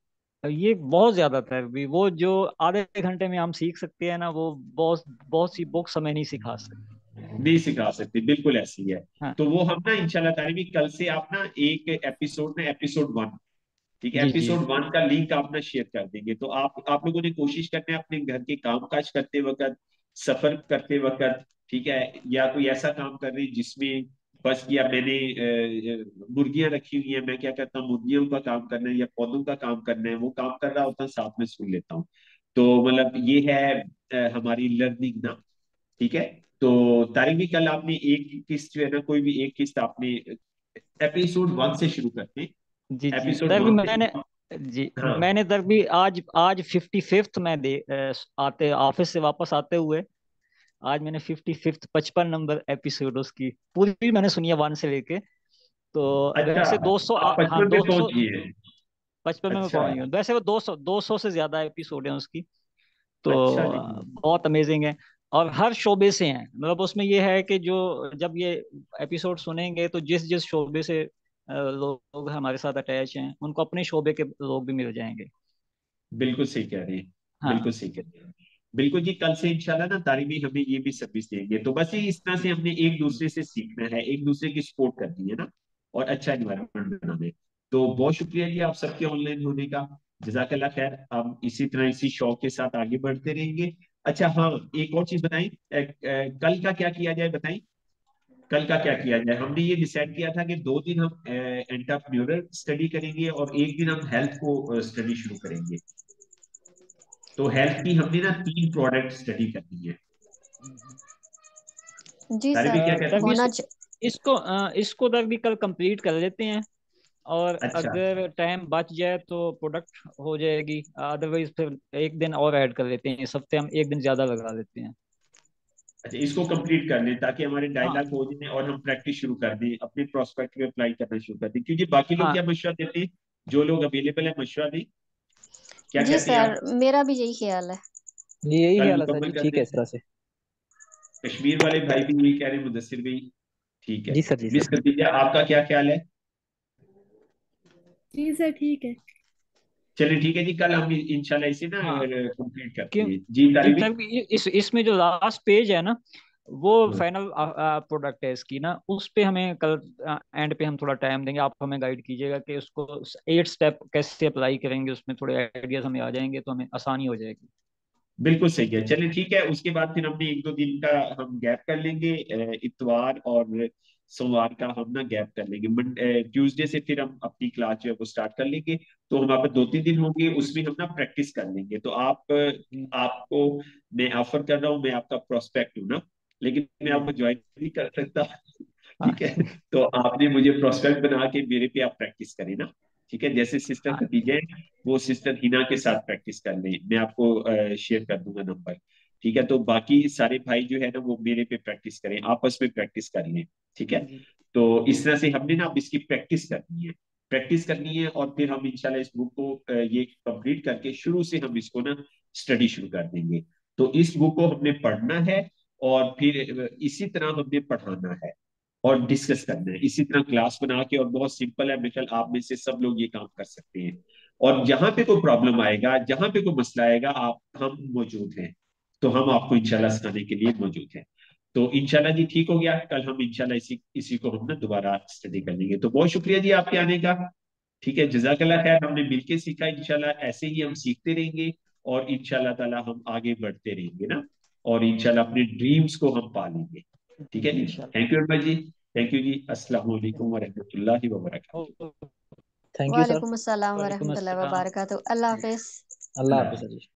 ये बहुत ज्यादा था भी, वो जो आधे घंटे में हम सीख सकते हैं ना, वो बहुत बहुत सी बुक्स हमें नहीं सिखा सकती। नहीं सिखा सकते, बिल्कुल ऐसी है। हाँ। तो वो हम ना इंशाल्लाह तारिक भी कल से आप ना एक एपिसोड में एपिसोड 1, ठीक है, जी जी एपिसोड 1 का लिंक आप ना शेयर कर देंगे। तो आप लोगों ने कोशिश करना है अपने घर के काम काज करते वक्त, सफर करते वक्त, ठीक है, या कोई ऐसा काम कर रहे हैं जिसमें बस किया मैंने, मुर्गियां रखी हुई है, मैं क्या करता हूँ, मुर्गियों का काम करना है या पौधों का काम करना है, वो काम कर रहा होता हूँ, साथ में सुन लेता हूँ। तो मतलब ये है हमारी लर्निंग ना। ठीक है। तो तारिक भी, कल आपने एक किस्त जो है ना, कोई भी एक किस्त आपने एपिसोड 1 से शुरू करते हैं। जी जी एपिसोड तभी 1 मैंने, से। जी हाँ। मैंने तभी आज आज 55th में आते ऑफिस से वापस आते हुए आज मैंने 55th 55 नंबर एपिसोड उसकी पूरी मैंने सुनी है 1 से लेके। तो अच्छा, वैसे 200, आप हाँ 55 पे पहुंच 200, गए हैं? 55 में मैं अच्छा। पहुंच गया हूँ। वैसे वो 200 से ज्यादा एपिसोड है उसकी। तो अच्छा जी। बहुत अमेजिंग है। और हर शोबे से हैं, मतलब उसमें ये है कि जो जब ये एपिसोड सुनेंगे तो जिस जिस शोबे से लोग हमारे साथ अटैच हैं उनको अपने शोबे के लोग भी मिल जाएंगे। बिल्कुल सही कह रहे हैं। हाँ बिल्कुल सही कह रहे हैं। बिल्कुल जी, कल से इंशाल्लाह ना तारीबी हमें ये भी सर्विस देंगे। तो बस ये इस तरह से हमने एक दूसरे से सीखना है, एक दूसरे की सपोर्ट करनी है ना, और अच्छा एनवायरनमेंट बनाना है। तो बहुत शुक्रिया जी आप सबके ऑनलाइन होने का। जजाकल्ला खैर, हम इसी तरह इसी शौक के साथ आगे बढ़ते रहेंगे। अच्छा हाँ, एक और चीज बताएं, कल का क्या किया जाए बताएं। कल का क्या किया जाए, हमने ये डिसाइड किया था कि 2 दिन हम एंटरप्रेन्योरल स्टडी करेंगे और एक दिन हम हेल्थ को स्टडी शुरू करेंगे। तो हेल्थ की हमने ना 3 प्रोडक्ट स्टडी करनी है। जी तारिक भी सर क्या कहते तभी हैं? होना इसको तभी कल कंप्लीट कर लेते हैं। और अच्छा। अगर टाइम बच जाए तो प्रोडक्ट हो जाएगी, अदरवाइज फिर एक दिन और ऐड कर लेते हैं, इस हफ्ते हम एक दिन ज्यादा लगा देते हैं। अच्छा, इसको कंप्लीट कर लें ताकि हमारे हाँ डायलॉग हो जाए और हम प्रैक्टिस शुरू कर दें, अपने प्रोस्पेक्ट में अप्लाई करना शुरू कर दें। क्योंकि बाकी लोग हाँ क्या मशवरा देते हैं, जो लोग अवेलेबल है मशवरा दें, क्या जी कहते हैं सर आप? मेरा भी यही ख्याल है। जी यही कल ख्याल है सर मुकम्मल जी, कर ठीक दें। है इस तरह से। कश्मीर वाले भाई भी यही कह रहे हैं, मुदस्सिर भी। ठीक है। जी सर, जी मिस सर। खदीजा, आपका क्या ख्याल है? जी सर ठीक है। चलिए ठीक है जी, कल हम इंशाल्लाह इसे ना हाँ कंप्लीट करते क्यों, हैं जी तारिक तभी इसमें जो लास्ट पेज है ना वो भी। फाइनल प्रोडक्ट है इसकी ना, उस पे हमें कल एंड पे हम थोड़ा टाइम देंगे, आप हमें गाइड कीजिएगा कि उसको 8 स्टेप कैसे अप्लाई करेंगे, उसमें थोड़े आइडियाज हमें आ जाएंगे तो हमें आसानी हो जाएगी। बिल्कुल सही है। चलिए ठीक है, उसके बाद फिर हमने 1-2 दिन का हम गैप कर लेंगे, इतवार और सोमवार का हम ना गैप कर लेंगे। ट्यूसडे से फिर हम अपनी क्लास जो है वो स्टार्ट कर लेंगे। तो हमारे पास 2-3 दिन होंगे, उसमें हम ना प्रैक्टिस कर लेंगे। तो आपको मैं ऑफर कर रहा हूँ, मैं आपका प्रोस्पेक्ट हूँ ना, लेकिन मैं आपको ज्वाइन नहीं कर सकता। हाँ ठीक है। तो आपने मुझे प्रोस्पेक्ट बना के मेरे पे आप प्रैक्टिस करें ना। ठीक है, जैसे सिस्टर हाँ खदीजा है, वो सिस्टर हिना के साथ प्रैक्टिस कर लें, मैं आपको शेयर कर दूंगा नंबर। ठीक है, तो बाकी सारे भाई जो है ना वो मेरे पे प्रैक्टिस करें, आपस में प्रैक्टिस कर लें। ठीक है। जी तो इस तरह से हमने ना अब इसकी प्रैक्टिस करनी है, प्रैक्टिस करनी है, और फिर हम इंशाल्लाह इस बुक को ये कंप्लीट करके शुरू से हम इसको ना स्टडी शुरू कर देंगे। तो इस बुक को हमने पढ़ना है, और फिर इसी तरह हमने पढ़ाना है और डिस्कस करना है, इसी तरह क्लास बना के। और बहुत सिंपल है, मेरे ख्याल आप में से सब लोग ये काम कर सकते हैं। और जहां पे कोई प्रॉब्लम आएगा, जहां पे कोई मसला आएगा, आप हम मौजूद हैं। तो हम आपको इंशाल्लाह सिखाने के लिए मौजूद हैं। तो इंशाल्लाह जी ठीक हो गया, कल हम इंशाल्लाह इसी इसी को हम ना दोबारा स्टडी कर लेंगे। तो बहुत शुक्रिया जी आपके आने का। ठीक है, जजाकल्ला खैर, हमने मिलके सीखा, इंशाल्लाह ऐसे ही हम सीखते रहेंगे, और इंशाल्लाह ताला हम आगे बढ़ते रहेंगे ना, और इंशाल्लाह अपने ड्रीम्स को हम पालेंगे। ठीक है जी। इंशाल्लाह। Thank you Arman ji. Thank you जी। अस्सलाम वालेकुम वरहमतुल्लाहि वबरकातुहू। ओ- थैंक यू सर। वालेकुम अस्सलाम वालेकुम वरहमतुल्लाहि अस्सलाम। वबरकातुहू। अल्लाह हाफिज। अल्लाह अल्लाह हाफिज हाफ़िज़। सर जी।